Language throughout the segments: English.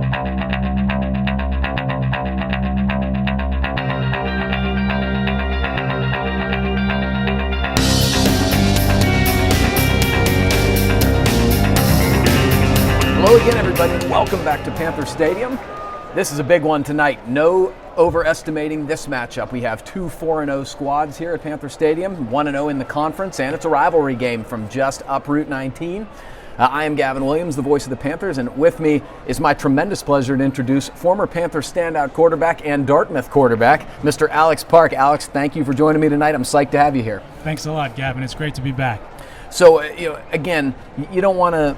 Hello again, everybody, and welcome back to Panther Stadium. This is a big one tonight. No overestimating this matchup. We have two 4-0 squads here at Panther Stadium, 1-0 in the conference, and it's a rivalry game from just up Route 19. I am Gavin Williams, the voice of the Panthers, and with me is my tremendous pleasure to introduce former Panther standout quarterback and Dartmouth quarterback, Mr. Alex Park. Alex, thank you for joining me tonight. I'm psyched to have you here. Thanks a lot, Gavin. It's great to be back. So, again, you don't want to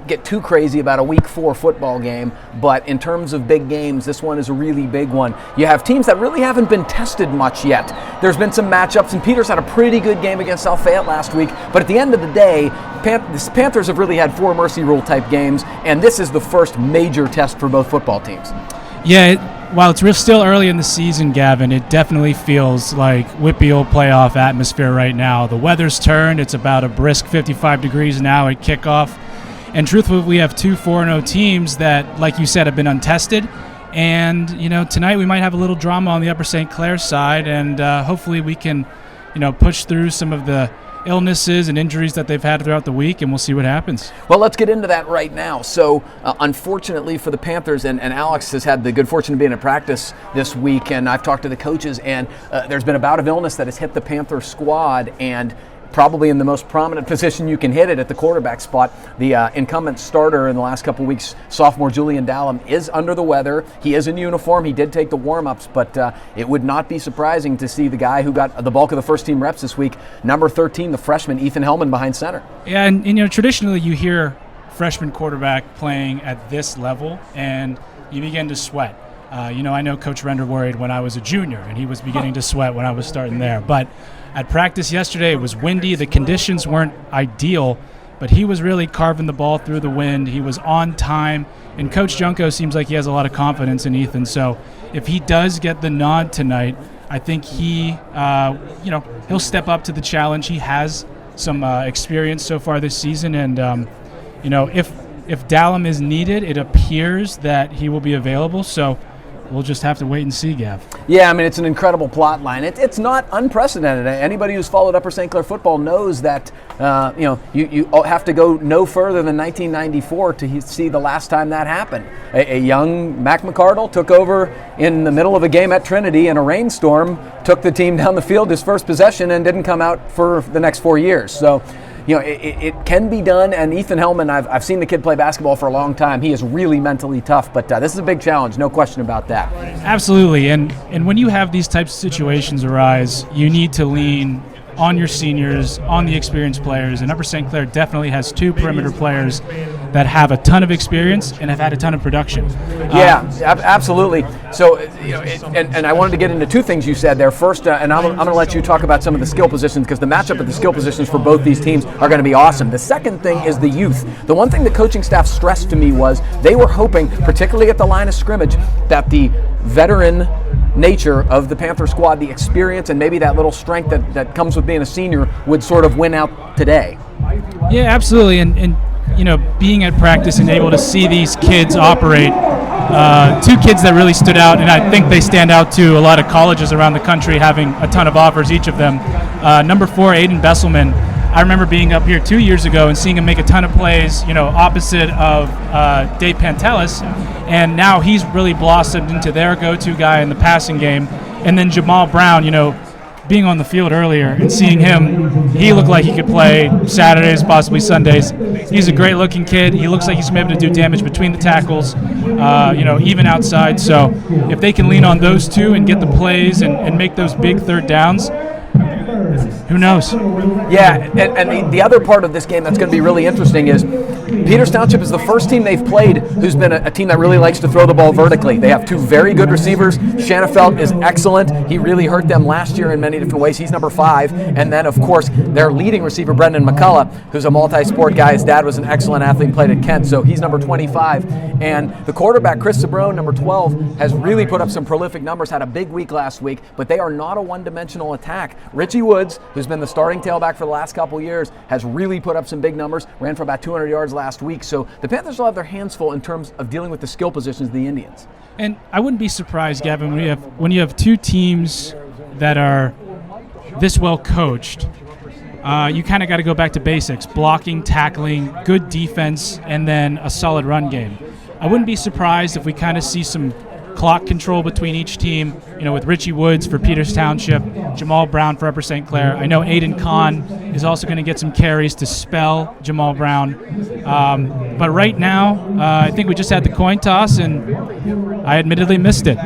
get too crazy about a week 4 football game, but in terms of big games, this one is a really big one. You have teams that really haven't been tested much yet. There's been some matchups, and Peters had a pretty good game against South Fayette last week, but at the end of the day, the Panthers have really had 4 mercy rule type games, and this is the first major test for both football teams. Yeah, while it's still early in the season, Gavin, it definitely feels like whippy old playoff atmosphere right now. The weather's turned. It's about a brisk 55 degrees now at kickoff. And truthfully, we have two 4-0 teams that, like you said, have been untested. And, tonight we might have a little drama on the Upper St. Clair side, and hopefully we can, push through some of the illnesses and injuries that they've had throughout the week, and we'll see what happens. Well, let's get into that right now. So, unfortunately for the Panthers, and Alex has had the good fortune of being in practice this week, and I've talked to the coaches, and there's been a bout of illness that has hit the Panther squad, and probably in the most prominent position you can hit it at the quarterback spot. The incumbent starter in the last couple weeks, sophomore Julian Dallum, is under the weather. He is in uniform. He did take the warm-ups, but it would not be surprising to see the guy who got the bulk of the first-team reps this week, number 13, the freshman Ethan Hellman, behind center. Yeah, and traditionally you hear freshman quarterback playing at this level, and you begin to sweat. I know Coach Render worried when I was a junior, and he was beginning to sweat when I was starting there. But at practice yesterday, it was windy. The conditions weren't ideal, but he was really carving the ball through the wind. He was on time, and Coach Junko seems like he has a lot of confidence in Ethan. So if he does get the nod tonight, I think he'll step up to the challenge. He has some experience so far this season, and if Dallum is needed, it appears that he will be available. So we'll just have to wait and see, Gav. Yeah, I mean, it's an incredible plot line. It's not unprecedented. Anybody who's followed Upper St. Clair football knows that, you have to go no further than 1994 to see the last time that happened. A young Mac McCardle took over in the middle of a game at Trinity in a rainstorm, took the team down the field his first possession, and didn't come out for the next 4 years. So, it can be done, and Ethan Hellman, I've seen the kid play basketball for a long time. He is really mentally tough, but this is a big challenge, no question about that. Absolutely, and when you have these types of situations arise, you need to lean on your seniors, on the experienced players, and Upper St. Clair definitely has 2 perimeter players that have a ton of experience and have had a ton of production. Yeah, absolutely. So, and I wanted to get into 2 things you said there. First, and I'm going to let you talk about some of the skill positions, because the matchup of the skill positions for both these teams are going to be awesome. The second thing is the youth. The one thing the coaching staff stressed to me was they were hoping, particularly at the line of scrimmage, that the veteran nature of the Panther squad, the experience and maybe that little strength that comes with being a senior, would sort of win out today. Yeah, absolutely. And being at practice and able to see these kids operate, 2 kids that really stood out, and I think they stand out to a lot of colleges around the country, having a ton of offers, each of them. Number 4, Aiden Besselman. I remember being up here 2 years ago and seeing him make a ton of plays, opposite of Dave Pantelis, and now he's really blossomed into their go-to guy in the passing game. And then Jamal Brown, being on the field earlier and seeing him, he looked like he could play Saturdays, possibly Sundays. He's a great-looking kid. He looks like he's going to be able to do damage between the tackles, even outside. So if they can lean on those 2 and get the plays and make those big third downs, who knows? Yeah, and the other part of this game that's going to be really interesting is Peters Township is the first team they've played who's been a team that really likes to throw the ball vertically. They have 2 very good receivers. Shanafelt is excellent. He really hurt them last year in many different ways. He's number 5. And then, of course, their leading receiver, Brendan McCullough, who's a multi-sport guy. His dad was an excellent athlete, played at Kent, so he's number 25. And the quarterback, Chris Sabrone, number 12, has really put up some prolific numbers, had a big week last week, but they are not a one-dimensional attack. Richie Woods, who's been the starting tailback for the last couple years, has really put up some big numbers, ran for about 200 yards last last week. So the Panthers will have their hands full in terms of dealing with the skill positions of the Indians. And I wouldn't be surprised, Gavin, when you have two teams that are this well coached, you kind of got to go back to basics: blocking, tackling, good defense, and then a solid run game. I wouldn't be surprised if we kind of see some clock control between each team, with Richie Woods for Peters Township, Jamal Brown for Upper St. Clair. I know Aiden Kahn is also going to get some carries to spell Jamal Brown. But right now, I think we just had the coin toss, and I admittedly missed it.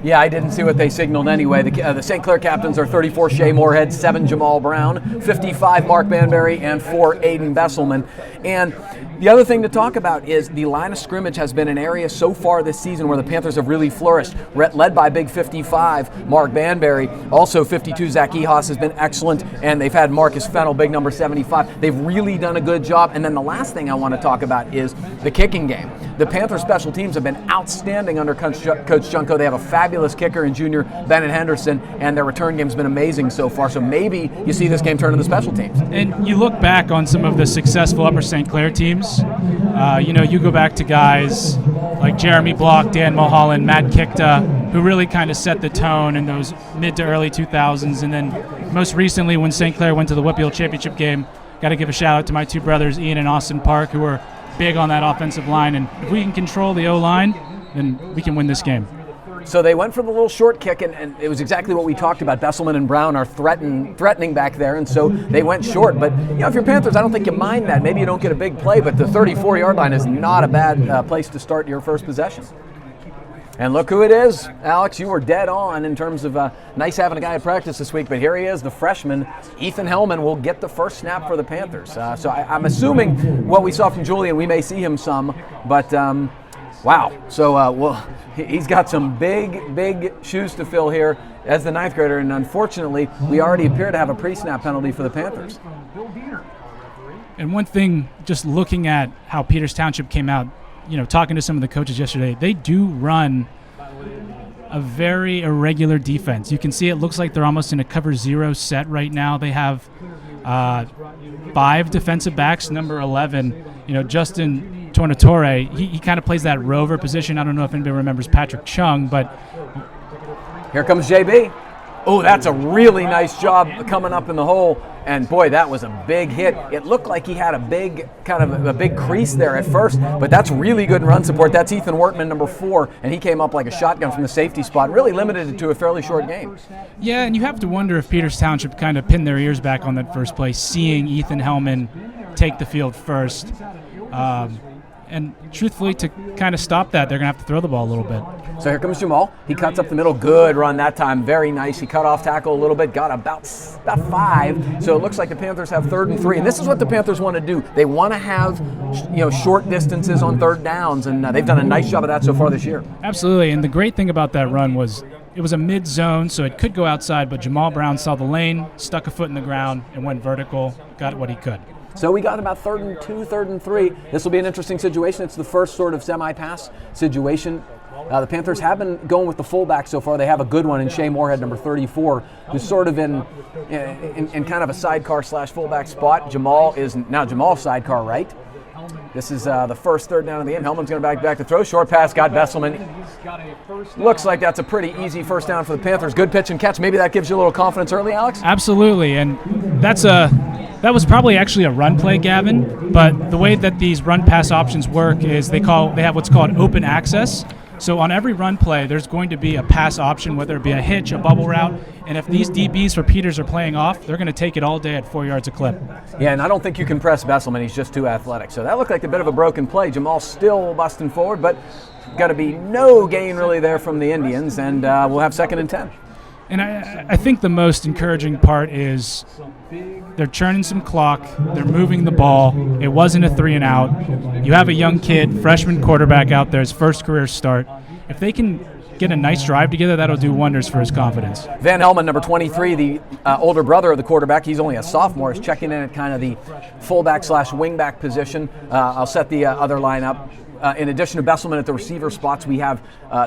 Yeah, I didn't see what they signaled anyway. The St. Clair captains are 34 Shea Moorhead, 7 Jamal Brown, 55 Mark Banbury, and 4 Aiden Besselman. And the other thing to talk about is the line of scrimmage has been an area so far this season where the Panthers have really flourished, led by big 55, Mark Banbury. Also 52, Zach Ehas has been excellent, and they've had Marcus Fennell, big number 75. They've really done a good job. And then the last thing I want to talk about is the kicking game. The Panthers special teams have been outstanding under Coach Junko. They have a fabulous kicker in junior Bennett Henderson, and their return game's been amazing so far. So maybe you see this game turn to the special teams. And you look back on some of the successful Upper St. Clair teams. You go back to guys like Jeremy Block, Dan Mulholland, Matt Kikta, who really kind of set the tone in those mid to early 2000s. And then most recently, when St. Clair went to the Whitfield Championship game, got to give a shout out to my two brothers, Ian and Austin Park, who were big on that offensive line. And if we can control the O-line, then we can win this game. So they went for the little short kick, and it was exactly what we talked about. Besselman and Brown are threatening back there, and so they went short. But if you're Panthers, I don't think you mind that. Maybe you don't get a big play, but the 34-yard line is not a bad place to start your first possession. And look who it is. Alex, you were dead on in terms of nice having a guy at practice this week, but here he is, the freshman. Ethan Hellman will get the first snap for the Panthers. So I'm assuming what we saw from Julian, we may see him some, but wow. So he's got some big shoes to fill here as the ninth grader, and unfortunately, we already appear to have a pre-snap penalty for the Panthers. And one thing, just looking at how Peters Township came out, talking to some of the coaches yesterday, they do run a very irregular defense. You can see it looks like they're almost in a cover 0 set right now. They have 5 defensive backs. Number 11, Justin Tornatore, he kind of plays that rover position. I don't know if anybody remembers Patrick Chung, but here comes JB. Oh, that's a really nice job coming up in the hole. And boy, that was a big hit. It looked like he had a big crease there at first, but that's really good run support. That's Ethan Wortman, number 4, and he came up like a shotgun from the safety spot, really limited it to a fairly short game. Yeah, and you have to wonder if Peters Township kind of pinned their ears back on that first play, seeing Ethan Hellman take the field first. And truthfully, to kind of stop that, they're going to have to throw the ball a little bit. So here comes Jamal. He cuts up the middle. Good run that time. Very nice. He cut off tackle a little bit. Got about 5. So it looks like the Panthers have 3rd and 3. And this is what the Panthers want to do. They want to have short distances on 3rd downs, and they've done a nice job of that so far this year. Absolutely. And the great thing about that run was it was a mid-zone, so it could go outside, but Jamal Brown saw the lane, stuck a foot in the ground, and went vertical, got what he could. So we got about 3rd and 2, 3rd and 3. This will be an interesting situation. It's the first sort of semi-pass situation. The Panthers have been going with the fullback so far. They have a good one in Shea Moorhead, number 34, who's sort of in kind of a sidecar / fullback spot. Jamal is now Jamal's sidecar right. This is the first 3rd down of the game. Hellman's going to back to throw. Short pass, got Besselman. Looks like that's a pretty easy first down for the Panthers. Good pitch and catch. Maybe that gives you a little confidence early, Alex? Absolutely, and that was probably actually a run play, Gavin, but the way that these run-pass options work is they have what's called open access. So on every run play, there's going to be a pass option, whether it be a hitch, a bubble route, and if these DBs for Peters are playing off, they're going to take it all day at 4 yards a clip. Yeah, and I don't think you can press Besselman. He's just too athletic. So that looked like a bit of a broken play. Jamal still busting forward, but got to be no gain really there from the Indians, and we'll have 2nd and 10. And I think the most encouraging part is they're churning some clock. They're moving the ball. It wasn't a 3 and out. You have a young kid, freshman quarterback out there, his first career start. If they can get a nice drive together, that'll do wonders for his confidence. Van Hellman, number 23, the older brother of the quarterback. He's only a sophomore. Is checking in at kind of the fullback / wingback position. I'll set the other line up. in addition to Besselman at the receiver spots, we have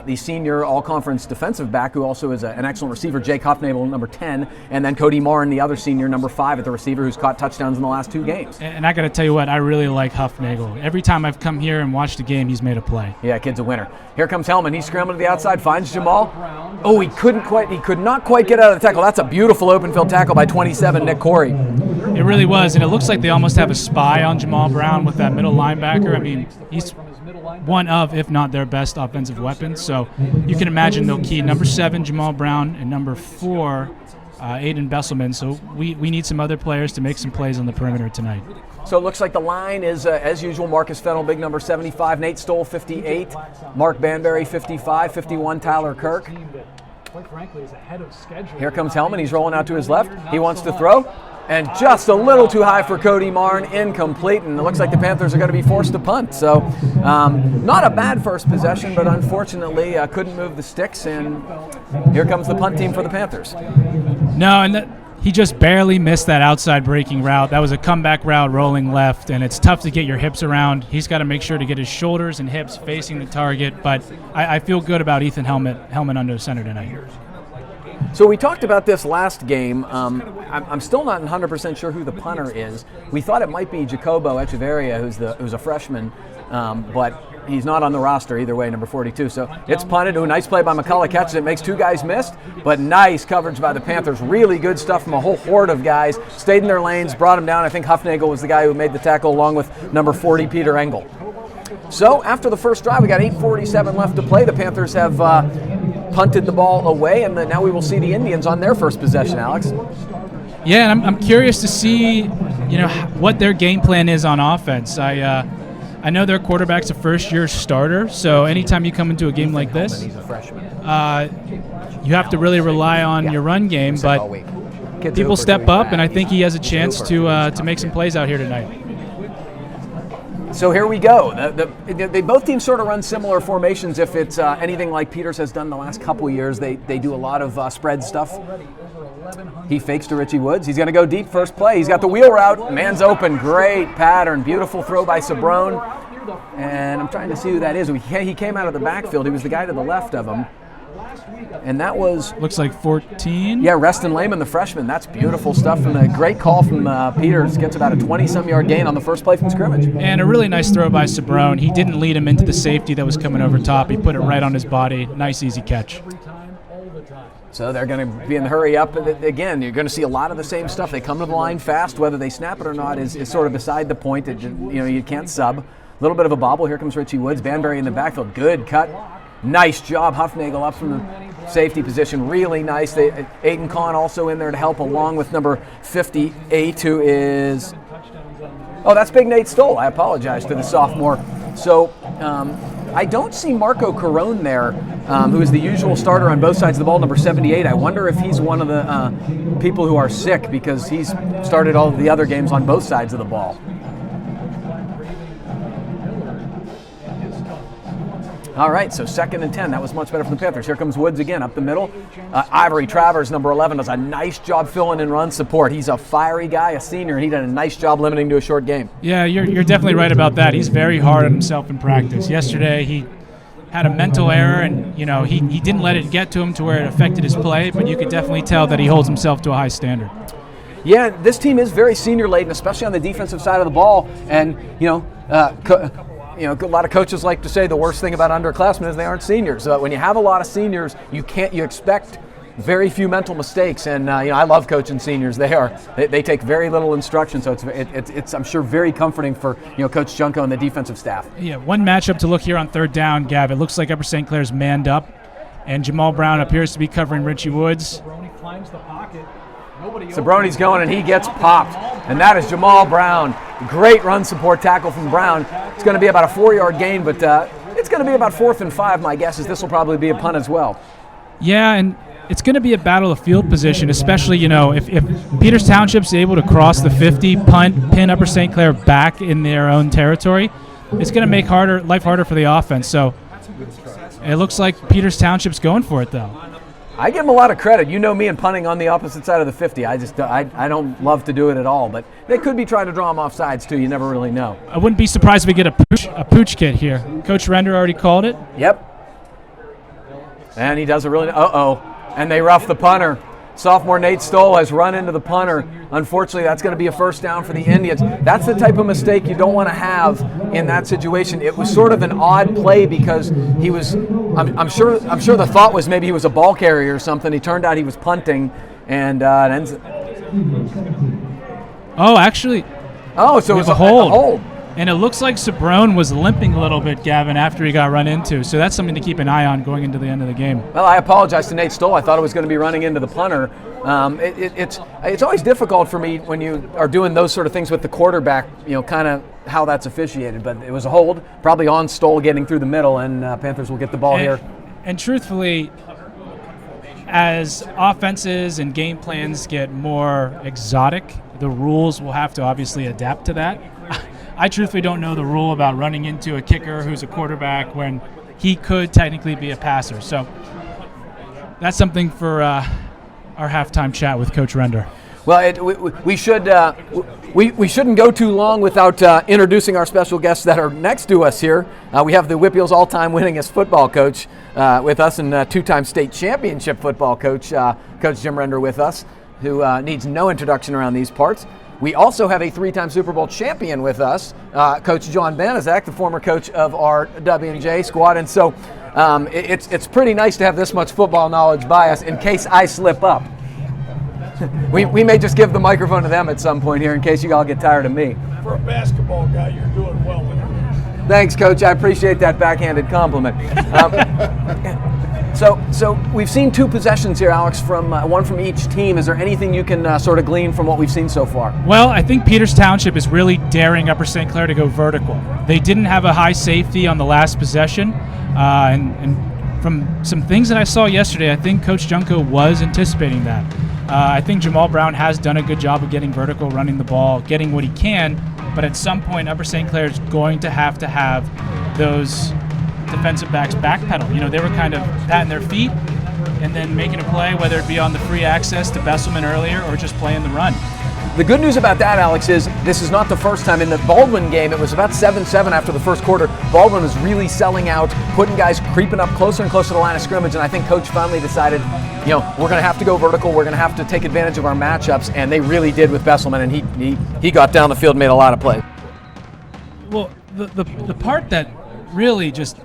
the senior all-conference defensive back, who also is an excellent receiver, Jake Huffnagel, number 10, and then Cody Martin, the other senior, number 5 at the receiver, who's caught touchdowns in the last 2 games. And I got to tell you what, I really like Huffnagel. Every time I've come here and watched a game, he's made a play. Yeah, kid's a winner. Here comes Hellman. He's scrambling to the outside, finds Jamal. Oh, he could not quite get out of the tackle. That's a beautiful open field tackle by 27, Nick Corey. It really was, and it looks like they almost have a spy on Jamal Brown with that middle linebacker. I mean, he's one of, if not their best offensive weapons. So you can imagine they'll key number 7, Jamal Brown, and number 4, Aiden Besselman. So we need some other players to make some plays on the perimeter tonight. So it looks like the line is, as usual, Marcus Fennell, big number 75, Nate Stoll, 58, Mark Banbury, 55, 51, Tyler Kirk. Here comes Hellman. He's rolling out to his left. He wants to throw. And just a little too high for Cody Martin, incomplete, and it looks like the Panthers are going to be forced to punt. So not a bad first possession, but unfortunately couldn't move the sticks, and here comes the punt team for the Panthers. No, and he just barely missed that outside breaking route. That was a comeback route rolling left, and it's tough to get your hips around. He's got to make sure to get his shoulders and hips facing the target, but I feel good about Ethan Hellman under center tonight. So we talked about this last game. I'm still not 100% sure who the punter is. We thought it might be Jacobo Echeverria, who's a freshman, but he's not on the roster either way, number 42. So it's punted. A nice play by McCullough, catches it, makes 2 guys missed, but nice coverage by the Panthers. Really good stuff from a whole horde of guys. Stayed in their lanes, brought him down. I think Huffnagel was the guy who made the tackle along with number 40, Peter Engel. So after the first drive, we got 8:47 left to play. The Panthers have punted the ball away, and now we will see the Indians on their first possession, Alex. Yeah, and I'm curious to see, what their game plan is on offense. I know their quarterback's a first-year starter, so anytime you come into a game like this, he's a freshman. You have to really rely on your run game, but people step up, and I think he has a chance to make some plays out here tonight. So here we go. They both teams sort of run similar formations. If it's anything like Peters has done the last couple of years, they do a lot of spread stuff. He fakes to Richie Woods. He's going to go deep first play. He's got the wheel route. Man's open. Great pattern. Beautiful throw by Sabrone. And I'm trying to see who that is. He came out of the backfield. He was the guy to the left of him. And that was... Looks like 14. Yeah, Reston Lehman, the freshman. That's beautiful stuff. And a great call from Peters. Gets about a 20-some yard gain on the first play from scrimmage. And a really nice throw by Sabrone. He didn't lead him into the safety that was coming over top. He put it right on his body. Nice, easy catch. So they're going to be in the hurry up. Again, you're going to see a lot of the same stuff. They come to the line fast. Whether they snap it or not is sort of beside the point. You can't sub. A little bit of a bobble. Here comes Richie Woods. Banbury in the backfield. Good cut. Nice job. Huffnagel up from the safety position. Really nice. Aiden Kahn also in there to help along with number 58, who is... Oh, that's Big Nate Stoll. I apologize to the sophomore. So I don't see Marco Carone there, who is the usual starter on both sides of the ball, number 78. I wonder if he's one of the people who are sick, because he's started all of the other games on both sides of the ball. All right, so 2nd and 10. That was much better for the Panthers. Here comes Woods again up the middle. Ivory Travers, number 11, does a nice job filling in run support. He's a fiery guy, a senior, and he did a nice job limiting to a short game. Yeah, you're definitely right about that. He's very hard on himself in practice. Yesterday, he had a mental error, and he didn't let it get to him to where it affected his play, but you could definitely tell that he holds himself to a high standard. Yeah, this team is very senior-laden, especially on the defensive side of the ball, and a lot of coaches like to say the worst thing about underclassmen is they aren't seniors. When you have a lot of seniors, you expect very few mental mistakes, and I love coaching seniors. They take very little instruction, so it's I'm sure very comforting for Coach Junko and the defensive staff. Yeah, one matchup to look here on 3rd down, Gav. It looks like Upper St. Clair's manned up, and Jamal Brown appears to be covering Richie Woods. Sabrone's going, and he gets popped, and that is Jamal Brown. Great run support tackle from Brown. It's going to be about a 4-yard gain, but it's going to be about 4th and 5. My guess is this will probably be a punt as well. Yeah, and it's going to be a battle of field position, especially, if Peters Township's able to cross the 50, punt, pin Upper St. Clair back in their own territory, it's going to make life harder for the offense. So it looks like Peters Township's going for it, though. I give them a lot of credit. You know me and punting on the opposite side of the 50. I don't love to do it at all, but they could be trying to draw them off sides too. You never really know. I wouldn't be surprised if we get a pooch kit here. Coach Render already called it. Yep. And he does a really, and they rough the punter. Sophomore Nate Stoll has run into the punter. Unfortunately, that's going to be a first down for the Indians. That's the type of mistake you don't want to have in that situation. It was sort of an odd play because he was, I'm sure the thought was maybe he was a ball carrier or something. He turned out he was punting, and it ends. Oh, actually. Oh, so it was a hold. And it looks like Sabrone was limping a little bit, Gavin, after he got run into. So that's something to keep an eye on going into the end of the game. Well, I apologize to Nate Stoll. I thought it was going to be running into the punter. It's always difficult for me when you are doing those sort of things with the quarterback, kind of how that's officiated. But it was a hold, probably on Stoll getting through the middle, and Panthers will get the ball here. And truthfully, as offenses and game plans get more exotic, the rules will have to obviously adapt to that. I truthfully don't know the rule about running into a kicker who's a quarterback when he could technically be a passer. So that's something for our halftime chat with Coach Render. Well, we shouldn't go too long without introducing our special guests that are next to us here. We have the Whipple's all-time winningest football coach with us, and two-time state championship football coach, Coach Jim Render, with us, who needs no introduction around these parts. We also have a three-time Super Bowl champion with us, Coach John Banaszak, the former coach of our W&J squad. And so it's pretty nice to have this much football knowledge by us in case I slip up. we may just give the microphone to them at some point here in case you all get tired of me. For a basketball guy, you're doing well with it. Thanks, Coach. I appreciate that backhanded compliment. So we've seen two possessions here, Alex, from one from each team. Is there anything you can sort of glean from what we've seen so far? Well, I think Peters Township is really daring Upper St. Clair to go vertical. They didn't have a high safety on the last possession, and from some things that I saw yesterday, I think Coach Junko was anticipating that. I think Jamal Brown has done a good job of getting vertical, running the ball, getting what he can, but at some point Upper St. Clair is going to have those defensive backs backpedal. They were kind of patting their feet and then making a play, whether it be on the free access to Besselman earlier or just playing the run. The good news about that, Alex, is this is not the first time. In the Baldwin game, it was about 7-7 after the first quarter. Baldwin was really selling out, putting guys creeping up closer and closer to the line of scrimmage, and I think Coach finally decided, we're going to have to go vertical, we're going to have to take advantage of our matchups, and they really did with Besselman, and he got down the field and made a lot of plays. Well, the part that really just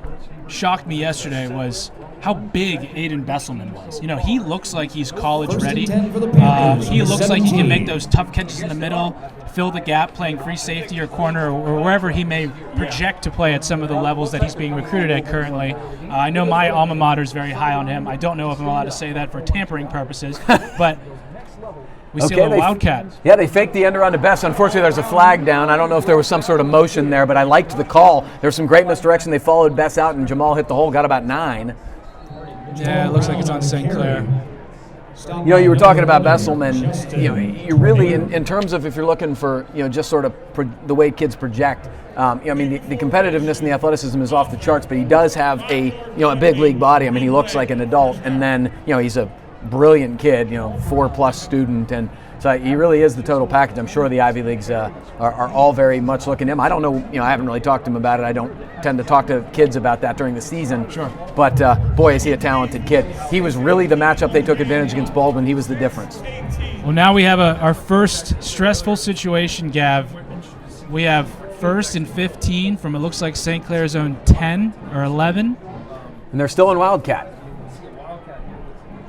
shocked me yesterday was how big Aiden Besselman was. He looks like he's college ready. He looks like he can make those tough catches in the middle, fill the gap playing free safety or corner or wherever he may project to play at some of the levels that he's being recruited at currently. I know my alma mater is very high on him. I don't know if I'm allowed to say that for tampering purposes, but we see a little Wildcat. Yeah, they faked the end around to Bess. Unfortunately, there's a flag down. I don't know if there was some sort of motion there, but I liked the call. There was some great misdirection. They followed Bess out, and Jamal hit the hole, got about 9. Yeah, it looks like it's on St. Clair. You were talking about Besselman. You really, in terms of if you're looking for, just sort of the way kids project. The competitiveness and the athleticism is off the charts, but he does have a big league body. He looks like an adult, and then he's a brilliant kid, 4+ student, and so he really is the total package. I'm sure the Ivy Leagues are all very much looking at him. I don't know, I haven't really talked to him about it. I don't tend to talk to kids about that during the season. Sure. But boy, is he a talented kid. He was really the matchup they took advantage against Baldwin. He was the difference. Well, now we have our first stressful situation, Gav. We have 1st and 15 from, it looks like, St. Clair's own 10 or 11. And they're still in Wildcat.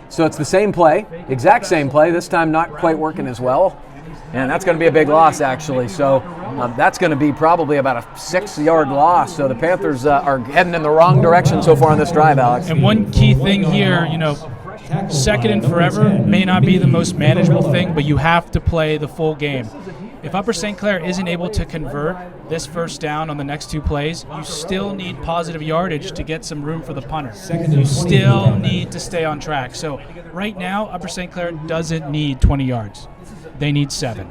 So it's the same play, exact same play, this time not quite working as well. And that's going to be a big loss, actually. So that's going to be probably about a 6-yard loss. So the Panthers are heading in the wrong direction so far on this drive, Alex. And one key thing here, 2nd and forever may not be the most manageable thing, but you have to play the full game. If Upper St. Clair isn't able to convert this first down on the next 2 plays, you still need positive yardage to get some room for the punter. You still need to stay on track. So right now, Upper St. Clair doesn't need 20 yards. They need 7.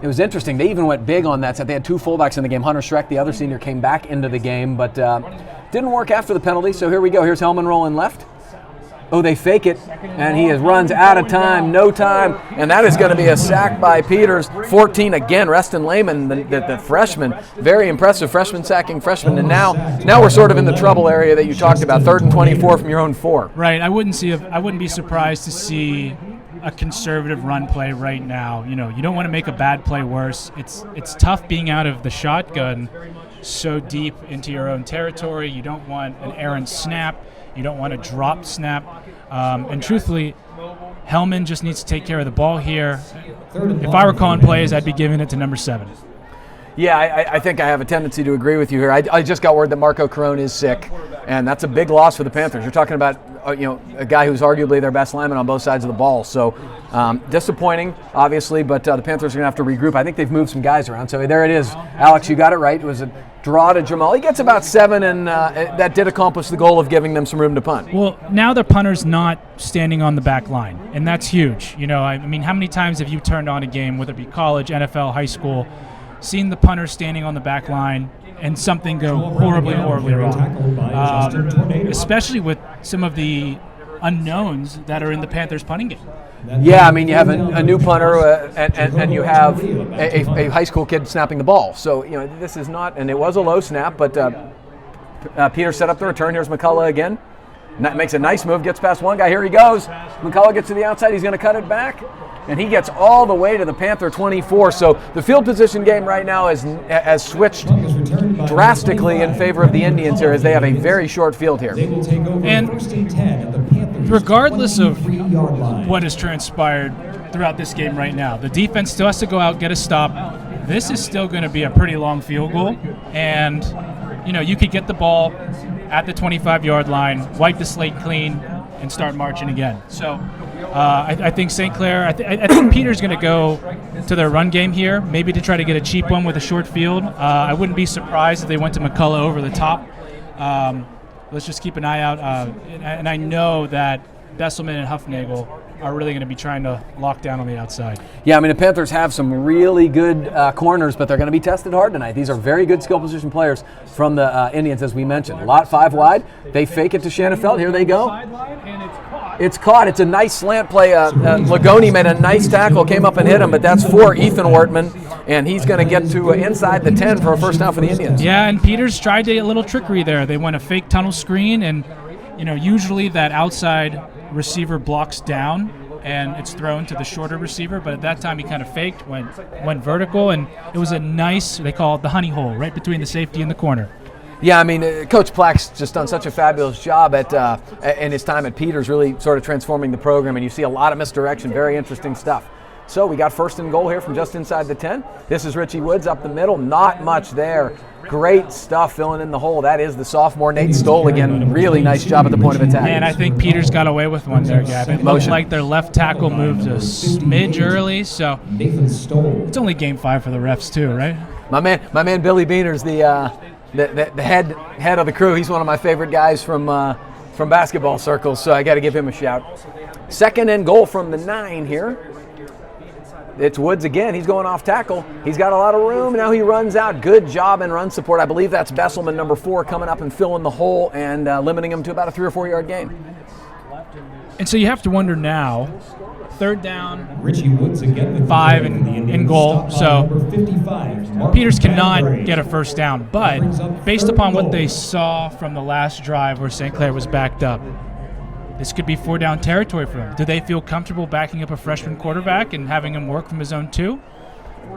It was interesting. They even went big on that set. They had 2 fullbacks in the game. Hunter Schreck, the other senior, came back into the game, but didn't work after the penalty. So here we go. Here's Hellman rolling left. Oh, they fake it, and he runs out of time, no time, and that is going to be a sack by Peters. 14 again, Reston Lehman, the freshman, very impressive freshman sacking freshman, and now we're sort of in the trouble area that you talked about, 3rd and 24 from your own 4. Right, I wouldn't be surprised to see a conservative run play right now. You don't want to make a bad play worse. It's tough being out of the shotgun so deep into your own territory. You don't want an errant snap. You don't want a drop snap. And truthfully, Hellman just needs to take care of the ball here. If I were calling plays, I'd be giving it to number 7. Yeah, I think I have a tendency to agree with you here. I just got word that Marco Carone is sick, and that's a big loss for the Panthers. You're talking about a guy who's arguably their best lineman on both sides of the ball. So disappointing, obviously, but the Panthers are going to have to regroup. I think they've moved some guys around. So there it is. Alex, you got it right. It was a draw to Jamal. He gets about 7, and that did accomplish the goal of giving them some room to punt. Well, now the punter's not standing on the back line, and that's huge. I mean, how many times have you turned on a game, whether it be college, NFL, high school, seen the punter standing on the back line and something go horribly wrong, especially with some of the unknowns that are in the Panthers punting game. Yeah, I mean, you have a new punter and you have a high school kid snapping the ball. So, this is not, and it was a low snap, but Peter set up the return. Here's McCullough again. Makes a nice move, gets past one guy. Here he goes. McCullough gets to the outside. He's going to cut it back. And he gets all the way to the Panther 24. So the field position game right now has switched drastically in favor of the Indians here, as they have a very short field here. And regardless of what has transpired throughout this game right now, the defense still has to go out, get a stop. This is still going to be a pretty long field goal. And, you could get the ball at the 25-yard line, wipe the slate clean, and start marching again. So I think St. Clair, I think Peter's going to go to their run game here, maybe to try to get a cheap one with a short field. I wouldn't be surprised if they went to McCullough over the top. Let's just keep an eye out. And I know that Besselman and Huffnagel are really going to be trying to lock down on the outside. Yeah, I mean, the Panthers have some really good corners, but they're going to be tested hard tonight. These are very good skill position players from the Indians, as we mentioned. Lot 5 wide. They fake it to Shanafelt. Here they go. It's caught. It's a nice slant play. Lagoni made a nice tackle, came up and hit him, but that's for Ethan Wortman, and he's going to get to inside the 10 for a first down for the Indians. Yeah, and Peters tried a little trickery there. They went a fake tunnel screen, and usually that outside receiver blocks down and it's thrown to the shorter receiver, but at that time he kind of faked, went vertical, and it was a nice, they call it the honey hole, right between the safety and the corner. Yeah, I mean, Coach Plack's just done such a fabulous job in his time at Peters, really sort of transforming the program, and you see a lot of misdirection, very interesting stuff. So we got 1st and goal here from just inside the 10. This is Richie Woods up the middle, not much there. Great stuff filling in the hole. That is the sophomore Nate Stoll again. Really nice job at the point of attack. And I think Peters got away with one there, Gavin. It looked like their left tackle moved a smidge early, so it's only game 5 for the refs too, right? My man Billy Beaner's the head of the crew. He's one of my favorite guys from basketball circles, so I got to give him a shout. 2nd and goal from the 9 here. It's Woods again. He's going off tackle. He's got a lot of room. Now he runs out. Good job in run support. I believe that's Besselman, number 4, coming up and filling the hole and limiting him to about a 3 or 4 yard gain. And so you have to wonder now, 3rd down, Richie Woods again, 5 in goal. So Peters cannot get a first down. But based upon what they saw from the last drive where St. Clair was backed up, this could be 4 down territory for him. Do they feel comfortable backing up a freshman quarterback and having him work from his own 2?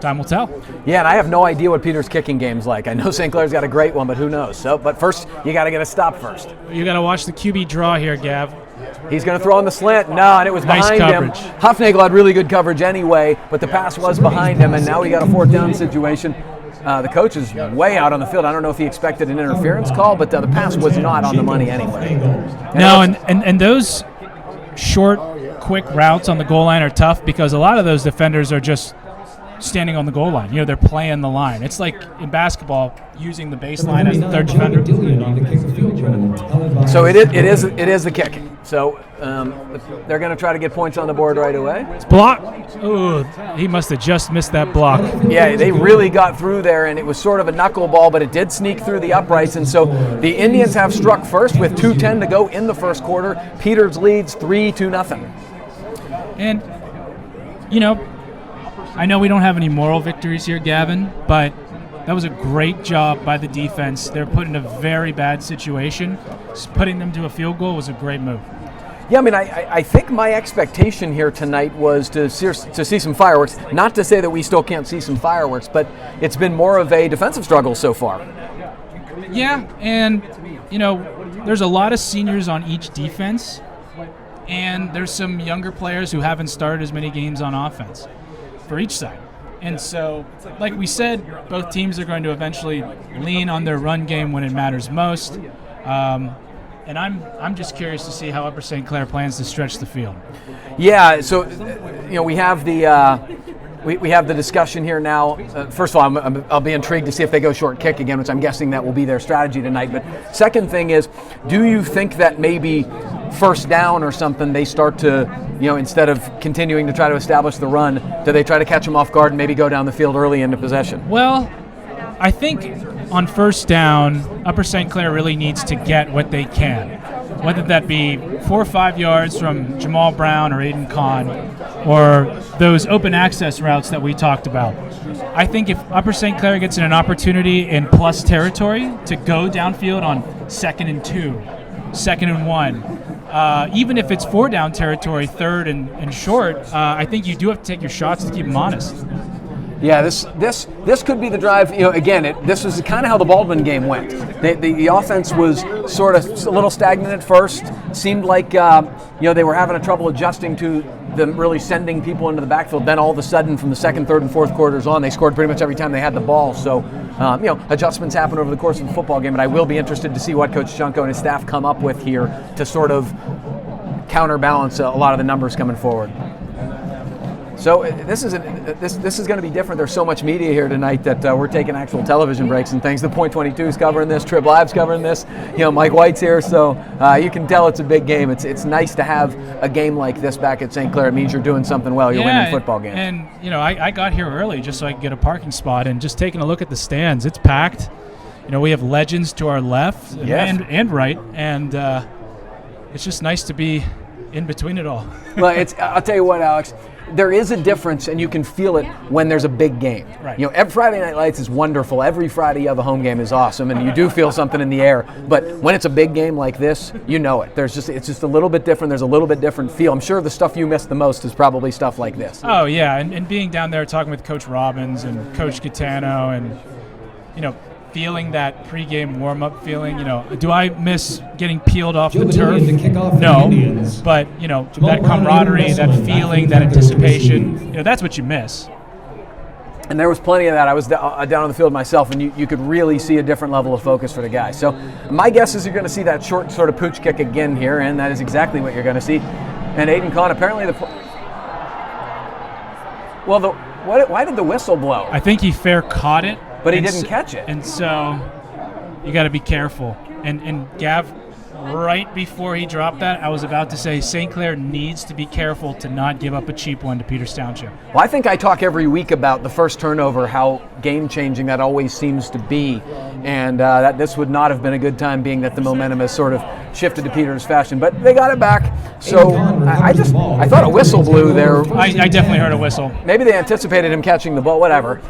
Time will tell. Yeah, and I have no idea what Peters' kicking game's like. I know St. Clair's got a great one, but who knows? But first, you got to get a stop first. You got to watch the QB draw here, Gav. He's going to throw on the slant. No, and it was behind him. Huffnagel had really good coverage anyway, but the pass was behind him, and now we got a 4th down situation. The coach is way out on the field. I don't know if he expected an interference call, but the pass was not on the money anyway. And those short, quick routes on the goal line are tough because a lot of those defenders are just standing on the goal line. They're playing the line. It's like in basketball, using the baseline as the third defender. So it is the kicking. So they're going to try to get points on the board right away. It's blocked. Ooh, he must have just missed that block. Yeah, they really got through there, and it was sort of a knuckleball, but it did sneak through the uprights. And so the Indians have struck first with 2:10 to go in the first quarter. Peters leads 3-0. And, I know we don't have any moral victories here, Gavin, but that was a great job by the defense. They're put in a very bad situation. Just putting them to a field goal was a great move. Yeah, I mean, I think my expectation here tonight was to see some fireworks. Not to say that we still can't see some fireworks, but it's been more of a defensive struggle so far. Yeah, and, there's a lot of seniors on each defense, and there's some younger players who haven't started as many games on offense for each side. And so, like we said, both teams are going to eventually lean on their run game when it matters most. And I'm just curious to see how Upper St. Clair plans to stretch the field. Yeah, so we have the discussion here now. First of all, I'll be intrigued to see if they go short kick again, which I'm guessing that will be their strategy tonight. But second thing is, do you think that maybe first down or something they start to, instead of continuing to try to establish the run, do they try to catch them off guard and maybe go down the field early into possession? Well, I think on first down, Upper St. Clair really needs to get what they can, whether that be 4 or 5 yards from Jamal Brown or Aiden Kahn, or those open access routes that we talked about. I think if Upper St. Clair gets in an opportunity in plus territory to go downfield on 2nd and 2, 2nd and 1, even if it's 4 down territory, 3rd and short, I think you do have to take your shots to keep them honest. Yeah, this could be the drive. This was kind of how the Baldwin game went. The offense was sort of a little stagnant at first. Seemed like they were having trouble adjusting to them really sending people into the backfield. Then all of a sudden, from the 2nd, 3rd, and 4th quarters on, they scored pretty much every time they had the ball. So adjustments happen over the course of the football game. And I will be interested to see what Coach Junko and his staff come up with here to sort of counterbalance a lot of the numbers coming forward. So this is going to be different. There's so much media here tonight that we're taking actual television breaks and things. The Point 22 is covering this. Trib Live's covering this. Mike White's here, so you can tell it's a big game. It's nice to have a game like this back at St. Clair. It means you're doing something well. You're winning football games. And I got here early just so I could get a parking spot, and just taking a look at the stands, it's packed. We have legends to our left and right, and it's just nice to be in between it all. Well, I'll tell you what, Alex. There is a difference, and you can feel it when there's a big game. Right. Every Friday Night Lights is wonderful. Every Friday you have a home game is awesome, and you do feel something in the air. But when it's a big game like this, you know it. It's just a little bit different. There's a little bit different feel. I'm sure the stuff you miss the most is probably stuff like this. Oh, yeah, and being down there talking with Coach Robbins and Coach Gaetano and, feeling that pregame warm-up feeling, do I miss getting peeled off the turf? No, but, that camaraderie, that feeling, that anticipation, that's what you miss. And there was plenty of that. I was down on the field myself, and you could really see a different level of focus for the guys. So my guess is you're going to see that short sort of pooch kick again here, and that is exactly what you're going to see. And Aiden Kahn, apparently why did the whistle blow? I think he fair caught it. But he didn't catch it. And so you got to be careful. And Gav, right before he dropped that, I was about to say St. Clair needs to be careful to not give up a cheap one to Peters Township. Well, I think I talk every week about the first turnover, how game-changing that always seems to be, and that this would not have been a good time, being that the momentum has sort of shifted to Peters' fashion. But they got it back, so I thought a whistle blew there. I definitely heard a whistle. Maybe they anticipated him catching the ball, whatever.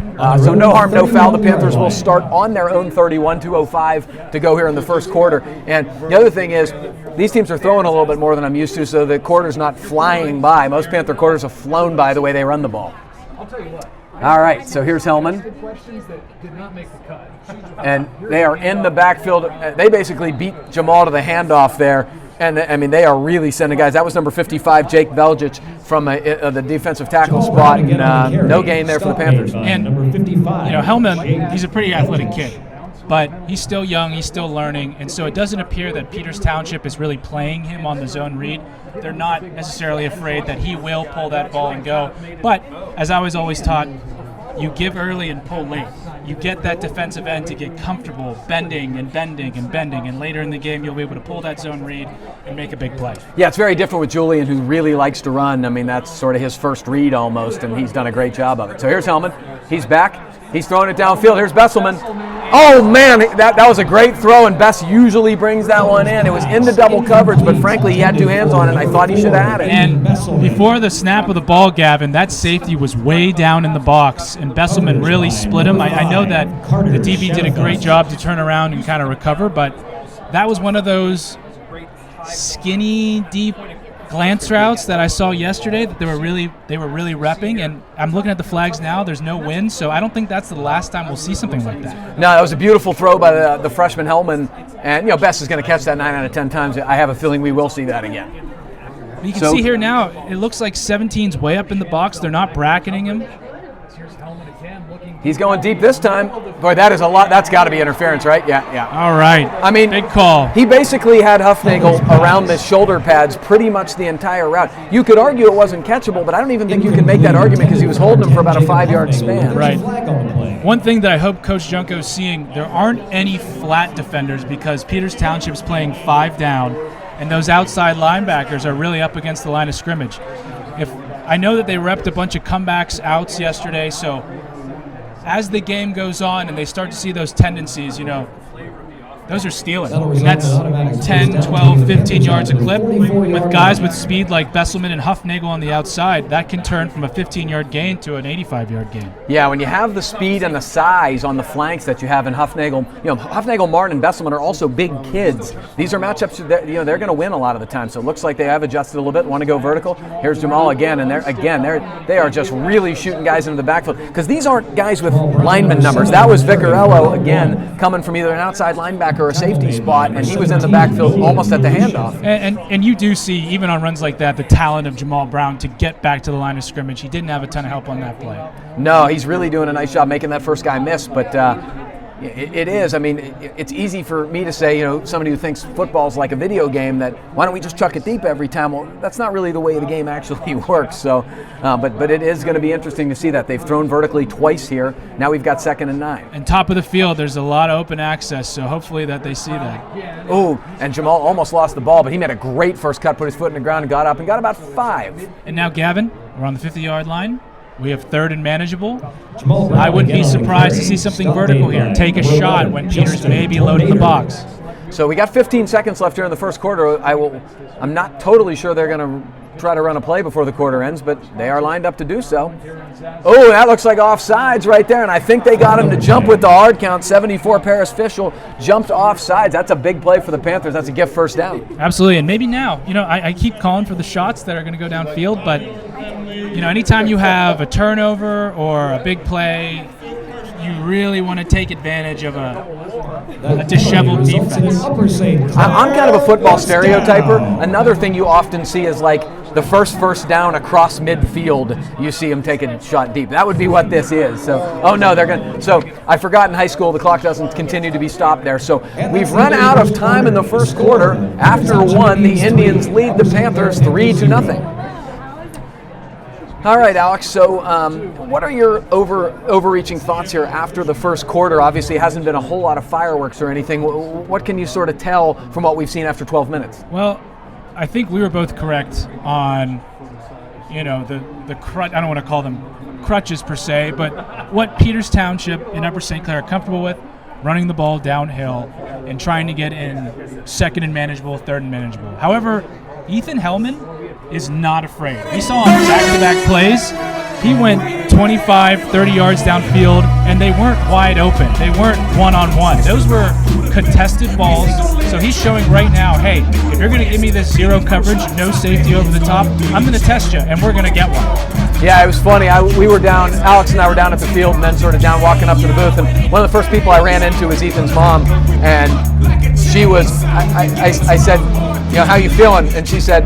So no harm, no foul. The Panthers will start on their own 31, 2:05 to go here in the first quarter. And the other thing is, these teams are throwing a little bit more than I'm used to, so the quarter's not flying by. Most Panther quarters have flown by the way they run the ball. All right, so here's Hellman. And they are in the backfield. They basically beat Jamal to the handoff there. And, they are really sending guys. That was number 55, Jake Belgic, from the defensive tackle spot. And no gain there for the Panthers. And, Hellman, he's a pretty athletic kid. But he's still young, he's still learning, and so it doesn't appear that Peters Township is really playing him on the zone read. They're not necessarily afraid that he will pull that ball and go. But, as I was always taught, you give early and pull late. You get that defensive end to get comfortable bending and bending and bending, and later in the game you'll be able to pull that zone read and make a big play. Yeah, it's very different with Julian, who really likes to run. I mean, that's sort of his first read almost, and he's done a great job of it. So here's Hellman. He's back. He's throwing it downfield. Here's Besselman. Oh, man, that was a great throw, and Bess usually brings that one in. It was into double coverage, but frankly, he had two hands on it, and I thought he should have had it. And before the snap of the ball, Gavin, that safety was way down in the box, and Besselman really split him. I know that the DB did a great job to turn around and kind of recover, but that was one of those skinny, deep glance routes that I saw yesterday that they were really repping, and I'm looking at the flags now. There's no wind, so I don't think that's the last time we'll see something like that. No, that was a beautiful throw by the freshman Hellman, and Bess is going to catch that 9 out of 10 times. I have a feeling we will see that again. You can see here now, it looks like 17's way up in the box. They're not bracketing him. He's going deep this time. Boy, that is a lot. That's got to be interference, right? Yeah. All right. I mean, big call. He basically had Huffnagel around the shoulder pads pretty much the entire route. You could argue it wasn't catchable, but I don't even think you can make that argument because he was holding him for about a 5-yard span. Right. One thing that I hope Coach Junko's seeing, there aren't any flat defenders because Peters Township's playing 5 down, and those outside linebackers are really up against the line of scrimmage. I know that they repped a bunch of comebacks outs yesterday, so as the game goes on and they start to see those tendencies, those are stealing. And that's 10, 12, 15 yards a clip. And with guys with speed like Besselman and Huffnagel on the outside, that can turn from a 15-yard gain to an 85-yard gain. Yeah, when you have the speed and the size on the flanks that you have in Huffnagel, Huffnagel, Martin, and Besselman are also big kids. These are matchups that they're going to win a lot of the time. So it looks like they have adjusted a little bit, want to go vertical. Here's Jamal again, and they are just really shooting guys into the backfield because these aren't guys with lineman numbers. That was Vicarello again coming from either an outside linebacker or a safety spot, and he was in the backfield almost at the handoff. And you do see, even on runs like that, the talent of Jamal Brown to get back to the line of scrimmage. He didn't have a ton of help on that play. No, he's really doing a nice job making that first guy miss, but it is. I mean, it's easy for me to say, somebody who thinks football's like a video game, that why don't we just chuck it deep every time? Well, that's not really the way the game actually works. So, but it is going to be interesting to see that. They've thrown vertically twice here. Now we've got 2nd and 9. And top of the field, there's a lot of open access, so hopefully that they see that. Oh, and Jamal almost lost the ball, but he made a great first cut, put his foot in the ground and got up and got about 5. And now, Gavin, we're on the 50-yard line. We have 3rd and manageable. I wouldn't be surprised to see something vertical here. Take a shot when Peters may be loading the box. So we got 15 seconds left here in the first quarter. I'm not totally sure they're going to try to run a play before the quarter ends, but they are lined up to do so. Oh, that looks like offsides right there, and I think they got him to jump with the hard count. 74 Paris Fischel jumped offsides. That's a big play for the Panthers. That's a gift first down. Absolutely, and maybe now. I keep calling for the shots that are going to go downfield, but anytime you have a turnover or a big play, you really want to take advantage of a disheveled defense. I'm kind of a football stereotyper. Another thing you often see is like the first down across midfield, you see him take a shot deep. That would be what this is. So, So I forgot in high school the clock doesn't continue to be stopped there. So we've run out of time in the first quarter. After 1, the Indians lead the Panthers 3-0. All right, Alex, so what are your overreaching thoughts here after the first quarter? Obviously, it hasn't been a whole lot of fireworks or anything. What can you sort of tell from what we've seen after 12 minutes? Well, I think we were both correct on, the crutch. I don't want to call them crutches per se, but what Peters Township and Upper St. Clair are comfortable with, running the ball downhill and trying to get in 2nd and manageable, 3rd and manageable. However, Ethan Hellman is not afraid. We saw on back-to-back plays, he went 25, 30 yards downfield, and they weren't wide open. They weren't one-on-one. Those were contested balls. So he's showing right now, hey, if you're going to give me this zero coverage, no safety over the top, I'm going to test you, and we're going to get one. Yeah, it was funny. We were down, Alex and I were down at the field and then sort of down walking up to the booth. And one of the first people I ran into was Ethan's mom. And she was, I said, how you feeling? And she said,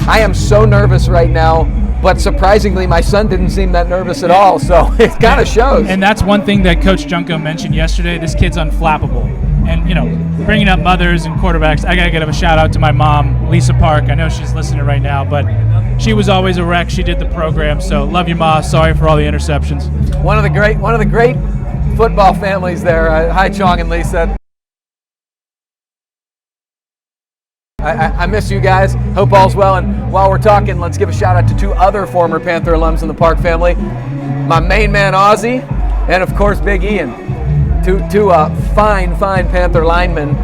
I am so nervous right now, but surprisingly, my son didn't seem that nervous at all. So it kind of shows. And that's one thing that Coach Junko mentioned yesterday. This kid's unflappable. And, bringing up mothers and quarterbacks, I got to give a shout out to my mom, Lisa Park. I know she's listening right now, but she was always a wreck. She did the program, so love you, Ma. Sorry for all the interceptions. One of the great football families there. Hi, Chong and Lisa. I miss you guys. Hope all's well. And while we're talking, let's give a shout out to 2 other former Panther alums in the Park family. My main man, Ozzy, and of course, Big Ian. Two fine Panther linemen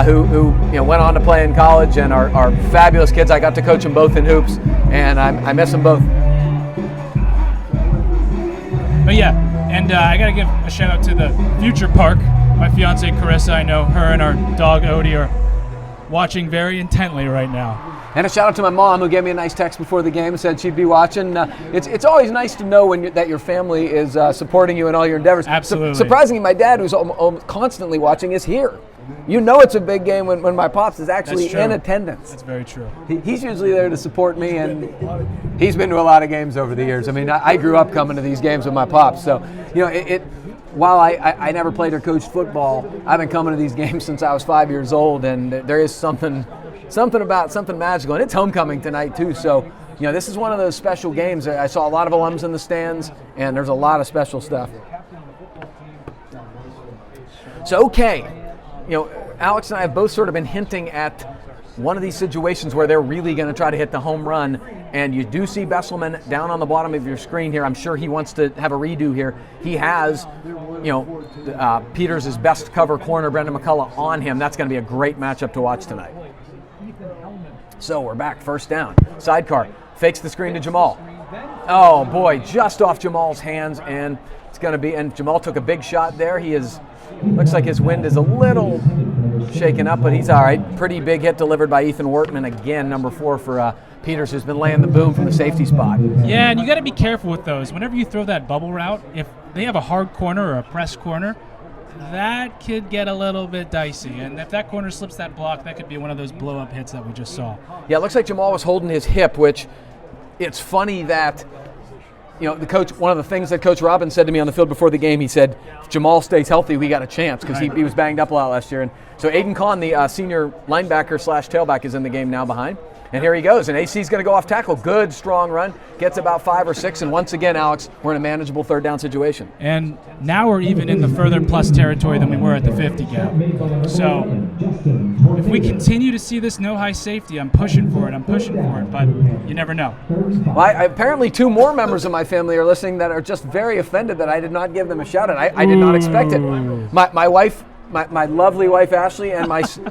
who went on to play in college and are fabulous kids. I got to coach them both in hoops, and I miss them both. But yeah, and I got to give a shout out to the future Park. My fiance Carissa, I know her and our dog Odie are watching very intently right now. And a shout out to my mom, who gave me a nice text before the game and said she'd be watching. It's always nice to know that your family is supporting you in all your endeavors. Absolutely. Surprisingly, my dad, who's constantly watching, is here. It's a big game when my pops is actually in attendance. That's very true. He's usually there to support me, and he's been to a lot of games over the years. I mean, I grew up coming to these games with my pops, so while I never played or coached football, I've been coming to these games since I was 5 years old, and there is something magical, and it's homecoming tonight too. So, this is one of those special games. I saw a lot of alums in the stands, and there's a lot of special stuff. So, okay, Alex and I have both sort of been hinting at one of these situations where they're really going to try to hit the home run, and you do see Besselman down on the bottom of your screen here. I'm sure he wants to have a redo here. He has, Peters' best cover corner, Brendan McCullough, on him. That's going to be a great matchup to watch tonight. So we're back, first down. Sidecar, fakes the screen to Jamal. Oh boy, just off Jamal's hands, and it's going to be, and Jamal took a big shot there. Looks like his wind is a little shaken up, but he's all right. Pretty big hit delivered by Ethan Wortman, again, number 4 for Peters, who's been laying the boom from the safety spot. Yeah, and you got to be careful with those. Whenever you throw that bubble route, if they have a hard corner or a press corner, that could get a little bbit dicey. And if that corner slips that block, that could be one of those blow-up hits that we just saw. Yeah, it looks like Jamal was holding his hip, which it's funny that, the coach, one of the things that Coach Robbins said to me on the field before the game, he said, if Jamal stays healthy, we got a chance, because he was banged up a lot last year. And so Aiden Kahn, the senior linebacker / tailback, is in the game now behind. And here he goes, and AC's going to go off tackle. Good, strong run. Gets about 5 or 6, and once again, Alex, we're in a manageable third down situation. And now we're even in the further plus territory than we were at the 50 gap. So if we continue to see this no high safety, I'm pushing for it, but you never know. Well, apparently 2 more members of my family are listening that are just very offended that I did not give them a shout out. I did not expect it. My wife, my lovely wife Ashley, and my son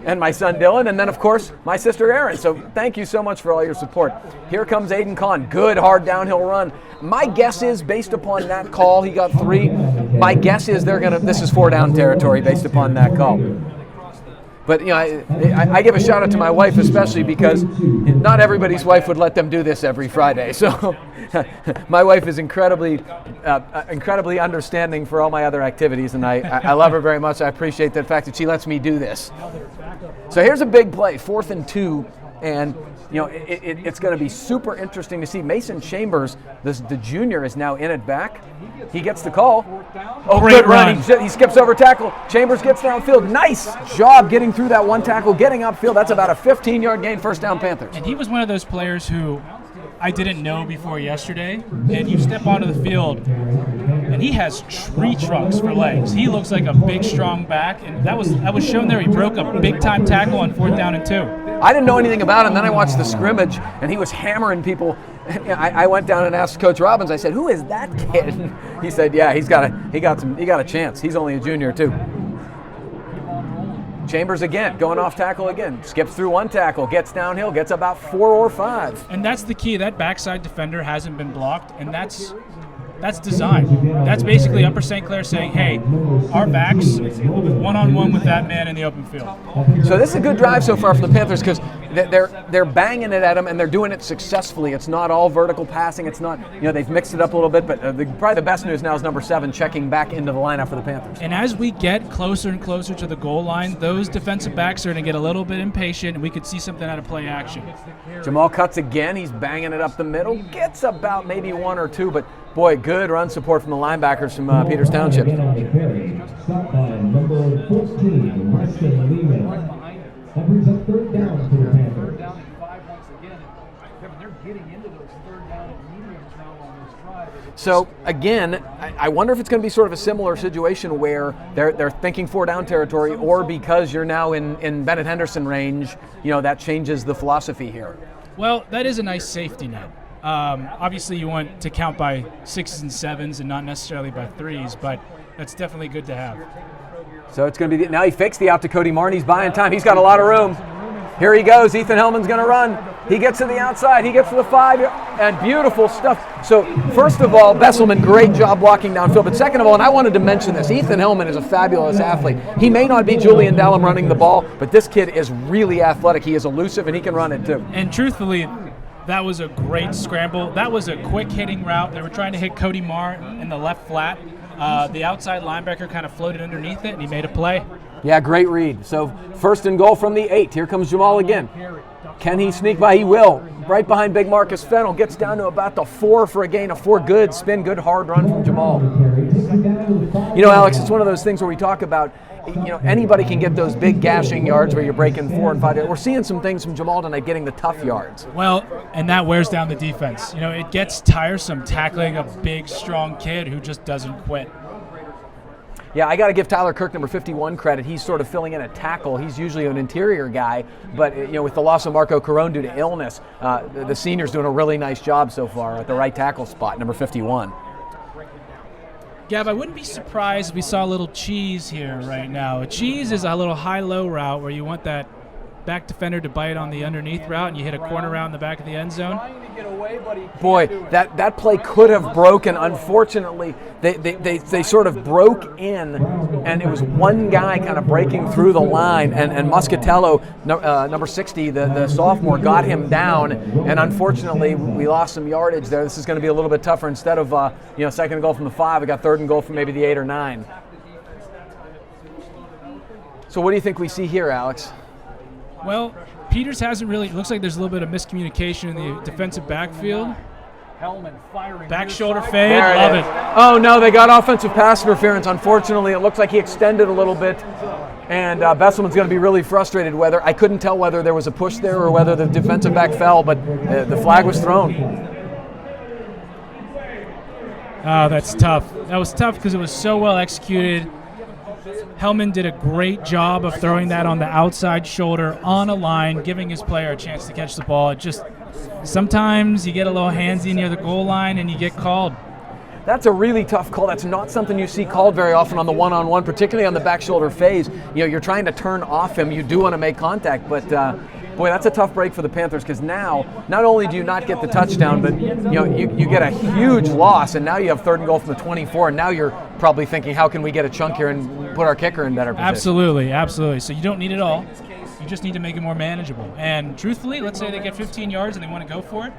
Dylan, and then of course my sister Erin. So thank you so much for all your support. Here comes Aiden Kahn, good hard downhill run. My guess is, based upon that call, he got 3. My guess is this is 4 down territory based upon that call. But I give a shout out to my wife especially, because not everybody's wife would let them do this every Friday. So my wife is incredibly understanding for all my other activities, and I love her very much. I appreciate the fact that she lets me do this. So here's a big play, 4th and 2, and it's going to be super interesting to see. Mason Chambers, the junior, is now in it back. He gets the call. Oh, great good run. He skips over tackle. Chambers gets downfield. Nice job getting through that one tackle, getting upfield. That's about a 15-yard gain, first down Panthers. And he was one of those players who I didn't know before yesterday. And you step onto the field, and he has tree trunks for legs. He looks like a big, strong back. And that was shown there. He broke a big-time tackle on 4th down and 2. I didn't know anything about him. Then I watched the scrimmage, and he was hammering people. I went down and asked Coach Robbins. I said, "Who is that kid?" He said, "Yeah, he got a chance. He's only a junior too." Chambers again, going off tackle again. Skips through one tackle, gets downhill, gets about 4 or 5. And that's the key. That backside defender hasn't been blocked, and that's design. That's basically Upper St. Clair saying, hey, our backs one-on-one with that man in the open field. So this is a good drive so far from the Panthers, because they're banging it at him, and they're doing it successfully. It's not all vertical passing. It's not, they've mixed it up a little bit, but probably the best news now is number 7 checking back into the lineup for the Panthers. And as we get closer and closer to the goal line, those defensive backs are going to get a little bit impatient, and we could see something out of play action. Jamal cuts again. He's banging it up the middle. Gets about maybe 1 or 2, but boy, good run support from the linebackers from Peters Township. That brings up third down for the Panthers. Third down and 5 once again. Kevin, they're getting into those third down and mediums now on this drive. So again, I wonder if it's going to be sort of a similar situation where they're thinking 4 down territory, or because you're now in Bennett Henderson range, that changes the philosophy here. Well, that is a nice safety net. Obviously, you want to count by 6s and 7s and not necessarily by 3s, but that's definitely good to have. So it's going to be now he fakes the out to Cody Martin. He's buying time. He's got a lot of room. Here he goes. Ethan Hellman's going to run. He gets to the outside. He gets to the 5, and beautiful stuff. So first of all, Besselman, great job blocking downfield. But second of all, and I wanted to mention this, Ethan Hellman is a fabulous athlete. He may not be Julian Dallum running the ball, but this kid is really athletic. He is elusive, and he can run it too. And truthfully, that was a great scramble. That was a quick hitting route. They were trying to hit Cody Martin in the left flat. The outside linebacker kind of floated underneath it, and he made a play. Yeah, great read. So first and goal from the 8. Here comes Jamal again. Can he sneak by? He will. Right behind big Marcus Fennell. Gets down to about the 4 for a gain of 4. Good spin, good hard run from Jamal. Alex, it's one of those things where we talk about, anybody can get those big gashing yards where you're breaking 4 and 5. We're seeing some things from Jamal tonight getting the tough yards. Well, and that wears down the defense. It gets tiresome tackling a big, strong kid who just doesn't quit. Yeah, I got to give Tyler Kirk, number 51, credit. He's sort of filling in a tackle. He's usually an interior guy, but with the loss of Marco Carone due to illness, the senior's doing a really nice job so far at the right tackle spot, number 51. Gav, I wouldn't be surprised if we saw a little cheese here right now. A cheese is a little high-low route where you want that back defender to bite on the underneath route, and you hit a corner route in the back of the end zone. Boy, that play could have broken. Unfortunately, they sort of broke in, and it was one guy kind of breaking through the line, and Muscatello, number 60, the sophomore, got him down, and unfortunately, we lost some yardage there. This is going to be a little bit tougher. Instead of second and goal from the 5, we got third and goal from maybe the 8 or 9. So what do you think we see here, Alex? Well, Peters hasn't really, it looks like there's a little bit of miscommunication in the defensive backfield. Hellman firing. Back shoulder fade, love it. Oh no, they got offensive pass interference. Unfortunately, it looks like he extended a little bit, and Besselman's going to be really frustrated. I couldn't tell whether there was a push there or whether the defensive back fell, but the flag was thrown. Oh, that's tough. That was tough because it was so well executed. Hellman did a great job of throwing that on the outside shoulder on a line, giving his player a chance to catch the ball. It just, sometimes you get a little handsy near the goal line and you get called. That's a really tough call. That's not something you see called very often on the one-on-one, particularly on the back shoulder phase. You're trying to turn off him. You do want to make contact, but boy, that's a tough break for the Panthers, because now not only do you not get the touchdown, but you get a huge loss, and now you have third and goal from the 24, and now you're probably thinking, how can we get a chunk here and put our kicker in better position? Absolutely. So you don't need it all. You just need to make it more manageable. And truthfully, let's say they get 15 yards and they want to go for it,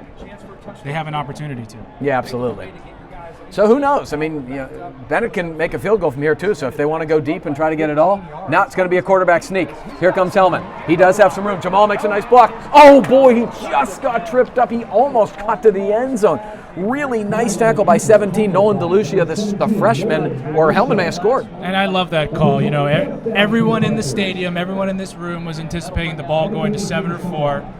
they have an opportunity to. Yeah, absolutely. So who knows? I mean, Bennett can make a field goal from here too, so if they want to go deep and try to get it all, now it's going to be a quarterback sneak. Here comes Hellman. He does have some room. Jamal makes a nice block. Oh boy, he just got tripped up. He almost got to the end zone. Really nice tackle by 17, Nolan DeLucia, the freshman, or Hellman may have scored. And I love that call. Everyone in the stadium, everyone in this room was anticipating the ball going to 7 or 4.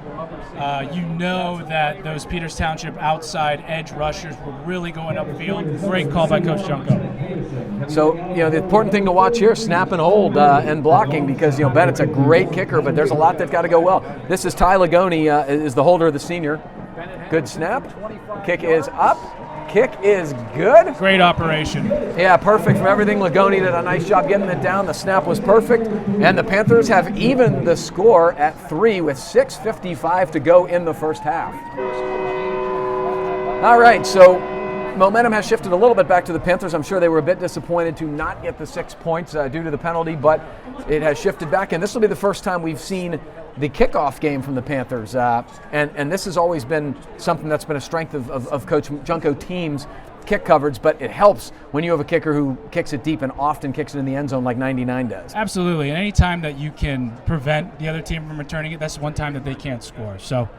That those Peters Township outside edge rushers were really going upfield. Great call by Coach Junko. So, the important thing to watch here, snap and hold and blocking, because, Bennett's a great kicker, but there's a lot that's got to go well. This is Ty Lagoni, is the holder of the senior. Good snap. Kick is up. Kick is good. Great operation. Yeah, perfect from everything. Lagoni did a nice job getting it down. The snap was perfect. And the Panthers have evened the score at 3 with 6:55 to go in the first half. All right, so momentum has shifted a little bit back to the Panthers. I'm sure they were a bit disappointed to not get the 6 points due to the penalty, but it has shifted back. And this will be the first time we've seen the kickoff game from the Panthers. And this has always been something that's been a strength of Coach Junko teams, kick coverage, but it helps when you have a kicker who kicks it deep and often kicks it in the end zone like 99 does. Absolutely, and any time that you can prevent the other team from returning it, that's one time that they can't score. So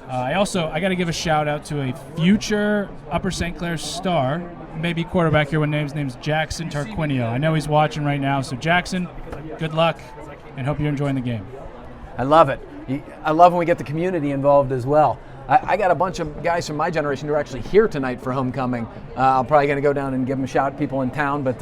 I got to give a shout out to a future Upper St. Clair star, maybe quarterback here, his name's Jackson Tarquinio. I know he's watching right now, so Jackson, good luck. and hope you're enjoying the game. I love it. I love when we get the community involved as well. I got a bunch of guys from my generation who are actually here tonight for homecoming. I'm probably going to go down and give them a shout, people in town, but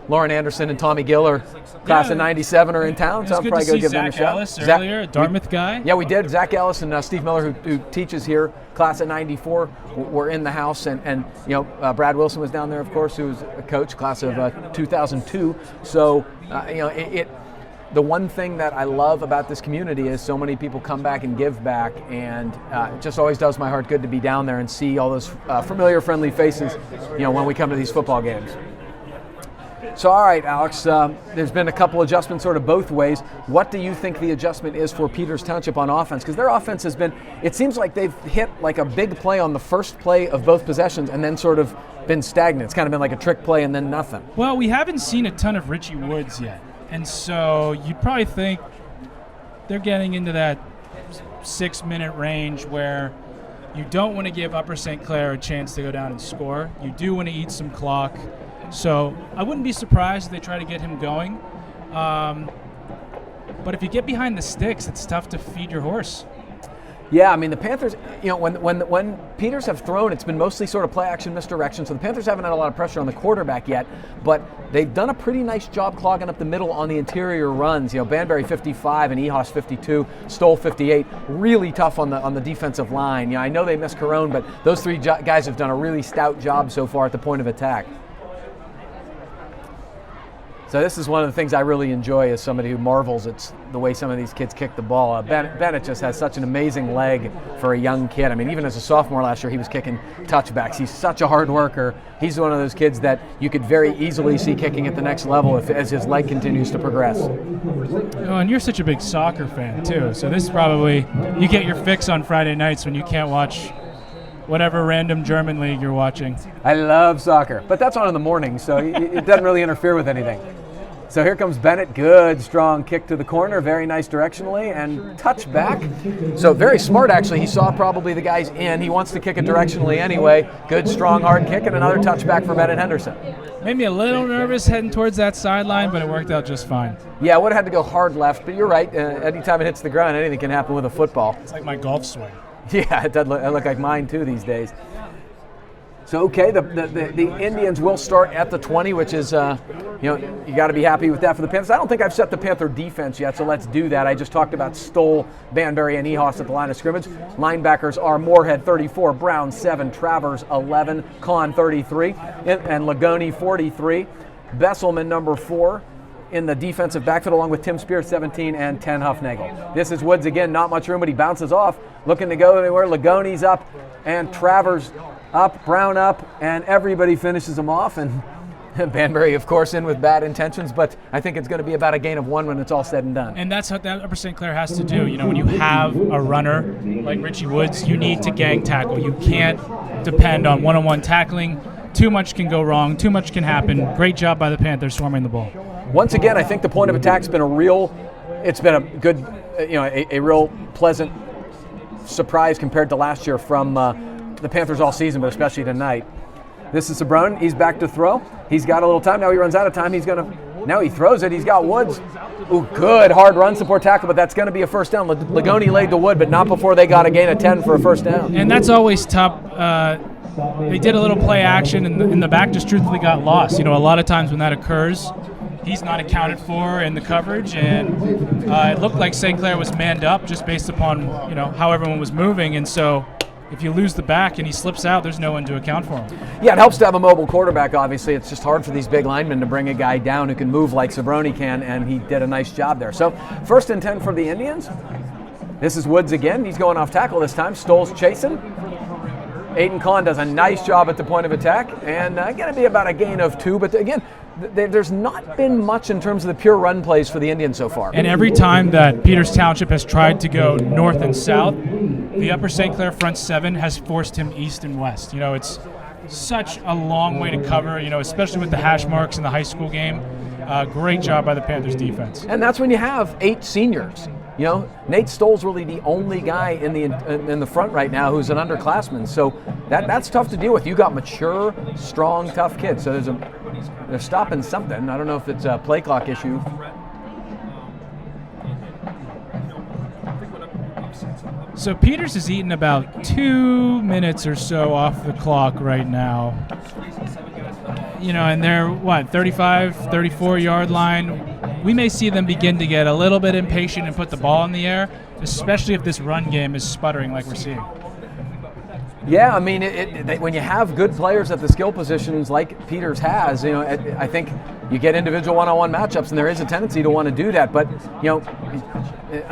Lauren Anderson and Tommy Gill are class of 97 are in town, so I'll probably go give them a shout. Ellis earlier, Dartmouth guy. Yeah, we did. Zach Ellis and Steve Miller, who teaches here, class of 94, were in the house, and Brad Wilson was down there, of course, who was a coach, class of 2002. So the one thing that I love about this community is so many people come back and give back, and it just always does my heart good to be down there and see all those familiar, friendly faces, when we come to these football games. So, all right, Alex, there's been a couple adjustments sort of both ways. What do you think the adjustment is for Peters Township on offense? Because their offense has been, it seems like they've hit like a big play on the first play of both possessions and then sort of been stagnant. It's kind of been like a trick play and then nothing. Well, we haven't seen a ton of Richie Woods yet. And so you'd probably think they're getting into that 6-minute range where you don't want to give Upper St. Clair a chance to go down and score. You do want to eat some clock. So I wouldn't be surprised if they try to get him going. But if you get behind the sticks, it's tough to feed your horse. Yeah, I mean, the Panthers, when Peters have thrown, it's been mostly sort of play action misdirection, so the Panthers haven't had a lot of pressure on the quarterback yet, but they've done a pretty nice job clogging up the middle on the interior runs. Banbury 55 and Ehos 52, Stoll 58, really tough on the defensive line. I know they missed Carone, but those three guys have done a really stout job so far at the point of attack. So this is one of the things I really enjoy as somebody who marvels at the way some of these kids kick the ball. Bennett just has such an amazing leg for a young kid. I mean, even as a sophomore last year, he was kicking touchbacks. He's such a hard worker. He's one of those kids that you could very easily see kicking at the next level as his leg continues to progress. Oh, and you're such a big soccer fan, too. So this is probably, you get your fix on Friday nights when you can't watch whatever random German league you're watching. I love soccer, but that's on in the morning, so it doesn't really interfere with anything. So here comes Bennett. Good, strong kick to the corner. Very nice directionally and touch back. So very smart, actually. He saw probably the guys in. He wants to kick it directionally anyway. Good, strong, hard kick and another touchback for Bennett Henderson. Maybe a little nervous heading towards that sideline, but it worked out just fine. Yeah, I would have had to go hard left, but you're right. Anytime it hits the ground, anything can happen with a football. It's like my golf swing. Yeah, it does look like mine too these days. So, okay, the Indians will start at the 20, which is, you got to be happy with that for the Panthers. I don't think I've set the Panther defense yet, so let's do that. I just talked about Stoll, Banbury, and Ehos at the line of scrimmage. Linebackers are Moorhead 34, Brown 7, Travers 11, Kahn 33, and Lagoni 43. Besselman number 4 in the defensive backfield, along with Tim Spears 17 and 10 Huffnagel. This is Woods again, not much room, but he bounces off, looking to go anywhere. Lagoni's up and Travers up, Brown up, and everybody finishes them off. And Banbury, of course, in with bad intentions, but I think it's going to be about a gain of 1 when it's all said and done. And that's what that Upper St. Clair has to do. When you have a runner like Richie Woods, you need to gang tackle. You can't depend on one-on-one tackling. Too much can go wrong. Too much can happen. Great job by the Panthers swarming the ball. Once again, I think the point of attack's been it's been a good, a real pleasant surprise compared to last year from the Panthers all season, but especially tonight. This is Sabrone. He's back to throw. He's got a little time. Now he runs out of time. Now he throws it. He's got Woods. Ooh, good hard run support tackle, but that's going to be a first down. Lagoni laid the wood, but not before they got a gain of 10 for a first down. And that's always tough. They did a little play action, and in the back just truthfully got lost. A lot of times when that occurs, he's not accounted for in the coverage, and it looked like St. Clair was manned up just based upon how everyone was moving, and so if you lose the back and he slips out, there's no one to account for him. Yeah, it helps to have a mobile quarterback, obviously. It's just hard for these big linemen to bring a guy down who can move like Sabrone can, and he did a nice job there. So, 1st and 10 for the Indians. This is Woods again. He's going off tackle this time. Stoll's chasing. Aiden Kahn does a nice job at the point of attack, and going to be about a gain of 2. But again, there's not been much in terms of the pure run plays for the Indians so far. And every time that Peters Township has tried to go north and south, the Upper St. Clair front 7 has forced him east and west. It's such a long way to cover, especially with the hash marks in the high school game. Great job by the Panthers defense. And that's when you have 8 seniors. Nate Stoll's really the only guy in the front right now who's an underclassman. So that's tough to deal with. You got mature, strong, tough kids. So they're stopping something. I don't know if it's a play clock issue. So Peters is eating about 2 minutes or so off the clock right now. And they're, 35, 34-yard line. We may see them begin to get a little bit impatient and put the ball in the air, especially if this run game is sputtering like we're seeing. Yeah, I mean, when you have good players at the skill positions like Peters has, I think you get individual one-on-one matchups, and there is a tendency to want to do that. But,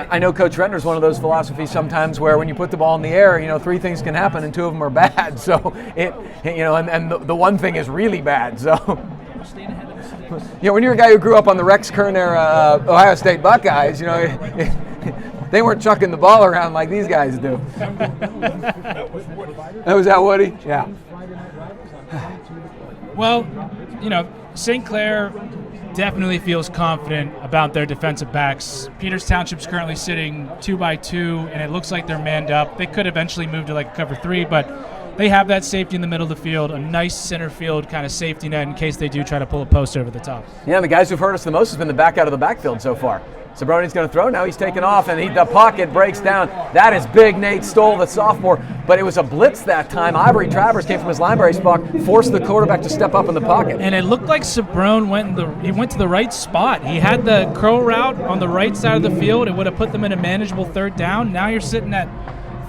I know Coach Rentner's one of those philosophies sometimes where when you put the ball in the air, 3 things can happen and 2 of them are bad. So, and the one thing is really bad. So, when you're a guy who grew up on the Rex Kerner Ohio State Buckeyes, they weren't chucking the ball around like these guys do. Was that Woody? Yeah. Well, St. Clair definitely feels confident about their defensive backs. Peters Township's currently sitting 2-by-2, and it looks like they're manned up. They could eventually move to like a cover 3, but they have that safety in the middle of the field, a nice center field kind of safety net in case they do try to pull a post over the top. Yeah, the guys who've hurt us the most has been the back out of the backfield so far. Sabroni's going to throw. Now he's taken off, and the pocket breaks down. That is big. Nate Stoll, the sophomore. But it was a blitz that time. Ivory Travers came from his linebacker spot, forced the quarterback to step up in the pocket. And it looked like Sabrone went to the right spot. He had the curl route on the right side of the field. It would have put them in a manageable 3rd down. Now you're sitting at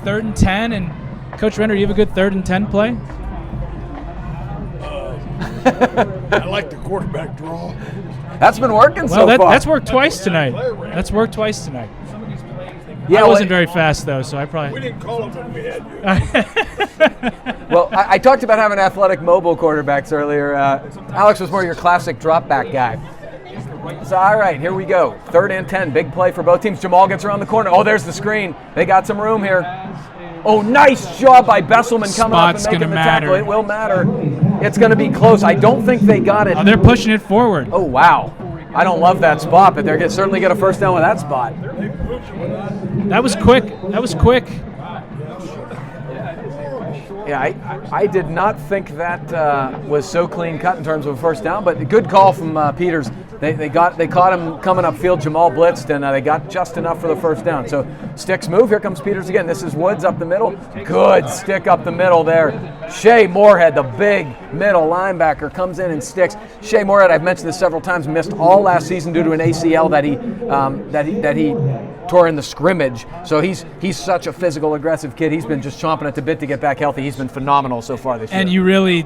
3rd and 10. And Coach Renner, you have a good 3rd and 10 play? I like the quarterback draw. That's been working so far. That's worked twice tonight. Yeah, I wasn't very fast, though, so I probably... We didn't call it when we had you. Well, I talked about having athletic mobile quarterbacks earlier. Alex was more your classic drop back guy. So, all right, here we go. 3rd and 10, big play for both teams. Jamal gets around the corner. Oh, there's the screen. They got some room here. Oh, nice job by Besselman coming up and making the tackle. It will matter. It's going to be close. I don't think they got it. Oh, they're pushing it forward. Oh, wow. I don't love that spot, but they're certainly get a first down with that spot. That was quick. Yeah, I did not think that was so clean cut in terms of a first down, but a good call from Peters. They caught him coming upfield. Jamal blitzed, and they got just enough for the first down. So sticks move. Here comes Peters again. This is Woods up the middle. Good stick up the middle there. Shea Moorhead, the big middle linebacker, comes in and sticks. Shea Moorhead, I've mentioned this several times, missed all last season due to an ACL that he tore in the scrimmage. So he's such a physical, aggressive kid. He's been just chomping at the bit to get back healthy. He's been phenomenal so far this year. And you really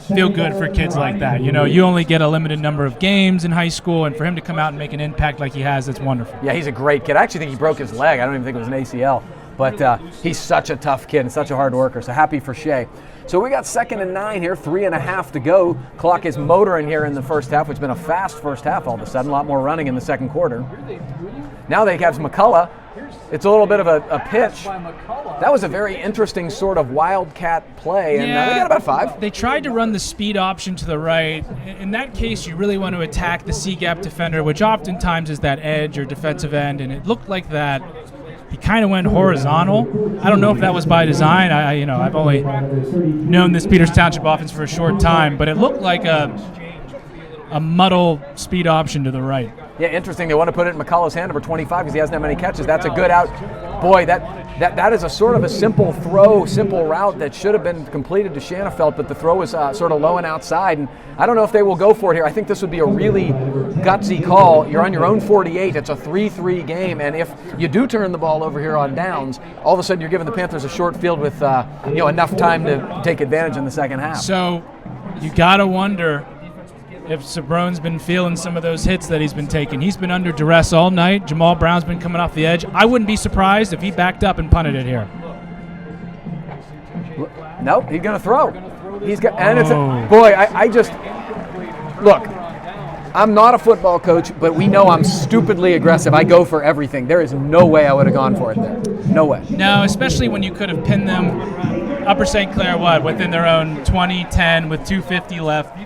feel good for kids like that. You only get a limited number of games in high school, and for him to come out and make an impact like he has, that's wonderful. Yeah, he's a great kid. I actually think he broke his leg. I don't even think it was an ACL. But he's such a tough kid and such a hard worker, so happy for Shea. So we got 2nd and 9 here, 3.5 to go. Clock is motoring here in the first half, which has been a fast first half all of a sudden. A lot more running in the second quarter. Now they have McCullough. It's a little bit of a pitch. That was a very interesting sort of wildcat play, and they got about 5. They tried to run the speed option to the right. In that case, you really want to attack the C-gap defender, which oftentimes is that edge or defensive end, and it looked like that. He kind of went horizontal. I don't know if that was by design. I've only known this Peters Township offense for a short time, but it looked like a muddle speed option to the right. Yeah, interesting. They want to put it in McCullough's hand, number 25, because he hasn't had many catches. That's a good out. Boy, that is a sort of a simple throw, simple route that should have been completed to Shanafelt, but the throw was sort of low and outside. And I don't know if they will go for it here. I think this would be a really gutsy call. You're on your own 48. It's a 3-3 game, and if you do turn the ball over here on downs, all of a sudden you're giving the Panthers a short field with enough time to take advantage in the second half. So you got to wonder if Sabrone's been feeling some of those hits that he's been taking. He's been under duress all night. Jamal Brown's been coming off the edge. I wouldn't be surprised if he backed up and punted it here. Nope, he's going to throw. He's got, and it's I just look. I'm not a football coach, but we know I'm stupidly aggressive. I go for everything. There is no way I would have gone for it there. No way. No, especially when you could have pinned them. Upper St. Clair, within their own 20-10 with 2:50 left.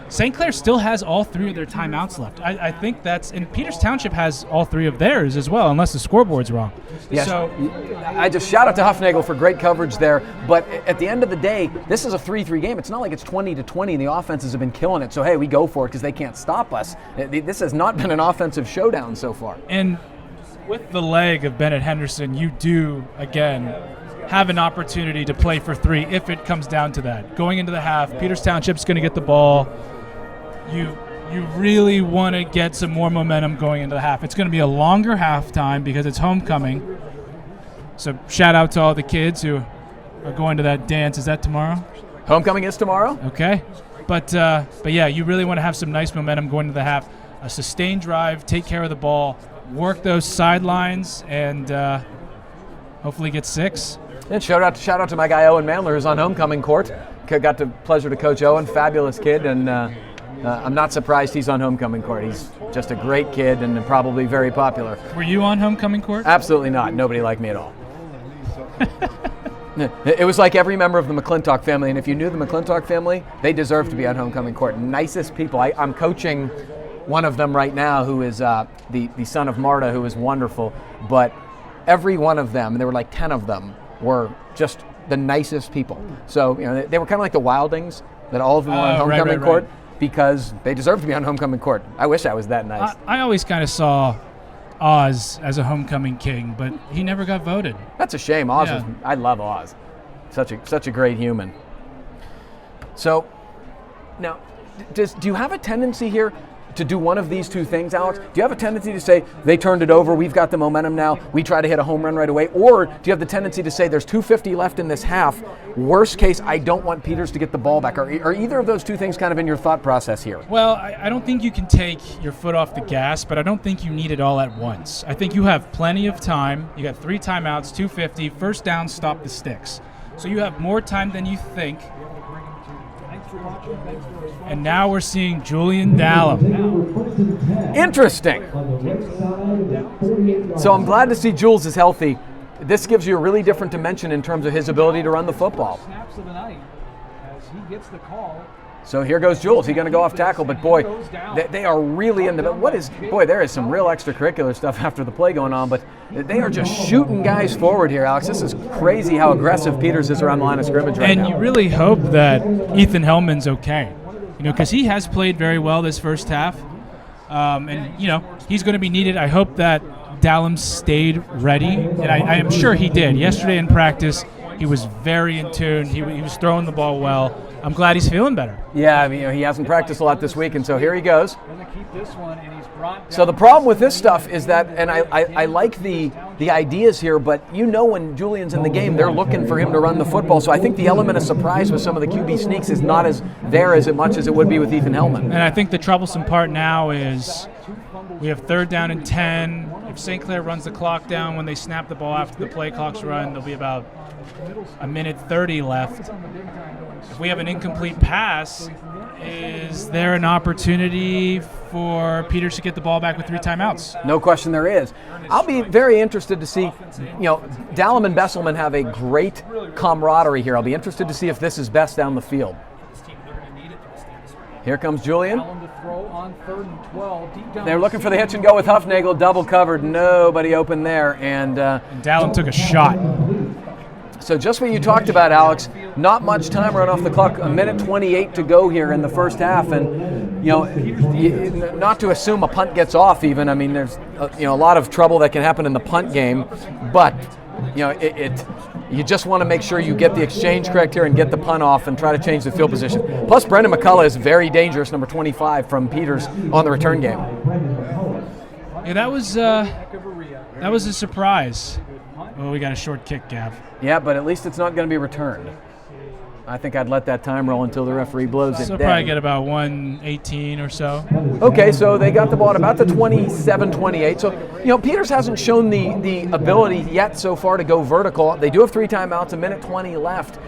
St. Clair still has all 3 of their timeouts left. I think and Peters Township has all 3 of theirs as well, unless the scoreboard's wrong. Yes. So I just shout out to Huffnagel for great coverage there. But at the end of the day, this is a 3-3 game. It's not like it's 20-20 and the offenses have been killing it. So, hey, we go for it because they can't stop us. This has not been an offensive showdown so far. And With the leg of Bennett Henderson, you do, again, have an opportunity to play for 3 if it comes down to that. Going into the half, Peters Township's going to get the ball. You really want to get some more momentum going into the half. It's going to be a longer halftime because it's homecoming. So shout out to all the kids who are going to that dance. Is that tomorrow? Homecoming is tomorrow. Okay. But yeah, you really want to have some nice momentum going into the half. A sustained drive, take care of the ball, work those sidelines, and hopefully get 6. And shout out to my guy Owen Mandler, who's on homecoming court. Got the pleasure to coach Owen, fabulous kid, and I'm not surprised he's on homecoming court. He's just a great kid and probably very popular. Were you on homecoming court? Absolutely not. Nobody liked me at all. It was like every member of the McClintock family, and if you knew the McClintock family, they deserve to be on homecoming court. Nicest people. I'm coaching one of them right now, who is the son of Marta, who is wonderful. But every one of them, and there were like 10 of them, were just the nicest people. So they were kind of like the Wildings, that all of them were on homecoming court because they deserve to be on homecoming court. I wish I was that nice. I always kind of saw Oz as a homecoming king, but he never got voted. That's a shame. I love Oz. Such a great human. So now, do you have a tendency here to do one of these two things, Alex? Do you have a tendency to say, they turned it over, we've got the momentum now, we try to hit a home run right away? Or do you have the tendency to say, there's 2:50 left in this half, worst case, I don't want Peters to get the ball back? Are either of those two things kind of in your thought process here? Well, I don't think you can take your foot off the gas, but I don't think you need it all at once. I think you have plenty of time. You got 3 timeouts, 2:50, first down, stop the sticks. So you have more time than you think. And now we're seeing Julian Dallum. Interesting. So I'm glad to see Jules is healthy. This gives you a really different dimension in terms of his ability to run the football. Snaps of the night as he gets the call. So here goes Jules. He's going to go off tackle, but boy, they are really in the. There is some real extracurricular stuff after the play going on, but they are just shooting guys forward here, Alex. This is crazy how aggressive Peters is around the line of scrimmage right now. And you really hope that Ethan Hellman's okay, because he has played very well this first half, and he's going to be needed. I hope that Dallum stayed ready, and I am sure he did. Yesterday in practice, he was very in tune. He was throwing the ball well. I'm glad he's feeling better. Yeah, I mean, he hasn't practiced a lot this week, and so here he goes. Going to keep this one, and he's brought down. So the problem with this stuff is that, and I like the ideas here, but when Julian's in the game, they're looking for him to run the football. So I think the element of surprise with some of the QB sneaks is not as much as it would be with Ethan Hellman. And I think the troublesome part now is we have 3rd down and 10. If St. Clair runs the clock down when they snap the ball after the play clock's run, there'll be about a minute 30 left. If we have an incomplete pass, is there an opportunity for Peters to get the ball back with 3 timeouts? No question there is. I'll be very interested to see, Dallum and Besselman have a great camaraderie here. I'll be interested to see if this is best down the field. Here comes Julian. They're looking for the hitch and go with Huffnagel, double covered, nobody open there. And Dallum took a shot. So just what you talked about, Alex, not much time run off the clock, a minute 28 to go here in the first half, and not to assume a punt gets off even. I mean, there's a lot of trouble that can happen in the punt game, but you just want to make sure you get the exchange correct here and get the punt off and try to change the field position. Plus, Brendan McCullough is very dangerous, number 25 from Peters on the return game. Yeah, that was a surprise. Oh, we got a short kick, Gav. Yeah, but at least it's not going to be returned. I think I'd let that time roll until the referee blows it So dead. probably get about 1:18 or so. Okay, so they got the ball at about the 27-28. So, Peters hasn't shown the ability yet so far to go vertical. They do have 3 timeouts, a minute 20 left.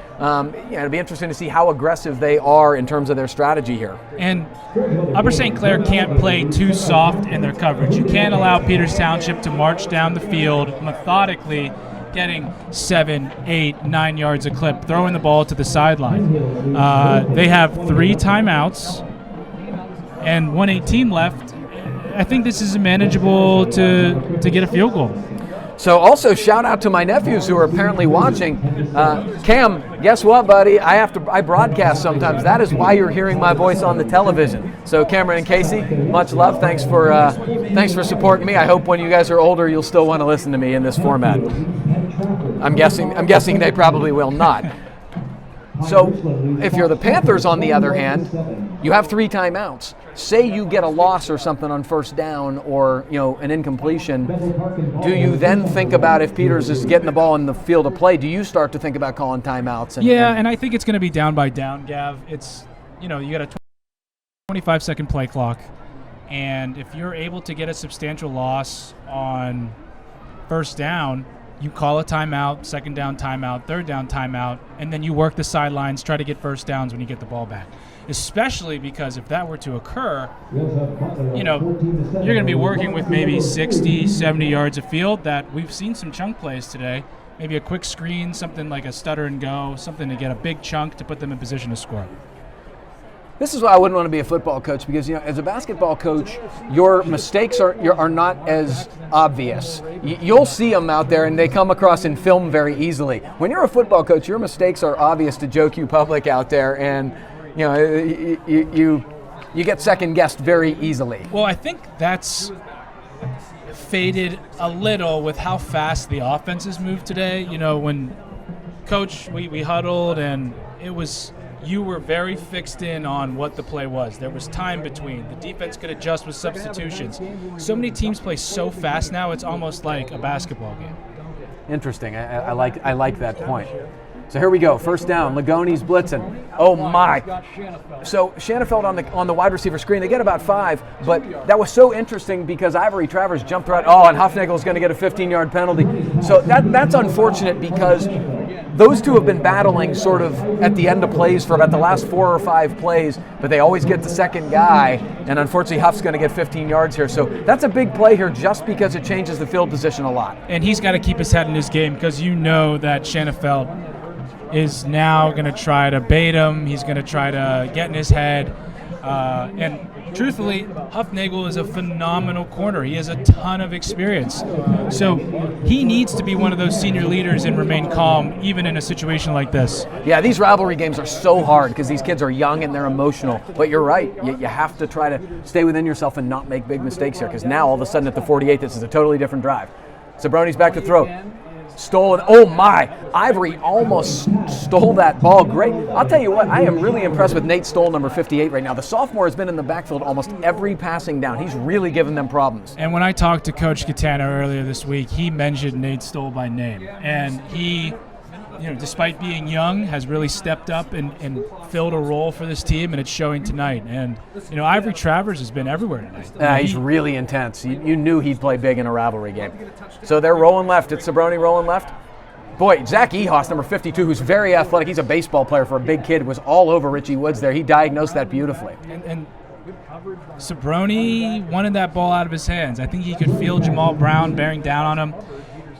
It'll be interesting to see how aggressive they are in terms of their strategy here. And Upper St. Clair can't play too soft in their coverage. You can't allow Peters Township to march down the field methodically, getting 7, 8, 9 yards a clip, throwing the ball to the sideline. They have 3 timeouts and 1:18 left. I think this is manageable to get a field goal. So also shout out to my nephews who are apparently watching. Cam, guess what, buddy? I broadcast sometimes. That is why you're hearing my voice on the television. So Cameron and Casey, much love. Thanks for supporting me. I hope when you guys are older, you'll still want to listen to me in this format. I'm guessing they probably will not. So if you're the Panthers, on the other hand, you have 3 timeouts. Say you get a loss or something on first down, or an incompletion. Do you then think about, if Peters is getting the ball in the field of play, do you start to think about calling timeouts? And I think it's going to be down by down, Gav. It's you got a 25-second play clock, and if you're able to get a substantial loss on first down, you call a timeout, second down timeout, third down timeout, and then you work the sidelines, try to get first downs when you get the ball back. Especially because if that were to occur, you're going to be working with maybe 60, 70 yards of field. That we've seen some chunk plays today. Maybe a quick screen, something like a stutter and go, something to get a big chunk to put them in position to score. This is why I wouldn't want to be a football coach, because as a basketball coach, your mistakes are not as obvious. You'll see them out there, and they come across in film very easily. When you're a football coach, your mistakes are obvious to Joe Q public out there, and you get second guessed very easily. Well, I think that's faded a little with how fast the offenses moved today. When Coach, we huddled, and it was. You were very fixed in on what the play was. There was time between. The defense could adjust with substitutions. So many teams play so fast now, it's almost like a basketball game. Interesting. I like that point. So here we go. First down. Ligoni's blitzing. Oh my! So Shanafelt on the wide receiver screen. They get about 5, but that was so interesting because Ivory Travers jumped right. Oh, and Huffnagel's going to get a 15-yard penalty. So that's unfortunate because those two have been battling sort of at the end of plays for about the last 4 or 5 plays, but they always get the second guy, and unfortunately Huff's going to get 15 yards here. So that's a big play here just because it changes the field position a lot. And he's got to keep his head in his game because that Shanafelt is now going to try to bait him. He's going to try to get in his head. And truthfully, Huffnagel is a phenomenal corner. He has a ton of experience. So he needs to be one of those senior leaders and remain calm, even in a situation like this. Yeah, these rivalry games are so hard because these kids are young and they're emotional. But you're right. You have to try to stay within yourself and not make big mistakes here, because now all of a sudden at the 48, this is a totally different drive. Sabroni's back to throw. Stolen. Oh my! Ivory almost stole that ball. Great. I'll tell you what, I am really impressed with Nate Stoll, number 58 right now. The sophomore has been in the backfield almost every passing down. He's really given them problems. And when I talked to Coach Catano earlier this week, he mentioned Nate Stoll by name. And he, despite being young, has really stepped up and filled a role for this team, and it's showing tonight. And, Ivory Travers has been everywhere tonight. He's really intense. You knew he'd play big in a rivalry game. So they're rolling left. It's Sabroni rolling left. Boy, Zach Ehos, number 52, who's very athletic. He's a baseball player for a big kid, was all over Richie Woods there. He diagnosed that beautifully. And Sabroni wanted that ball out of his hands. I think he could feel Jamal Brown bearing down on him.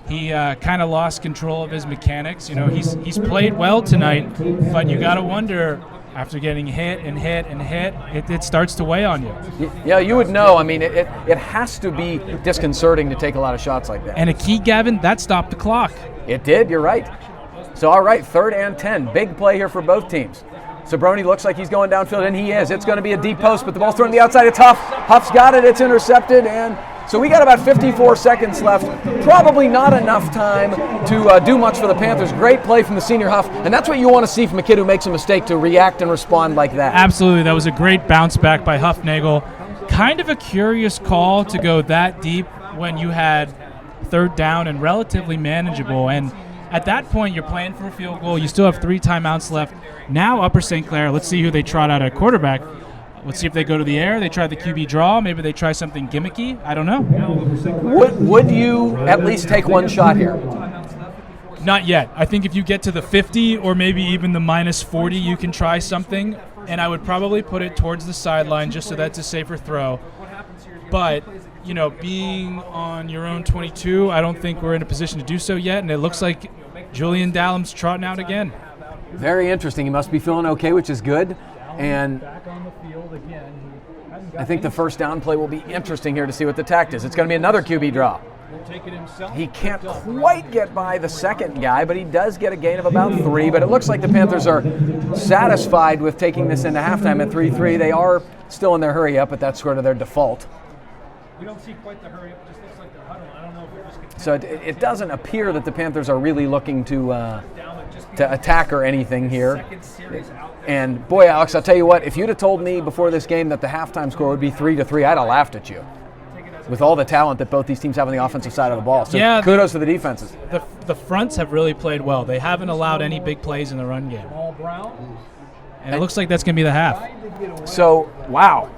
He kind of lost control of his mechanics. He's played well tonight, but you got to wonder, after getting hit and hit and hit, it starts to weigh on you. Yeah, you would know. I mean, it has to be disconcerting to take a lot of shots like that. And a key, Gavin, that stopped the clock. It did, you're right. So, all right, 3rd and 10. Big play here for both teams. Sabroni looks like he's going downfield, and he is. It's going to be a deep post, but the ball's thrown to the outside. It's Huff. Huff's got it. It's intercepted, and so we got about 54 seconds left. Probably not enough time to do much for the Panthers. Great play from the senior Huff, and that's what you want to see from a kid who makes a mistake, to react and respond like that. Absolutely. That was a great bounce back by Huffnagel. Kind of a curious call to go that deep when you had 3rd down and relatively manageable. And at that point, you're playing for a field goal. You still have 3 timeouts left. Now Upper St. Clair, let's see who they trot out at quarterback. Let's see if they go to the air. They try the QB draw. Maybe they try something gimmicky. I don't know. Would you at least take one shot here? Not yet. I think if you get to the 50 or maybe even the minus 40, you can try something. And I would probably put it towards the sideline just so that's a safer throw. But, being on your own 22, I don't think we're in a position to do so yet. And it looks like Julian Dallum's trotting out again. Very interesting. He must be feeling okay, which is good. And I think the first down play will be interesting here to see what the tact is. It's going to be another QB draw. He'll take it himself. He can't quite get by the second guy, but he does get a gain of about 3. But it looks like the Panthers are satisfied with taking this into halftime at 3-3. They are still in their hurry up, but that's sort of their default. We don't see quite the hurry up. It just looks like they're huddling. I don't know if they're just So it doesn't appear that the Panthers are really looking to attack or anything here. second series out there. And boy, Alex, I'll tell you what, if you'd have told me before this game that the halftime score would be 3-3, I'd have laughed at you. With all the talent that both these teams have on the offensive side of the ball. So Yeah, kudos to the defenses. The fronts have really played well. They haven't allowed any big plays in the run game. All Brown. And it looks like that's going to be the half. So, wow,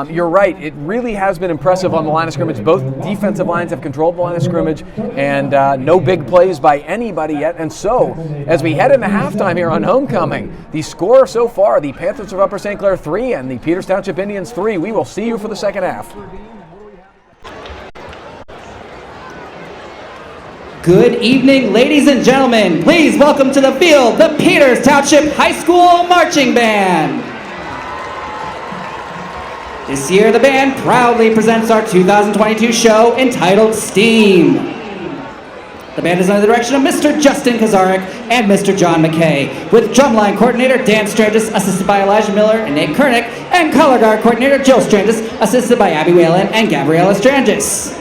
you're right. It really has been impressive on the line of scrimmage. Both defensive lines have controlled the line of scrimmage, and no big plays by anybody yet. And so, as we head into halftime here on Homecoming, the score so far, the Panthers of Upper St. Clair 3 and the Peters Township Indians 3. We will see you for the second half. Good evening, ladies and gentlemen. Please welcome to the field the Peters Township High School Marching Band. This year, the band proudly presents our 2022 show entitled Steam. The band is under the direction of Mr. Justin Kazarek and Mr. John McKay, with drumline coordinator Dan Strandis, assisted by Elijah Miller and Nate Kernick, and color guard coordinator Jill Strandis, assisted by Abby Whalen and Gabriella Strandis.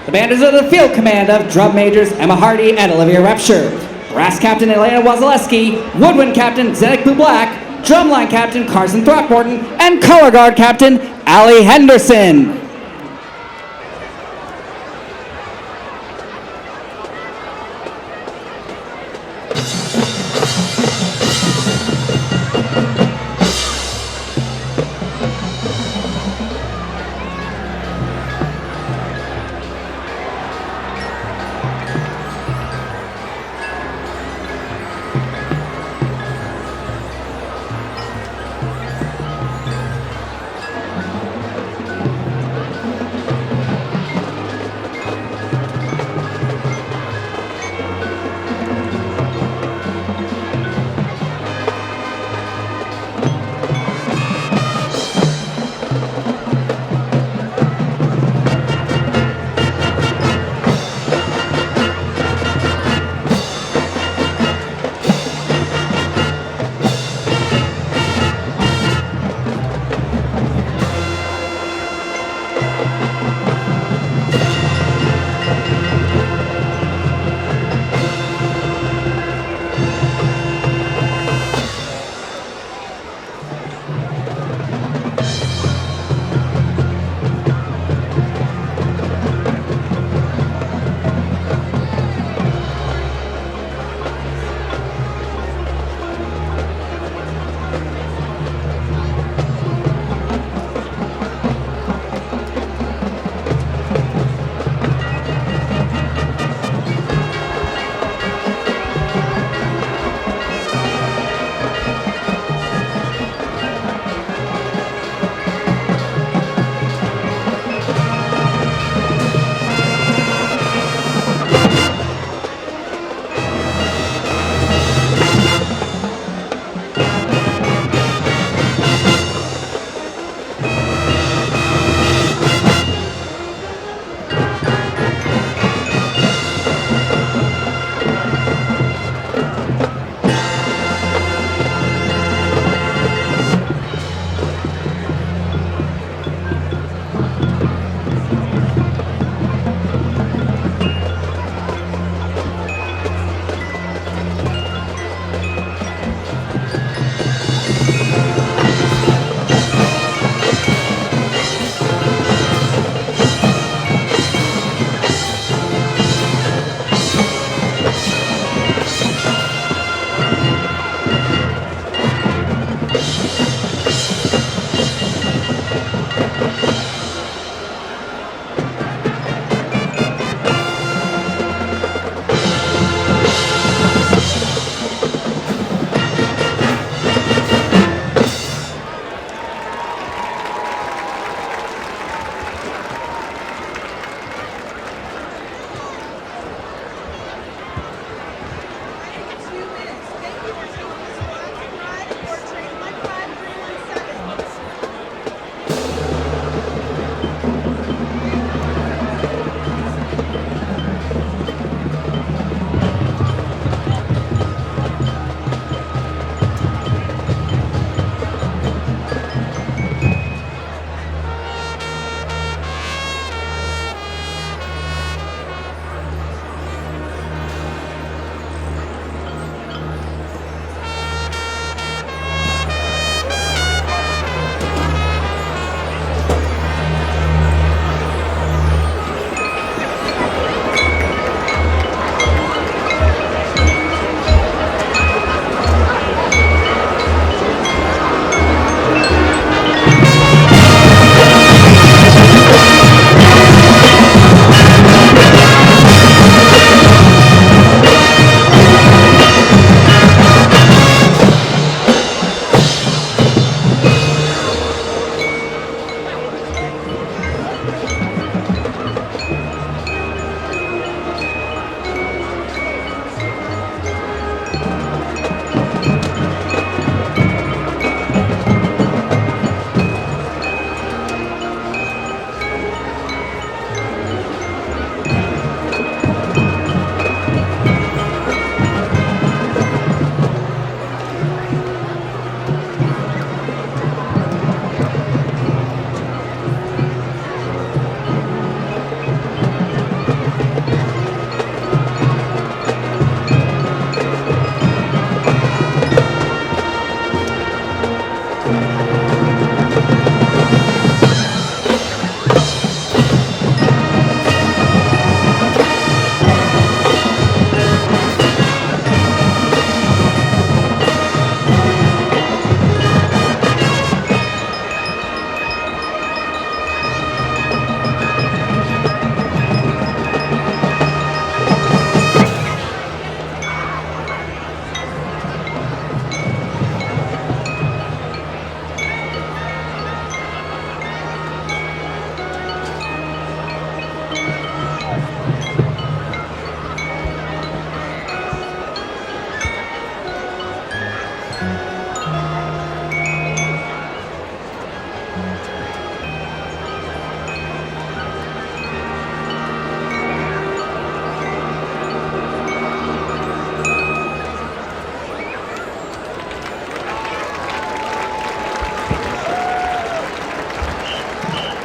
The band is under the field command of drum majors Emma Hardy and Olivia Repsher, brass captain Elena Wazaleski, woodwind captain Zenek Black, drumline captain Carson Throckmorton, and color guard captain Allie Henderson.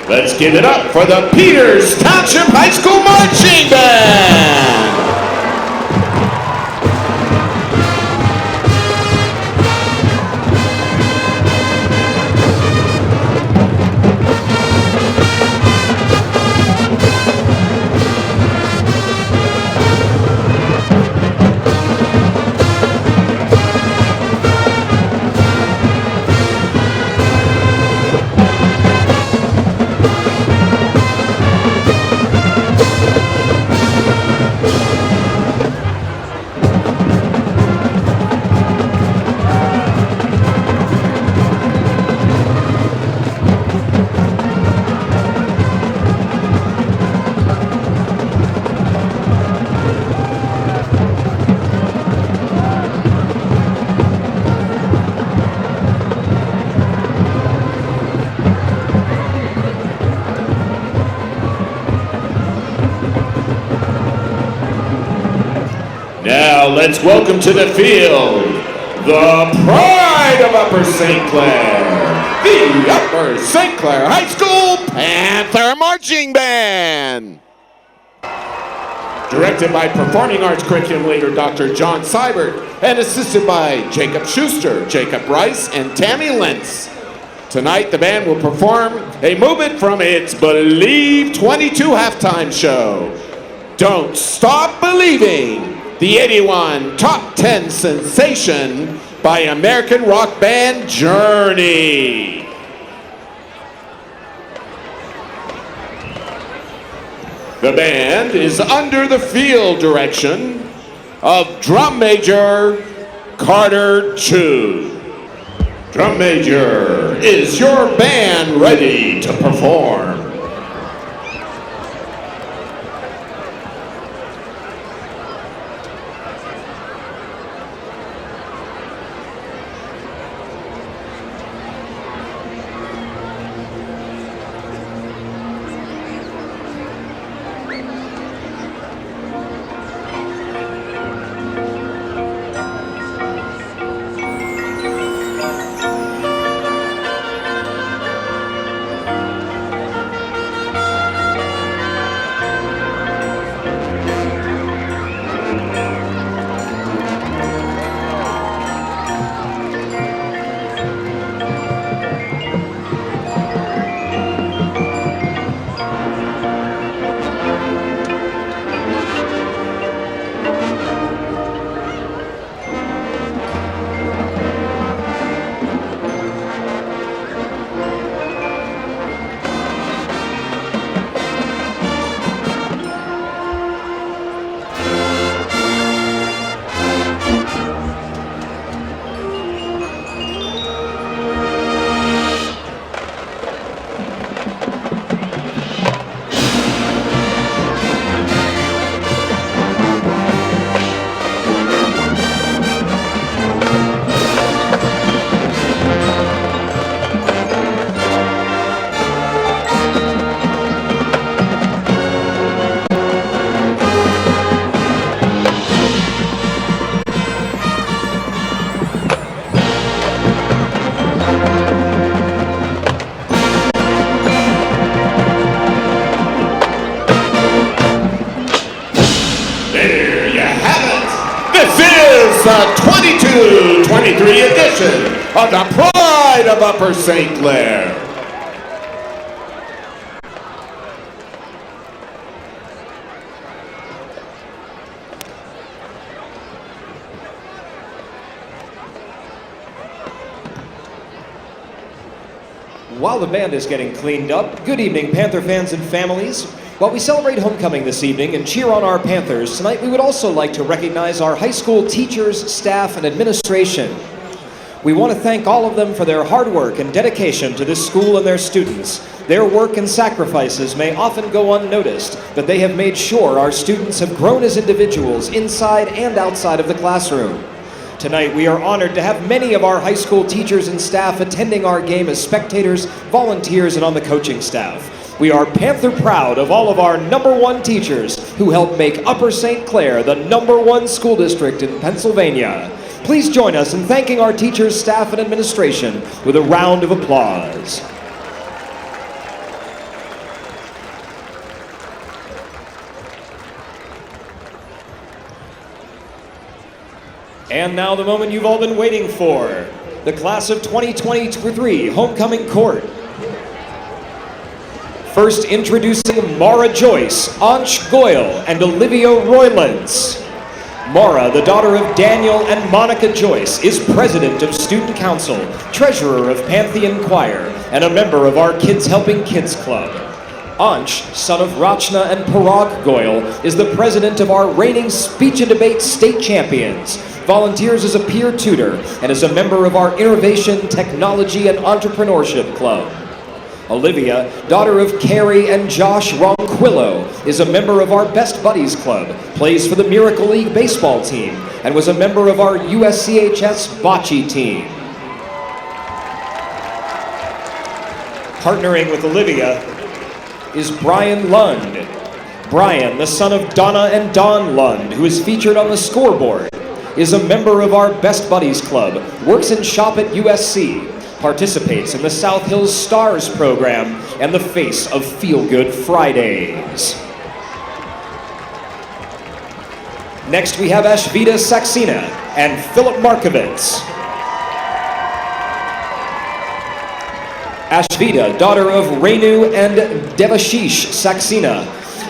Let's give it up for the Peters Township High School Marching Band. Now let's welcome to the field the pride of Upper St. Clair, the Upper St. Clair High School Panther Marching Band. Directed by Performing Arts Curriculum Leader Dr. John Seibert and assisted by Jacob Schuster, Jacob Rice, and Tammy Lentz. Tonight the band will perform a movement from its Believe 22 halftime show, Don't Stop Believing, the 81 Top 10 sensation by American rock band Journey. The band is under the field direction of Drum Major Carter Chu. Drum Major, is your band ready to perform? The 22-23 edition of the Pride of Upper St. Clair. While the band is getting cleaned up, good evening, Panther fans and families. While we celebrate homecoming this evening and cheer on our Panthers, tonight we would also like to recognize our high school teachers, staff, and administration. We want to thank all of them for their hard work and dedication to this school and their students. Their work and sacrifices may often go unnoticed, but they have made sure our students have grown as individuals inside and outside of the classroom. Tonight, we are honored to have many of our high school teachers and staff attending our game as spectators, volunteers, and on the coaching staff. We are Panther proud of all of our #1 teachers who help make Upper St. Clair the #1 school district in Pennsylvania. Please join us in thanking our teachers, staff, and administration with a round of applause. And now the moment you've all been waiting for. The class of 2023 homecoming court. First introducing Mara Joyce, Ansh Goyle, and Olivia Roylance. Mara, the daughter of Daniel and Monica Joyce, is president of Student Council, treasurer of Pantheon Choir, and a member of our Kids Helping Kids Club. Ansh, son of Rachna and Parag Goyle, is the president of our reigning speech and debate state champions, volunteers as a peer tutor, and is a member of our Innovation, Technology, and Entrepreneurship Club. Olivia, daughter of Carrie and Josh Ronquillo, is a member of our Best Buddies Club, plays for the Miracle League baseball team, and was a member of our USCHS bocce team. Partnering with Olivia is Brian Lund. Brian, the son of Donna and Don Lund, who is featured on the scoreboard, is a member of our Best Buddies Club, works in shop at USC, participates in the South Hills Stars program, and the face of Feel Good Fridays. Next we have Ashvita Saxena and Philip Markovitz. Ashvita, daughter of Renu and Devashish Saxena,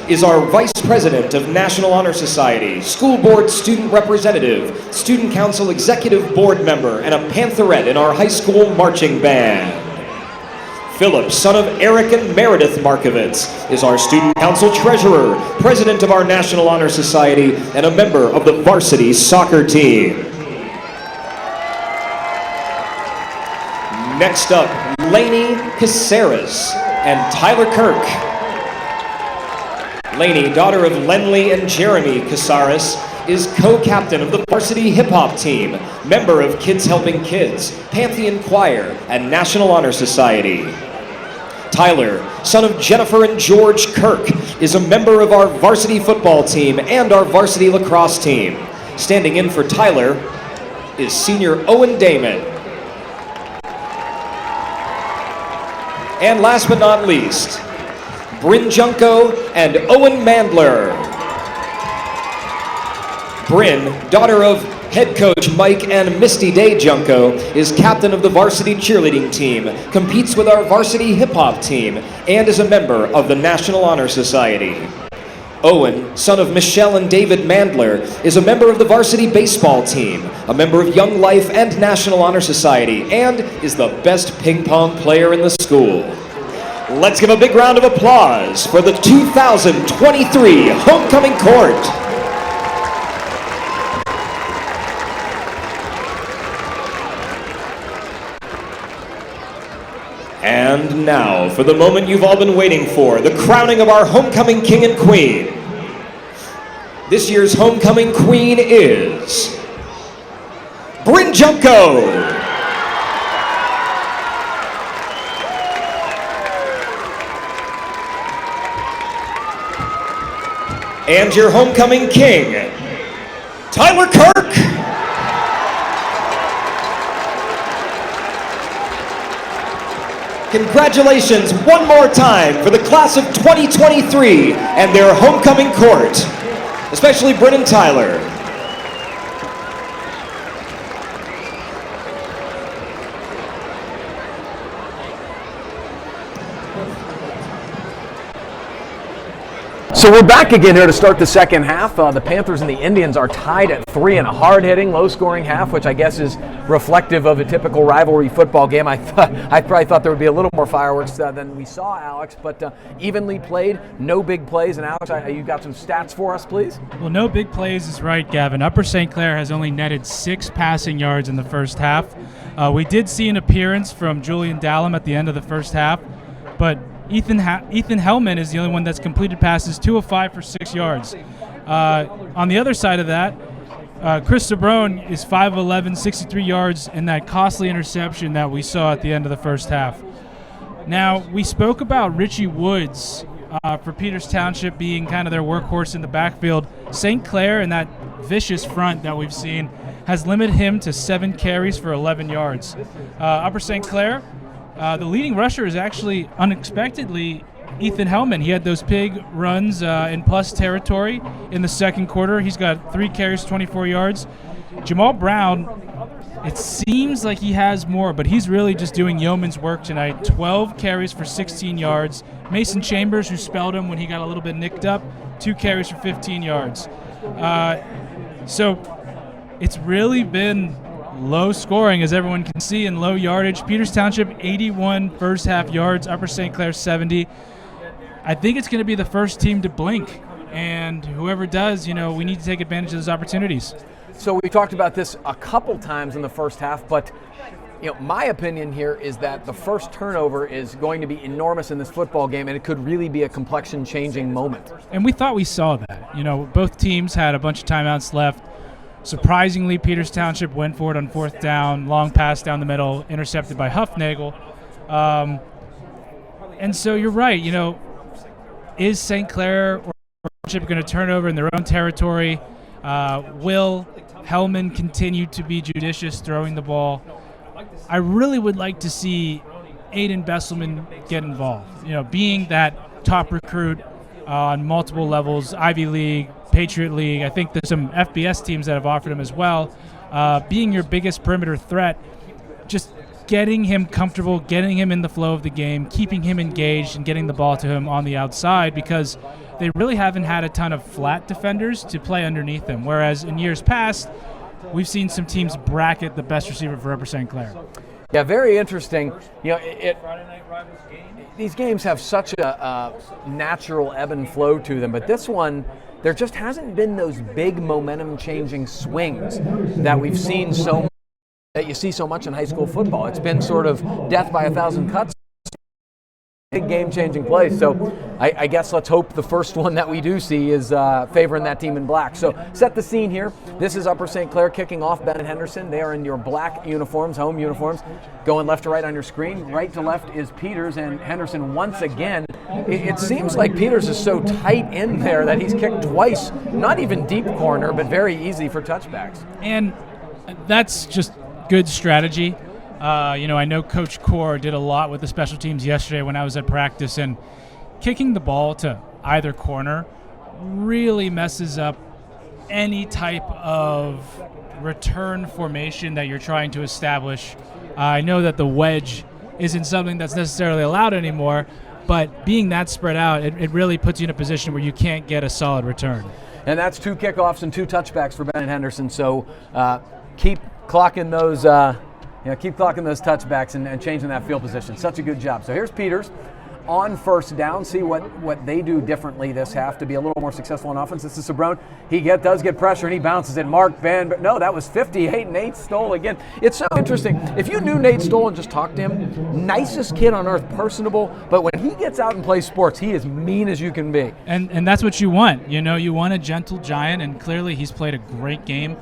is our Vice President of National Honor Society, School Board Student Representative, Student Council Executive Board Member, and a Pantherette in our high school marching band. Philip, son of Eric and Meredith Markovitz, is our Student Council Treasurer, President of our National Honor Society, and a member of the varsity soccer team. Next up, Lainey Caceres and Tyler Kirk. Lainey, daughter of Lenley and Jeremy Casares, is co-captain of the varsity hip-hop team, member of Kids Helping Kids, Pantheon Choir, and National Honor Society. Tyler, son of Jennifer and George Kirk, is a member of our varsity football team and our varsity lacrosse team. Standing in for Tyler is senior Owen Damon. And last but not least, Bryn Junko and Owen Mandler. Bryn, daughter of head coach Mike and Misty Day Junko, is captain of the varsity cheerleading team, competes with our varsity hip-hop team, and is a member of the National Honor Society. Owen, son of Michelle and David Mandler, is a member of the varsity baseball team, a member of Young Life and National Honor Society, and is the best ping pong player in the school. Let's give a big round of applause for the 2023 Homecoming Court. And now for the moment you've all been waiting for, the crowning of our Homecoming King and Queen. This year's Homecoming Queen is Bryn Junko. And your Homecoming King, Tyler Kirk. Congratulations one more time for the class of 2023 and their Homecoming Court, especially Bryn and Tyler. So we're back again here to start the second half. The Panthers and the Indians are tied at 3 in a hard-hitting, low-scoring half, which I guess is reflective of a typical rivalry football game. I probably thought there would be a little more fireworks than we saw, Alex, but evenly played, no big plays. And Alex, you got some stats for us, please? Well, no big plays is right, Gavin. Upper St. Clair has only netted 6 passing yards in the first half. We did see an appearance from Julian Dallum at the end of the first half, but Ethan Hellman is the only one that's completed passes, 2 of 5 for 6 yards. On the other side of that, Chris Sabrone is 5 of 11, 63 yards, and that costly interception that we saw at the end of the first half. Now, we spoke about Richie Woods for Peters Township being kind of their workhorse in the backfield. St. Clair and that vicious front that we've seen has limited him to 7 carries for 11 yards. Upper St. Clair, the leading rusher is actually unexpectedly Ethan Hellman. He had those big runs in plus territory in the second quarter. He's got 3 carries, 24 yards. Jamal Brown, it seems like he has more, but he's really just doing yeoman's work tonight. 12 carries for 16 yards. Mason Chambers, who spelled him when he got a little bit nicked up, 2 carries for 15 yards. So it's really been low scoring, as everyone can see, and low yardage. Peters Township, 81 first half yards, Upper St. Clair, 70. I think it's going to be the first team to blink, and whoever does, we need to take advantage of those opportunities. So we talked about this a couple times in the first half, but my opinion here is that the first turnover is going to be enormous in this football game, and it could really be a complexion-changing moment. And we thought we saw that. Both teams had a bunch of timeouts left. Surprisingly, Peters Township went for it on 4th down, long pass down the middle, intercepted by Huffnagel. And so you're right, is St. Clair or Township going to turn over in their own territory? Will Hellman continue to be judicious throwing the ball? I really would like to see Aiden Besselman get involved. Being that top recruit on multiple levels, Ivy League, Patriot League. I think there's some FBS teams that have offered him as well. Being your biggest perimeter threat, just getting him comfortable, getting him in the flow of the game, keeping him engaged, and getting the ball to him on the outside, because they really haven't had a ton of flat defenders to play underneath him, whereas in years past, we've seen some teams bracket the best receiver for Upper St. Clair. Yeah, very interesting. These games have such a natural ebb and flow to them, but this one, there just hasn't been those big momentum-changing swings that we've seen that you see so much in high school football. It's been sort of death by 1,000 cuts. Big game-changing plays. So I guess let's hope the first one that we do see is favoring that team in black. So set the scene here. This is Upper St. Clair kicking off. Ben and Henderson, they are in your black uniforms, home uniforms. Going left to right on your screen. Right to left is Peters, and Henderson once again. It seems like Peters is so tight in there that he's kicked twice. Not even deep corner, but very easy for touchbacks. And that's just good strategy. I know Coach Core did a lot with the special teams yesterday when I was at practice, and kicking the ball to either corner really messes up any type of return formation that you're trying to establish. I know that the wedge isn't something that's necessarily allowed anymore, but being that spread out, it really puts you in a position where you can't get a solid return. And that's 2 kickoffs and 2 touchbacks for Ben and Henderson, so keep clocking those touchbacks and changing that field position. Such a good job. So here's Peters on first down. See what they do differently this half to be a little more successful on offense. This is Sabrone. He does get pressure, and he bounces it. Mark Van. No, that was 58. Nate Stoll again. It's so interesting. If you knew Nate Stoll and just talked to him, nicest kid on earth, personable, but when he gets out and plays sports, he is mean as you can be. And that's what you want. You want a gentle giant, and clearly he's played a great game.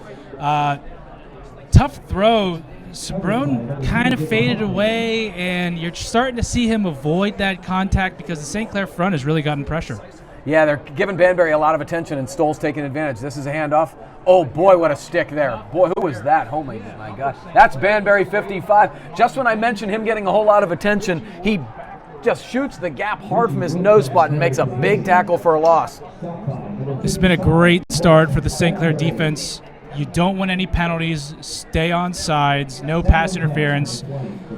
Tough throw. Sabrone kind of faded away, and you're starting to see him avoid that contact because the St. Clair front has really gotten pressure. Yeah, they're giving Banbury a lot of attention, and Stoll's taking advantage. This is a handoff. Oh, boy, what a stick there. Boy, who was that? Oh, my gosh. That's Banbury 55. Just when I mentioned him getting a whole lot of attention, he just shoots the gap hard from his nose spot and makes a big tackle for a loss. This has been a great start for the St. Clair defense. You don't want any penalties, stay on sides, no pass interference.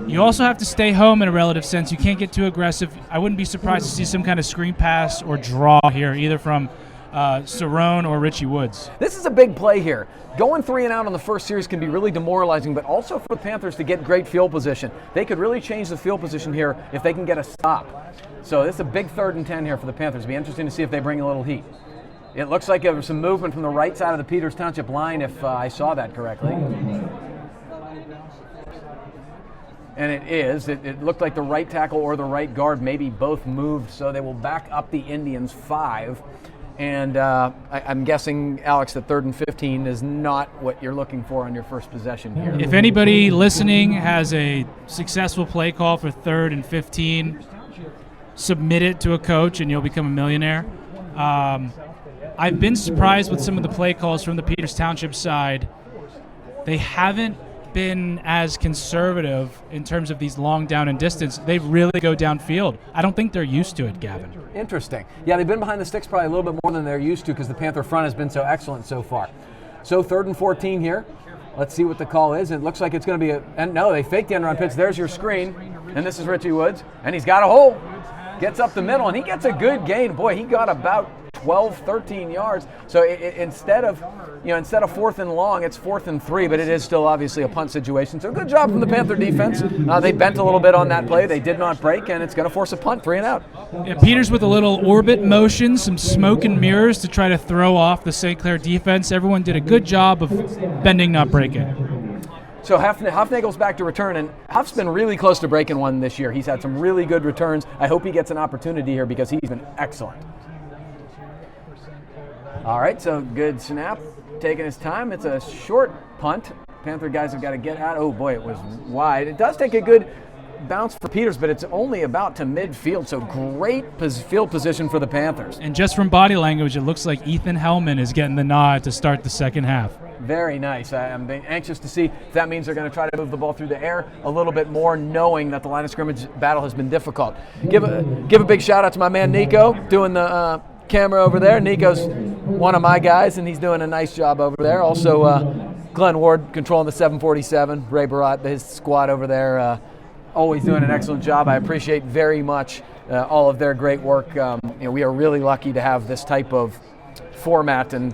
You also have to stay home in a relative sense. You can't get too aggressive. I wouldn't be surprised to see some kind of screen pass or draw here, either from Cerrone or Richie Woods. This is a big play here. Going 3 and out on the first series can be really demoralizing, but also for the Panthers to get great field position. They could really change the field position here if they can get a stop. So this is a big 3rd and 10 here for the Panthers. It'll be interesting to see if they bring a little heat. It looks like there was some movement from the right side of the Peters Township line, if I saw that correctly. And it is. It looked like the right tackle or the right guard, maybe both moved, so they will back up the Indians 5. And I'm guessing, Alex, that 3rd and 15 is not what you're looking for on your first possession here. If anybody listening has a successful play call for 3rd and 15, submit it to a coach and you'll become a millionaire. I've been surprised with some of the play calls from the Peters Township side. They haven't been as conservative in terms of these long down and distance. They really go downfield. I don't think they're used to it, Gavin. Interesting. Yeah, they've been behind the sticks probably a little bit more than they're used to because the Panther front has been so excellent so far. So 3rd and 14 here. Let's see what the call is. It looks like it's going to be and no, they faked the end around pitch. There's your screen. And this is Richie Woods. And he's got a hole. Gets up the middle, and he gets a good gain. Boy, he got about 12, 13 yards. So instead of 4th and long, it's 4th and 3, but it is still obviously a punt situation. So good job from the Panther defense. They bent a little bit on that play. They did not break, and it's going to force a punt, 3 and out. Yeah, Peters with a little orbit motion, some smoke and mirrors to try to throw off the St. Clair defense. Everyone did a good job of bending, not breaking. So Huffnagel's back to return, and Huff's been really close to breaking one this year. He's had some really good returns. I hope he gets an opportunity here because he's been excellent. All right, so good snap, taking his time. It's a short punt. Panther guys have got to get out. Oh boy, it was wide. It does take a good bounce for Peters, but it's only about to midfield, so great field position for the Panthers. And just from body language, it looks like Ethan Hellman is getting the nod to start the second half. Very nice. I'm anxious to see if that means they're going to try to move the ball through the air a little bit more, knowing that the line of scrimmage battle has been difficult. Give a big shout out to my man Nico doing the camera over there. Nico's one of my guys, and he's doing a nice job over there. Also, Glenn Ward controlling the 747. Ray Barat, his squad over there, always doing an excellent job. I appreciate very much all of their great work. We are really lucky to have this type of format, and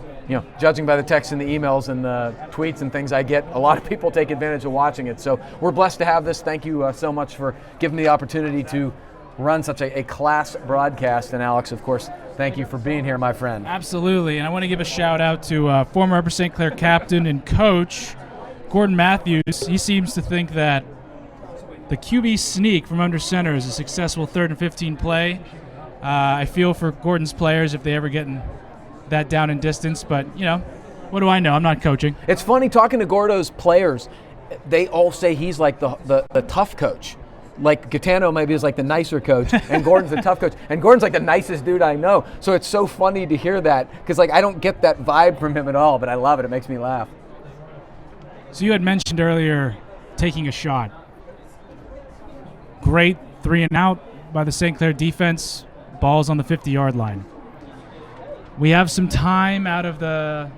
judging by the texts and the emails and the tweets and things I get, a lot of people take advantage of watching it. So we're blessed to have this. Thank you so much for giving me the opportunity to run such a class broadcast. And Alex, of course, thank you for being here, my friend. Absolutely, and I want to give a shout out to former Upper St. Clair captain and coach Gordon Matthews. He seems to think that the QB sneak from under center is a successful 3rd and 15 play. I feel for Gordon's players if they ever get that down in distance, but what do I know? I'm not coaching. It's funny talking to Gordo's players. They all say he's like the tough coach. Like Gaetano maybe is like the nicer coach, and Gordon's the tough coach, and Gordon's like the nicest dude I know. So it's so funny to hear that, because I don't get that vibe from him at all, but I love it. It makes me laugh. So you had mentioned earlier taking a shot. Great 3 and out by the St. Clair defense. Ball's on the 50-yard line. We have some time out of the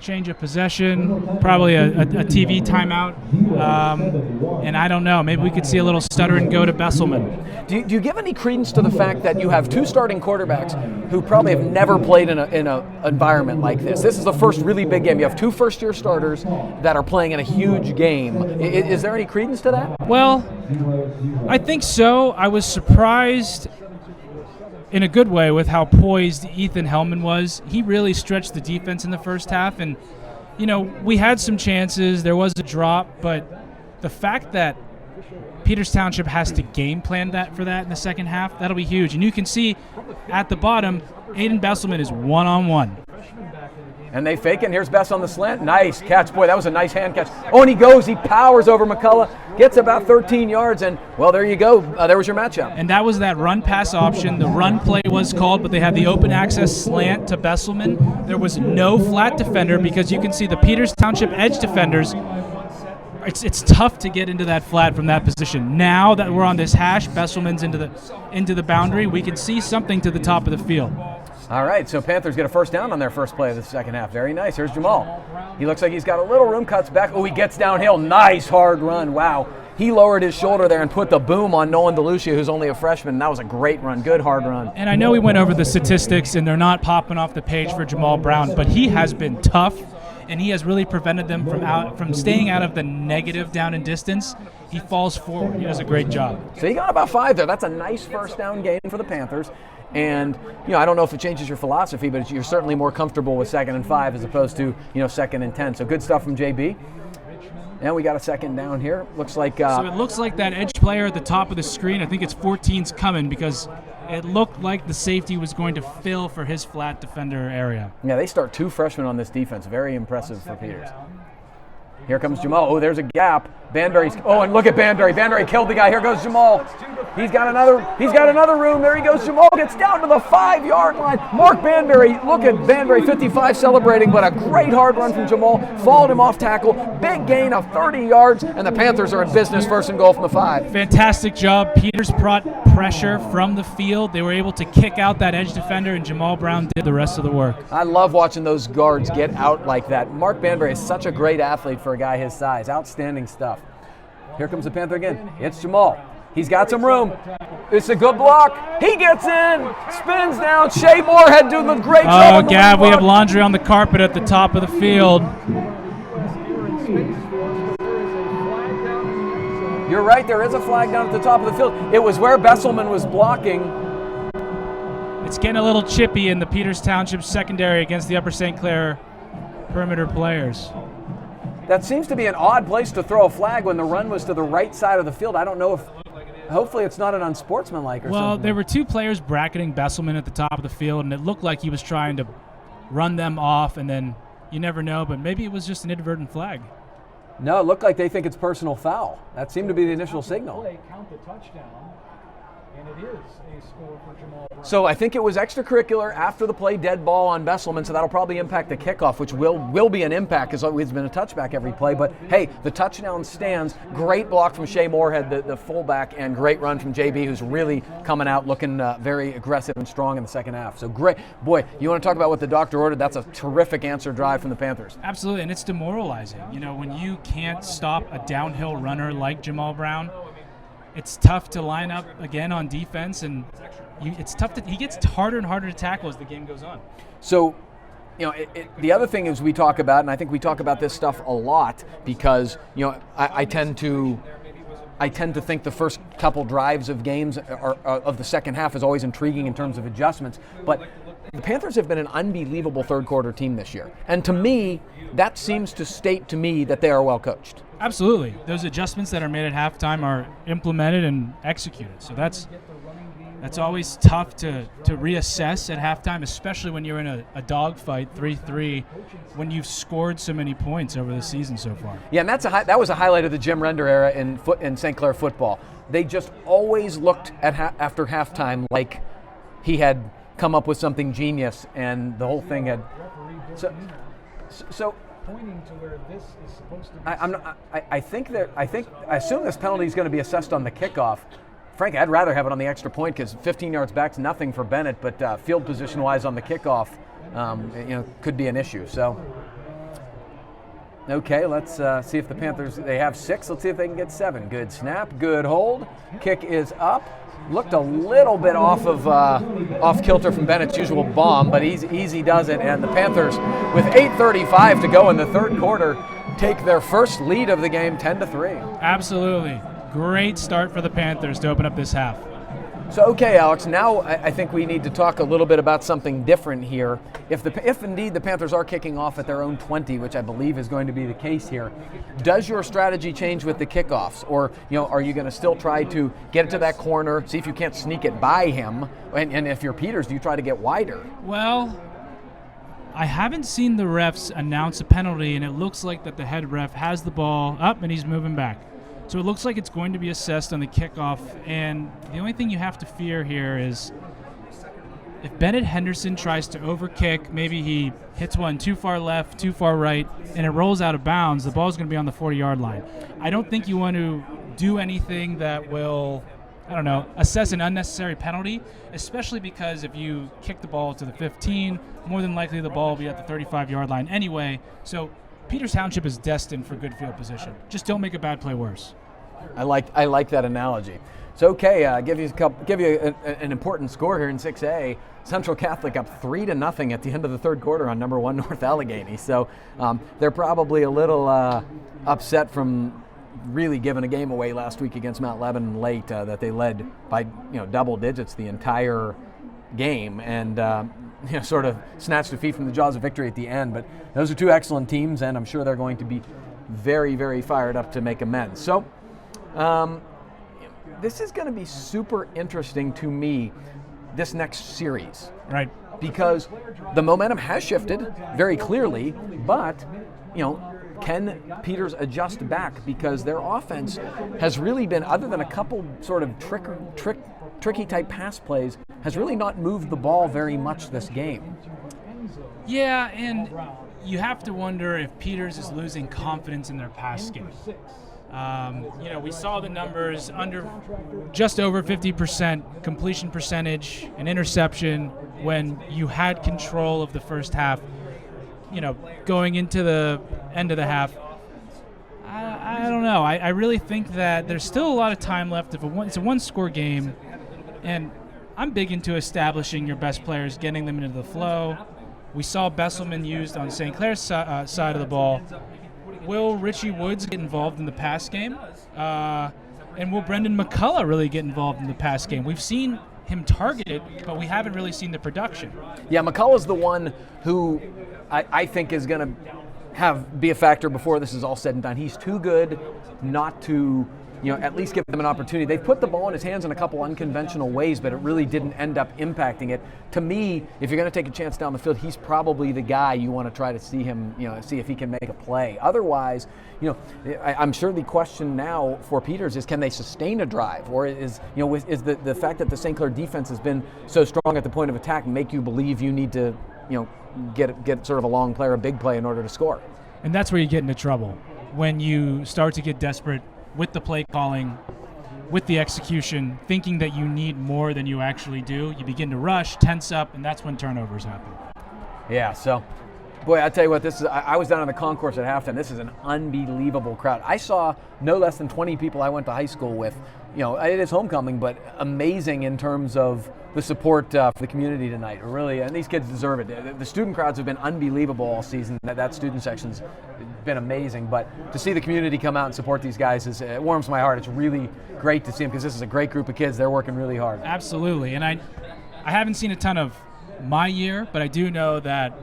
change of possession, probably a TV timeout, and I don't know. Maybe we could see a little stutter and go to Besselman. Do you give any credence to the fact that you have 2 starting quarterbacks who probably have never played in an environment like this? This is the first really big game. You have 2 first-year starters that are playing in a huge game. Is there any credence to that? Well, I think so. I was surprised in a good way with how poised Ethan Hellman was. He really stretched the defense in the first half, and we had some chances. There was a drop, but the fact that Peters Township has to game plan for that in the second half, that'll be huge. And you can see at the bottom, Aiden Besselman is one-on-one. And they fake it, and here's Bess on the slant. Nice catch. Boy, that was a nice hand catch. Oh, and he goes. He powers over McCullough, gets about 13 yards, and, well, there you go. There was your matchup. And that was that run-pass option. The run play was called, but they had the open access slant to Besselman. There was no flat defender because you can see the Peters Township edge defenders. It's tough to get into that flat from that position. Now that we're on this hash, Besselman's into the boundary. We can see something to the top of the field. All right, so Panthers get a first down on their first play of the second half. Very nice. Here's Jamal. He looks like he's got a little room, cuts back. Oh, he gets downhill. Nice hard run. Wow. He lowered his shoulder there and put the boom on Nolan DeLucia, who's only a freshman. And that was a great run. Good hard run. And I know we went over the statistics, and they're not popping off the page for Jamal Brown, but he has been tough, and he has really prevented them from staying out of the negative down and distance. He falls forward. He does a great job. So he got about 5 there. That's a nice first down gain for the Panthers. And, I don't know if it changes your philosophy, but you're certainly more comfortable with 2nd and 5 as opposed to, 2nd and 10. So good stuff from JB. And we got a second down here. Looks like... so it looks like that edge player at the top of the screen, I think it's 14's coming, because it looked like the safety was going to fill for his flat defender area. Yeah, they start 2 freshmen on this defense. Very impressive for Peters. Here comes Jamal. Oh, there's a gap. Banbury's... Oh, and look at Banbury. Banbury killed the guy. Here goes Jamal. He's got another room. There he goes. Jamal gets down to the 5-yard line. Mark Banbury, look at Banbury, 55 celebrating, but a great hard run from Jamal. Followed him off tackle. Big gain of 30 yards, and the Panthers are in business, first and goal from the 5. Fantastic job. Peters brought pressure from the field. They were able to kick out that edge defender, and Jamal Brown did the rest of the work. I love watching those guards get out like that. Mark Banbury is such a great athlete for a guy his size. Outstanding stuff. Here comes the Panther again. It's Jamal. He's got some room. It's a good block. He gets in, spins down. Shea Moorhead doing the great job. Oh, Gav, we have laundry on the carpet at the top of the field. You're right, there is a flag down at the top of the field. It was where Besselman was blocking. It's getting a little chippy in the Peters Township secondary against the Upper St. Clair perimeter players. That seems to be an odd place to throw a flag when the run was to the right side of the field. I don't know if, hopefully it's not an unsportsmanlike or something. Well, there were two players bracketing Besselman at the top of the field, and it looked like he was trying to run them off, and then you never know, but maybe it was just an inadvertent flag. No, it looked like they think it's personal foul. That seemed to be the initial signal. They count the touchdown, and it is a score for Jamal Brown. So I think it was extracurricular after the play, dead ball on Besselman, so that'll probably impact the kickoff, which will be an impact because it's been a touchback every play. But hey, the touchdown stands. Great block from Shea Moorhead, the fullback, and great run from JB, who's really coming out looking very aggressive and strong in the second half. So great. Boy, you want to talk about what the doctor ordered? That's a terrific answer drive from the Panthers. Absolutely, and it's demoralizing. You know, when you can't stop a downhill runner like Jamal Brown, it's tough to line up again on defense, and it's tough he gets harder and harder to tackle as the game goes on. So, you know, the other thing is we talk about, and I think we talk about this stuff a lot because, you know, I tend to think the first couple drives of games of the second half is always intriguing in terms of adjustments, but the Panthers have been an unbelievable third quarter team this year. And to me, that seems to state to me that they are well coached. Absolutely. Those adjustments that are made at halftime are implemented and executed. So that's always tough to reassess at halftime, especially when you're in a dogfight 3-3 when you've scored so many points over the season so far. Yeah, and that was a highlight of the Jim Render era in St. Clair football. They just always looked at after halftime like he had come up with something genius, and the whole thing had. So Pointing to where this is supposed to be. I assume this penalty is going to be assessed on the kickoff. Frankly, I'd rather have it on the extra point because 15 yards back's nothing for Bennett, but field position-wise on the kickoff, could be an issue. So, okay, let's see if the Panthers, they have 6. Let's see if they can get 7. Good snap, good hold. Kick is up. Looked a little bit off kilter from Bennett's usual bomb, but easy does it. And the Panthers, with 8:35 to go in the third quarter, take their first lead of the game, 10-3. Absolutely. Great start for the Panthers to open up this half. So, okay, Alex, now I think we need to talk a little bit about something different here. If indeed the Panthers are kicking off at their own 20, which I believe is going to be the case here, does your strategy change with the kickoffs? Or, are you going to still try to get it to that corner, see if you can't sneak it by him? And if you're Peters, do you try to get wider? Well, I haven't seen the refs announce a penalty, and it looks like that the head ref has the ball up and he's moving back. So it looks like it's going to be assessed on the kickoff, and the only thing you have to fear here is if Bennett Henderson tries to overkick, maybe he hits one too far left, too far right, and it rolls out of bounds, the ball's going to be on the 40-yard line. I don't think you want to do anything that will, assess an unnecessary penalty, especially because if you kick the ball to the 15, more than likely the ball will be at the 35-yard line anyway. So Peters Township is destined for good field position. Just don't make a bad play worse. I like that analogy. So, okay, give you an important score here in 6A. Central Catholic up 3-0 at the end of the third quarter on number 1 North Allegheny. So they're probably a little upset from really giving a game away last week against Mount Lebanon late that they led by double digits the entire game and sort of snatched defeat from the jaws of victory at the end. But those are two excellent teams, and I'm sure they're going to be very, very fired up to make amends. So this is going to be super interesting to me, this next series. Right. Because the momentum has shifted very clearly, but, can Peters adjust back? Because their offense has really been, other than a couple sort of tricky type pass plays, has really not moved the ball very much this game. Yeah, and you have to wonder if Peters is losing confidence in their pass game. We saw the numbers just over 50% completion percentage, an interception when you had control of the first half. Going into the end of the half, I don't know. I really think that there's still a lot of time left. It's a one-score game, and I'm big into establishing your best players, getting them into the flow. We saw Besselman used on St. Clair's side of the ball. Will Richie Woods get involved in the pass game? And will Brendan McCullough really get involved in the pass game? We've seen him targeted, but we haven't really seen the production. Yeah, McCullough's the one who I think is going to be a factor before this is all said and done. He's too good not to, at least give them an opportunity. They've put the ball in his hands in a couple unconventional ways, but it really didn't end up impacting it. To me, if you're going to take a chance down the field, he's probably the guy you want to try to see him, see if he can make a play. Otherwise, I'm sure the question now for Peters is, can they sustain a drive? Or is the fact that the St. Clair defense has been so strong at the point of attack make you believe you need to, get sort of a long play or a big play in order to score? And that's where you get into trouble. When you start to get desperate with the play calling, with the execution, thinking that you need more than you actually do, you begin to rush, tense up, and that's when turnovers happen. Yeah, so, boy, I tell you what, this is. I was down on the concourse at halftime. This is an unbelievable crowd. I saw no less than 20 people I went to high school with. It is homecoming, but amazing in terms of the support for the community tonight. Really, and these kids deserve it. The student crowds have been unbelievable all season. That student section's been amazing, but to see the community come out and support these guys, it warms my heart. It's really great to see them because this is a great group of kids. They're working really hard. Absolutely, and I haven't seen a ton of my year, but I do know that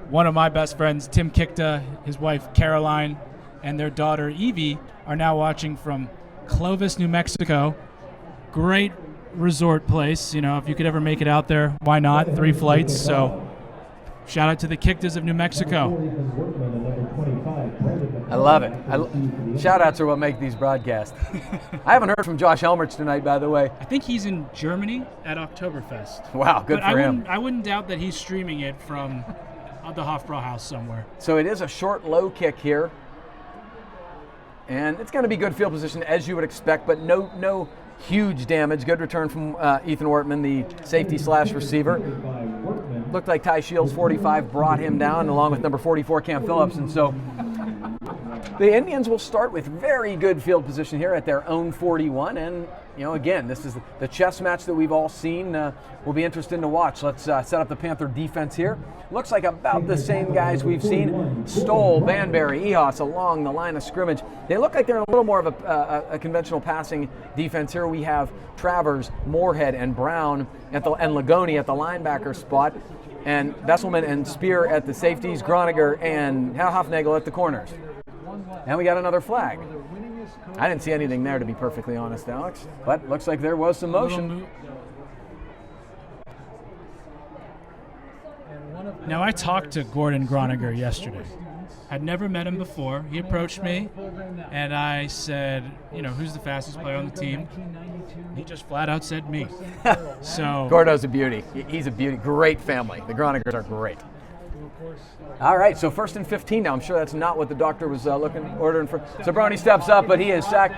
one of my best friends, Tim Kikta, his wife Caroline, and their daughter Evie are now watching from Clovis, New Mexico. Great resort place. If you could ever make it out there, why not? 3 flights. So shout out to the Kiktas of New Mexico. I love it. Shout outs are what make these broadcasts. I haven't heard from Josh Helmerich tonight, by the way. I think he's in Germany at Oktoberfest. Wow, good for him. I wouldn't doubt that he's streaming it from the Hofbrauhaus somewhere. So it is a short, low kick here. And it's going to be good field position as you would expect, but no huge damage. Good return from Ethan Wortman, the safety/receiver. Looked like Ty Shields, 45, brought him down, along with number 44, Cam Phillips. And so the Indians will start with very good field position here at their own 41. And, again, this is the chess match that we've all seen. Will be interesting to watch. Let's set up the Panther defense here. Looks like about the same guys we've seen. Stoll, Banbury, Ehas along the line of scrimmage. They look like they're a little more of a conventional passing defense. Here we have Travers, Moorhead, and Brown and Lagoni at the linebacker spot. And Besselman and Spear at the safeties, Groniger and Hofnagel at the corners. And we got another flag. I didn't see anything there, to be perfectly honest, Alex. But looks like there was some motion. Now, I talked to Gordon Groniger yesterday. I'd never met him before. He approached me, and I said, who's the fastest player on the team? He just flat out said me. So Gordo's a beauty. He's a beauty. Great family. The Gronigers are great. All right, so 1st and 15 now. I'm sure that's not what the doctor was ordering for. So Brownie steps up, but he is sacked.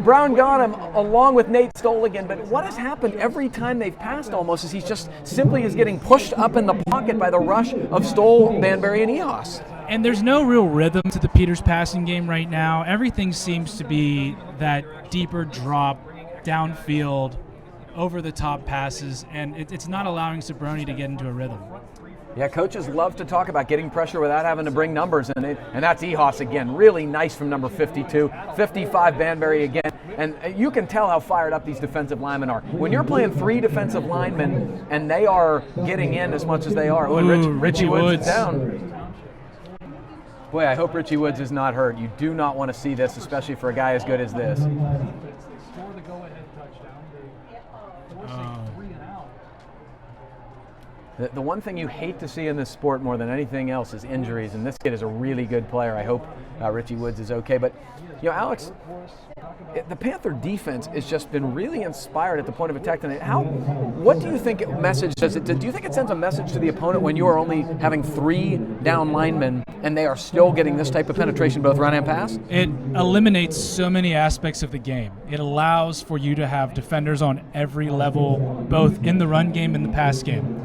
Brown got him along with Nate Stoll again, but what has happened every time they've passed almost is he's just simply is getting pushed up in the pocket by the rush of Stoll, Banbury, and Ehas. And there's no real rhythm to the Peters passing game right now. Everything seems to be that deeper drop, downfield, over-the-top passes, and it's not allowing Sabroni to get into a rhythm. Yeah, coaches love to talk about getting pressure without having to bring numbers in it, and that's Ehas again. Really nice from number 52. 55, Banbury again. And you can tell how fired up these defensive linemen are. When you're playing 3 defensive linemen and they are getting in as much as they are. Richie Woods is down. Boy, I hope Richie Woods is not hurt. You do not want to see this, especially for a guy as good as this. For the go-ahead touchdown, they forced a 3 and out. The one thing you hate to see in this sport more than anything else is injuries, and this kid is a really good player. I hope Richie Woods is okay. But, Alex, the Panther defense has just been really inspired at the point of attack tonight. What do you think message does it? Do you think it sends a message to the opponent when you are only having 3 down linemen and they are still getting this type of penetration, both run and pass? It eliminates so many aspects of the game. It allows for you to have defenders on every level, both in the run game and the pass game.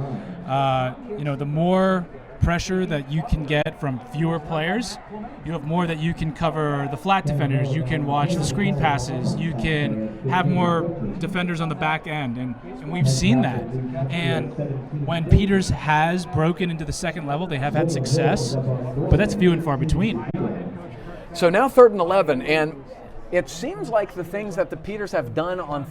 The more pressure that you can get from fewer players, you have more that you can cover the flat defenders, you can watch the screen passes, you can have more defenders on the back end, and we've seen that. And when Peters has broken into the second level, they have had success, but that's few and far between. So now 3rd and 11, and it seems like the things that the Peters have done on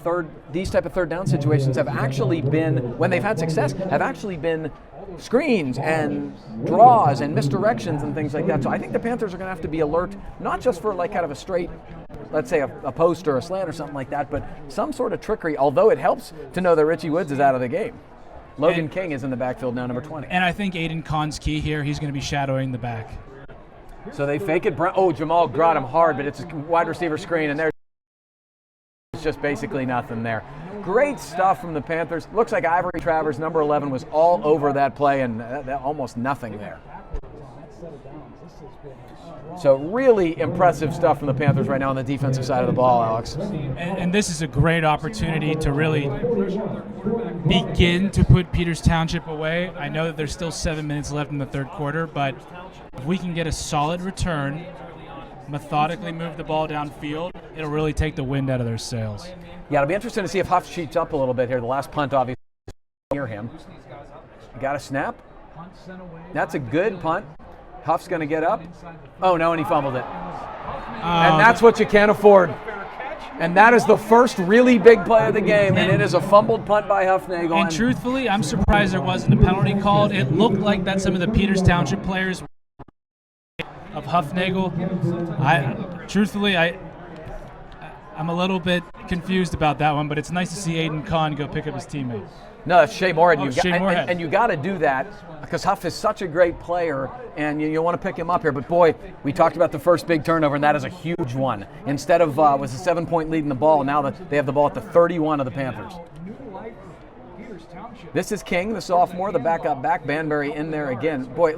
these type of third down situations have actually been, when they've had success, have actually been screens and draws and misdirections and things like that. So I think the Panthers are going to have to be alert, not just for like kind of a straight, let's say a post or a slant or something like that, but some sort of trickery, although it helps to know that Richie Woods is out of the game. Logan King is in the backfield now, number 20. And I think Aiden Kahn's key here. He's going to be shadowing the back. So they fake it. Jamal got him hard, but it's a wide receiver screen, and there's just basically nothing there. Great stuff from the Panthers. Looks like Ivory Travers, number 11, was all over that play, and almost nothing there. So really impressive stuff from the Panthers right now on the defensive side of the ball, Alex. And this is a great opportunity to really begin to put Peters Township away. I know that there's still 7 minutes left in the third quarter, but if we can get a solid return, methodically move the ball downfield, it'll really take the wind out of their sails. Yeah, it'll be interesting to see if Huff cheats up a little bit here. The last punt, obviously, near him. Got a snap. That's a good punt. Huff's going to get up. Oh, no, and he fumbled it. And that's what you can't afford. And that is the first really big play of the game, and it is a fumbled punt by Huffnagel. And truthfully, I'm surprised there wasn't a penalty called. It looked like that some of the Peters Township players of Huffnagel. I'm a little bit confused about that one, but it's nice to see Aiden Kahn go pick up his teammate. No, it's Shea Moorhead. And you got to do that because Huff is such a great player, and you want to pick him up here. But boy, we talked about the first big turnover, and that is a huge one. Instead of was a 7-point lead in the ball, now they have the ball at the 31 of the Panthers. This is King, the sophomore, the backup back. Banbury in there again. Boy,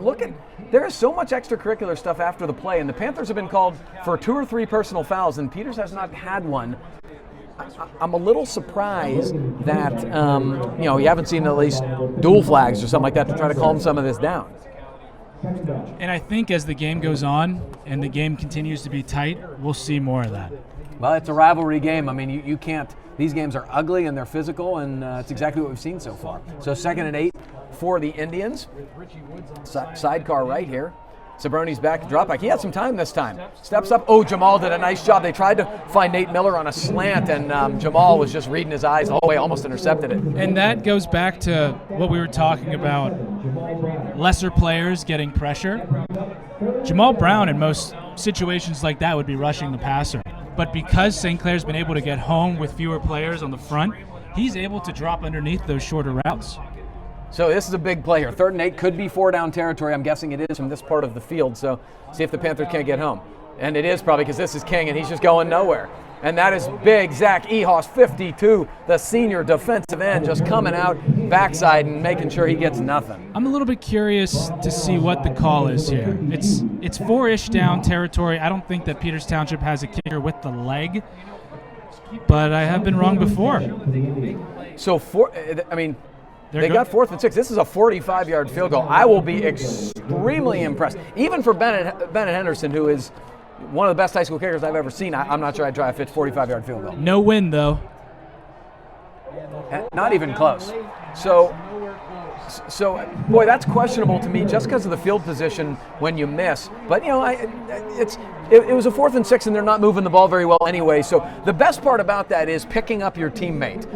there is so much extracurricular stuff after the play, and the Panthers have been called for 2 or 3 personal fouls, and Peters has not had one. I'm a little surprised that you haven't seen at least dual flags or something like that to try to calm some of this down. And I think as the game goes on and the game continues to be tight, we'll see more of that. Well, it's a rivalry game. I mean, you can't. These games are ugly and they're physical, and it's exactly what we've seen so far. So 2nd and 8 for the Indians. Sidecar right here. Sabroni's back, drop back. He had some time this time. Steps up. Oh, Jamal did a nice job. They tried to find Nate Miller on a slant, and Jamal was just reading his eyes the whole way, almost intercepted it. And that goes back to what we were talking about, lesser players getting pressure. Jamal Brown in most situations like that would be rushing the passer. But because St. Clair's been able to get home with fewer players on the front, he's able to drop underneath those shorter routes. So this is a big play here. 3rd and 8 could be 4-down territory. I'm guessing it is from this part of the field. So see if the Panthers can't get home. And it is probably because this is King and he's just going nowhere. And that is big. Zach Ehos, 52, the senior defensive end, just coming out backside and making sure he gets nothing. I'm a little bit curious to see what the call is here. It's 4-ish down territory. I don't think that Peters Township has a kicker with the leg, but I have been wrong before. So they got 4th and 6. This is a 45-yard field goal. I will be extremely impressed. Even for Bennett Henderson, who is one of the best high school kickers I've ever seen, I'm not sure I'd try a 45-yard field goal. No win, though. Not even close. So boy, that's questionable to me just because of the field position when you miss. But, it was a 4th and 6, and they're not moving the ball very well anyway. So the best part about that is picking up your teammate.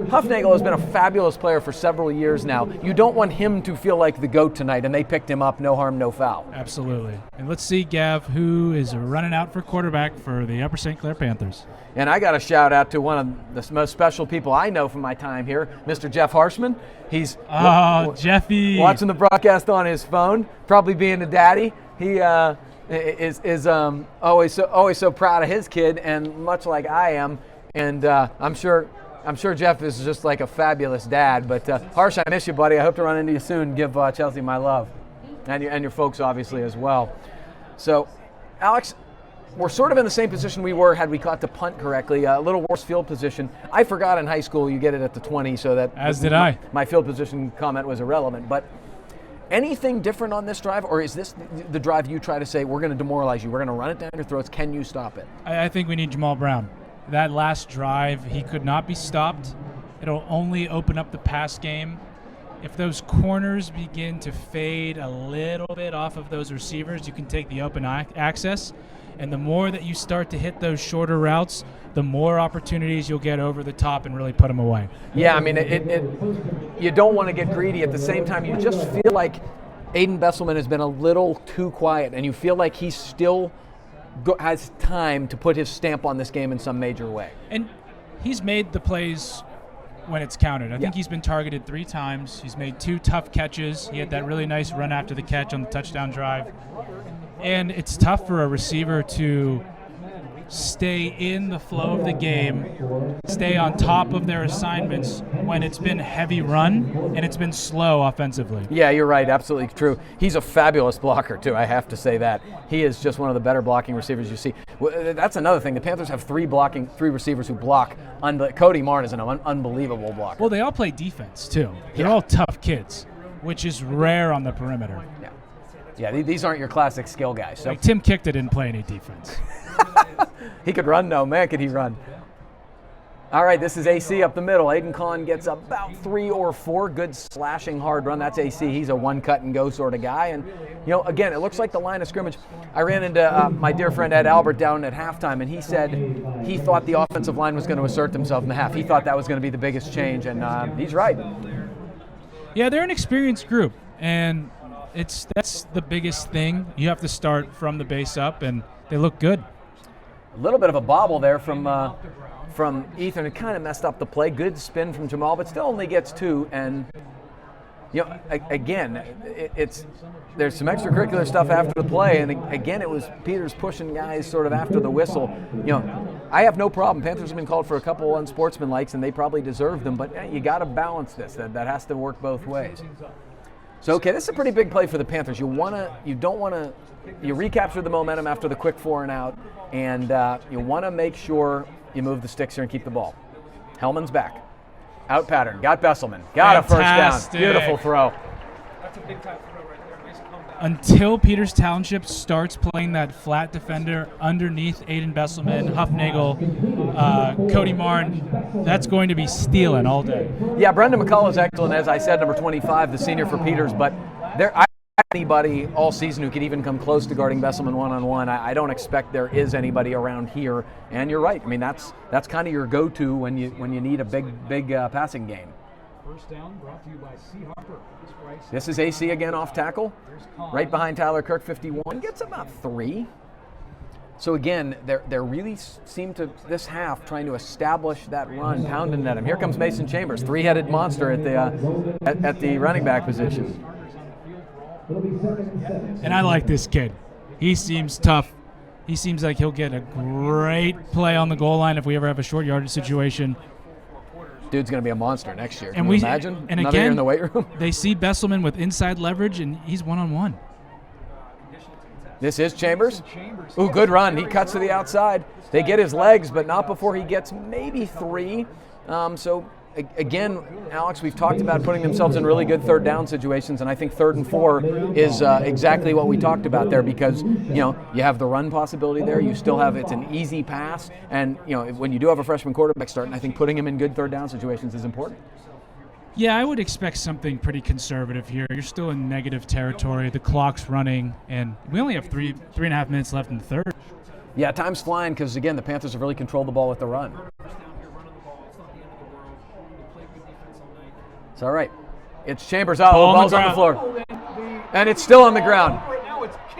Huffnagel has been a fabulous player for several years now. You don't want him to feel like the GOAT tonight, and they picked him up, no harm, no foul. Absolutely. And let's see, Gav, who is running out for quarterback for the Upper St. Clair Panthers. And I got a shout out to one of the most special people I know from my time here, Mr. Jeff Harshman. He's Jeffy, watching the broadcast on his phone, probably being a daddy. He is always so proud of his kid, and much like I am. And I'm sure Jeff is just like a fabulous dad. But Harsh, I miss you, buddy. I hope to run into you soon. Give Chelsea my love, and your folks obviously as well. So, Alex, we're sort of in the same position we were had we caught the punt correctly. A little worse field position. I forgot in high school you get it at the 20, so that as did I. My field position comment was irrelevant. But anything different on this drive, or is this the drive you try to say we're going to demoralize you, we're going to run it down your throats? Can you stop it? I think we need Jamal Brown. That last drive, he could not be stopped. It'll only open up the pass game. If those corners begin to fade a little bit off of those receivers, you can take the open access. And the more that you start to hit those shorter routes, the more opportunities you'll get over the top and really put them away. Yeah, I mean, you don't want to get greedy. At the same time, you just feel like Aiden Besselman has been a little too quiet, and you feel like he still has time to put his stamp on this game in some major way. And he's made the plays when it's counted. I think he's been targeted 3 times. He's made 2 tough catches. He had that really nice run after the catch on the touchdown drive. And it's tough for a receiver to stay in the flow of the game, stay on top of their assignments when it's been heavy run and it's been slow offensively. Yeah, you're right. Absolutely true. He's a fabulous blocker, too. I have to say that. He is just one of the better blocking receivers you see. That's another thing. The Panthers have 3 receivers who block. Cody Martin is an unbelievable blocker. Well, they all play defense, too. They're all tough kids, which is rare on the perimeter. Yeah, these aren't your classic skill guys. So. Like Tim Kickta didn't play any defense. He could run, though. Man, could he run. All right, this is AC up the middle. Aiden Kahn gets about 3 or 4. Good slashing hard run. That's AC. He's a one cut and go sort of guy. And, again, it looks like the line of scrimmage. I ran into my dear friend Ed Albert down at halftime, and he said he thought the offensive line was going to assert themselves in the half. He thought that was going to be the biggest change, and he's right. Yeah, they're an experienced group, and that's the biggest thing. You have to start from the base up, and they look good. A little bit of a bobble there from Ethan. It kind of messed up the play. Good spin from Jamal, but still only gets 2. And again, there's some extracurricular stuff after the play. And again, it was Peters pushing guys sort of after the whistle. I have no problem. Panthers have been called for a couple unsportsmanlikes, and they probably deserve them. But you got to balance this. That has to work both ways. So, okay, this is a pretty big play for the Panthers. You recapture the momentum after the quick 4 and out, and you want to make sure you move the sticks here and keep the ball. Hellman's back. Out pattern. Got Besselman. Got Fantastic. A first down. Beautiful throw. That's a big time throw right there. Nice comeback. Until Peters Township starts playing that flat defender underneath Aiden Besselman, Huffnagel, Cody Martin, that's going to be stealing all day. Yeah, Brendan McCullough is excellent, as I said, number 25, the senior for Peters, but I anybody all season who could even come close to guarding Besselman one-on-one. I don't expect there is anybody around here, and you're right. I mean, that's kind of your go-to when you need a big passing game. First down brought to you by C. Harper. This is AC again off tackle, right behind Tyler Kirk, 51. Gets about 3. So again, they're really seem to this half trying to establish that run, pounding at him. Here comes Mason Chambers, 3-headed monster at the running back position. And I like this kid. He seems tough. He seems like he'll get a great play on the goal line if we ever have a short yardage situation. Dude's going to be a monster next year. Can you imagine? And Another again, year in the weight room. They see Besselman with inside leverage, and he's one-on-one. This is Chambers. Ooh, good run. He cuts to the outside. They get his legs, but not before he gets maybe 3. So, again, Alex, we've talked about putting themselves in really good third down situations, and I think 3rd and 4 is exactly what we talked about there because, you have the run possibility there. You still have, it's an easy pass, and, when you do have a freshman quarterback starting, I think putting him in good third down situations is important. Yeah, I would expect something pretty conservative here. You're still in negative territory. The clock's running, and we only have 3.5 minutes left in the third. Yeah, time's flying because, again, the Panthers have really controlled the ball with the run. It's all right. It's Chambers. Oh, Ball on the ball's on the floor. And it's still on the ground.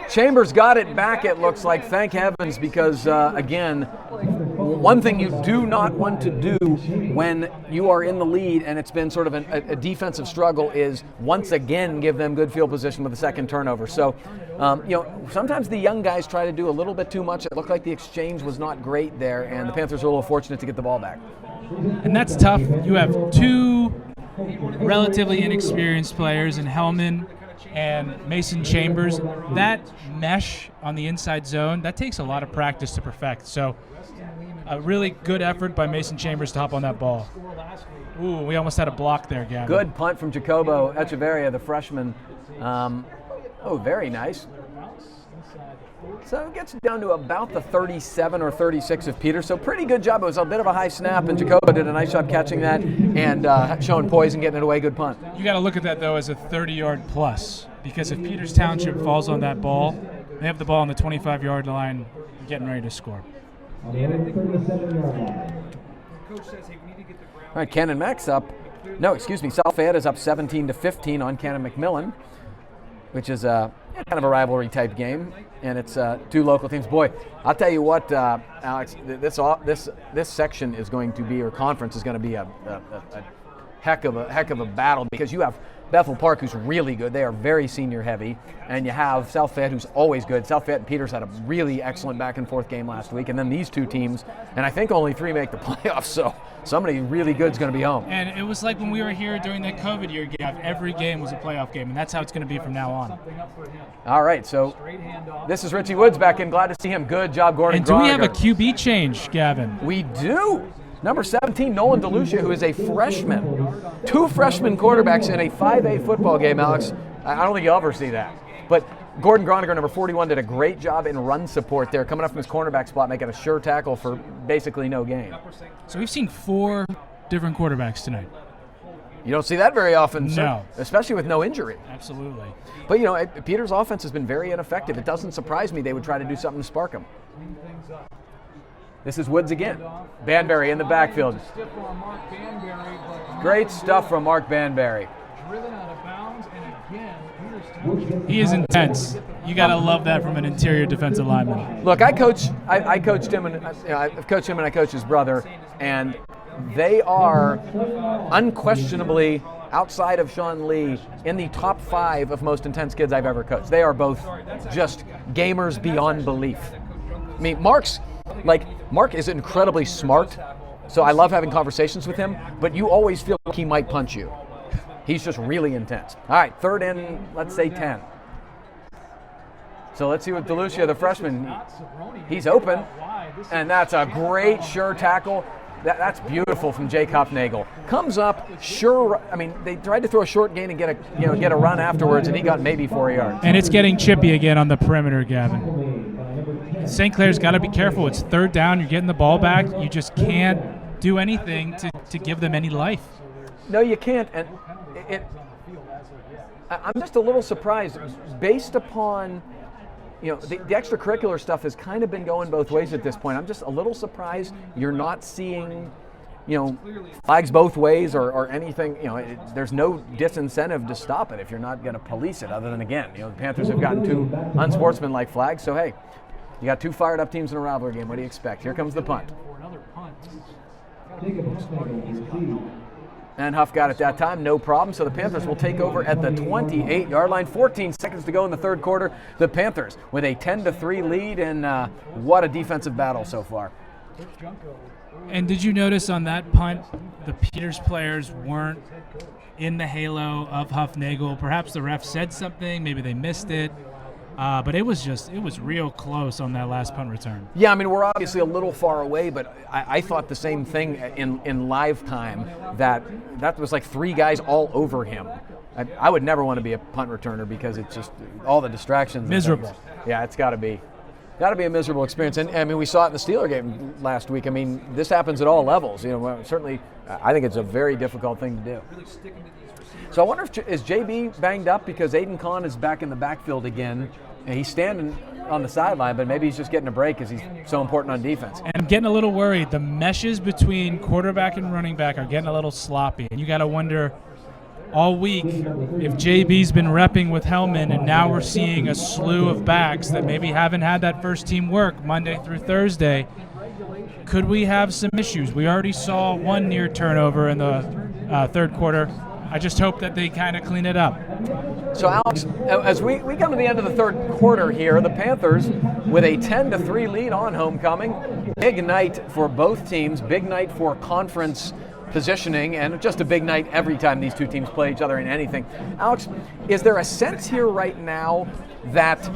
Chambers got it back, it looks like, thank heavens, because, again, one thing you do not want to do when you are in the lead and it's been sort of a defensive struggle is once again give them good field position with a second turnover. So, sometimes the young guys try to do a little bit too much. It looked like the exchange was not great there, and the Panthers are a little fortunate to get the ball back. And that's tough. You have two relatively inexperienced players in Hellman and Mason Chambers. That mesh on the inside zone, that takes a lot of practice to perfect. So a really good effort by Mason Chambers to hop on that ball. Ooh, we almost had a block there, Gavin. Good punt from Jacobo Echeverria, the freshman. Very nice. So it gets down to about the 37 or 36 of Peters. So pretty good job. It was a bit of a high snap, and Jacobo did a nice job catching that and showing poise and getting it away. Good punt. You got to look at that, though, as a 30-yard plus, because if Peters Township falls on that ball, they have the ball on the 25-yard line getting ready to score. On the other 37-yard line. All right, Cannon Mac's up. No, excuse me. South Fayette is up 17-15 on Cannon McMillan, which is kind of a rivalry type game, and it's two local teams. Boy, I'll tell you what, Alex, this section is going to be, or conference is going to be a heck of a battle, because you have Bethel Park, who's really good. They are very senior heavy, and you have South Fayette, who's always good. South Fayette and Peters had a really excellent back and forth game last week, and then these two teams, and I think only 3 make the playoffs, so somebody really good is going to be home. And it was like when we were here during that COVID year, Gav, every game was a playoff game, and that's how it's going to be from now on. All right, so this is Richie Woods back in. Glad to see him. Good job, Gordon. And do we have a QB change, Gavin? We do. Number 17, Nolan DeLucia, who is a freshman. 2 freshman quarterbacks in a 5A football game, Alex. I don't think you'll ever see that. But Gordon Groniger, number 41, did a great job in run support there, coming up from his cornerback spot, making a sure tackle for basically no gain. So we've seen 4 different quarterbacks tonight. You don't see that very often, sir, no. Especially with no injury. Absolutely. But, Peters' offense has been very ineffective. It doesn't surprise me they would try to do something to spark him. This is Woods again. Banbury in the backfield. Great stuff from Mark Banbury. He is intense. You got to love that from an interior defensive lineman. Look, I coached him, and I've coached him, and I coached his brother, and they are unquestionably, outside of Sean Lee, in the top 5 of most intense kids I've ever coached. They are both just gamers beyond belief. I mean, Mark is incredibly smart, so I love having conversations with him, but you always feel like he might punch you. He's just really intense. All right, 3rd and, let's say, 10. So let's see what DeLucia, the freshman, he's open, and that's a great sure tackle. That's beautiful from Jake Huffnagel. Comes up, sure. I mean, they tried to throw a short gain and get a run afterwards, and he got maybe 4 yards. And it's getting chippy again on the perimeter, Gavin. St. Clair's got to be careful. It's 3rd down. You're getting the ball back. You just can't do anything to give them any life. No, you can't. And I'm just a little surprised, based upon, the extracurricular stuff has kind of been going both ways at this point. I'm just a little surprised you're not seeing, flags both ways or anything. There's no disincentive to stop it if you're not going to police it, other than, again, the Panthers have gotten 2 unsportsmanlike flags. So, hey, you got 2 fired up teams in a rivalry game. What do you expect? Here comes the punt. And Huff got it that time, no problem. So the Panthers will take over at the 28-yard line. 14 seconds to go in the 3rd quarter. The Panthers with a 10-3 lead, and what a defensive battle so far. And did you notice on that punt, the Peters players weren't in the halo of Huffnagel? Perhaps the ref said something, maybe they missed it. But it was real close on that last punt return. Yeah, I mean, we're obviously a little far away, but I thought the same thing in live time, that was like 3 guys all over him. I would never want to be a punt returner, because it's just all the distractions. Miserable. Yeah, it's got to be a miserable experience. And I mean, we saw it in the Steeler game last week. I mean, this happens at all levels. Certainly, I think it's a very difficult thing to do. So I wonder is JB banged up, because Aiden Kahn is back in the backfield again, and he's standing on the sideline, but maybe he's just getting a break because he's so important on defense. And I'm getting a little worried. The meshes between quarterback and running back are getting a little sloppy, and you got to wonder, all week, if JB's been repping with Hellman, and now we're seeing a slew of backs that maybe haven't had that first team work Monday through Thursday, could we have some issues? We already saw one near turnover in the third quarter. I just hope that they kind of clean it up. So, Alex, as we come to the end of the third quarter here, the Panthers with a 10-3 lead on homecoming. Big night for both teams, big night for conference positioning, and just a big night every time these two teams play each other in anything. Alex, is there a sense here right now that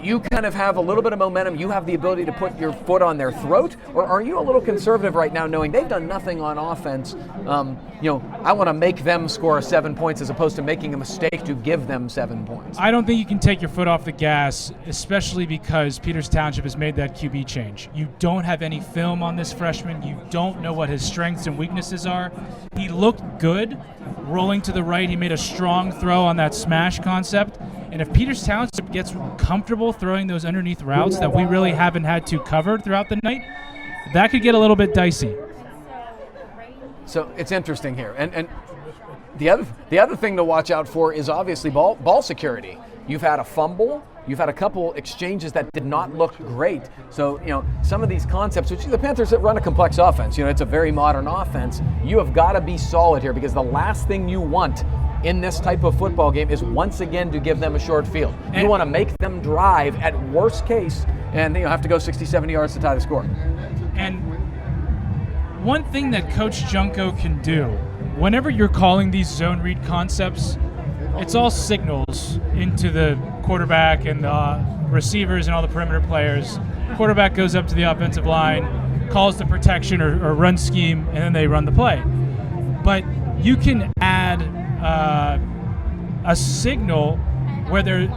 you kind of have a little bit of momentum, you have the ability to put your foot on their throat, or are you a little conservative right now knowing they've done nothing on offense? I want to make them score 7 points as opposed to making a mistake to give them 7 points. I don't think you can take your foot off the gas, especially because Peters Township has made that QB change. You don't have any film on this freshman. You don't know what his strengths and weaknesses are. He looked good rolling to the right. He made a strong throw on that smash concept. And if Peters Township gets comfortable throwing those underneath routes that we really haven't had to cover throughout the night, that could get a little bit dicey. So it's interesting here. And the other thing to watch out for is obviously ball security. You've had a fumble. You've had a couple exchanges that did not look great. So, some of these concepts, which the Panthers run a complex offense, it's a very modern offense. You have got to be solid here because the last thing you want in this type of football game is once again to give them a short field. You want to make them drive at worst case and have to go 60, 70 yards to tie the score. And one thing that Coach Junko can do, whenever you're calling these zone read concepts, it's all signals into the quarterback and the receivers and all the perimeter players. Quarterback goes up to the offensive line, calls the protection or run scheme, and then they run the play. But you can add a signal where it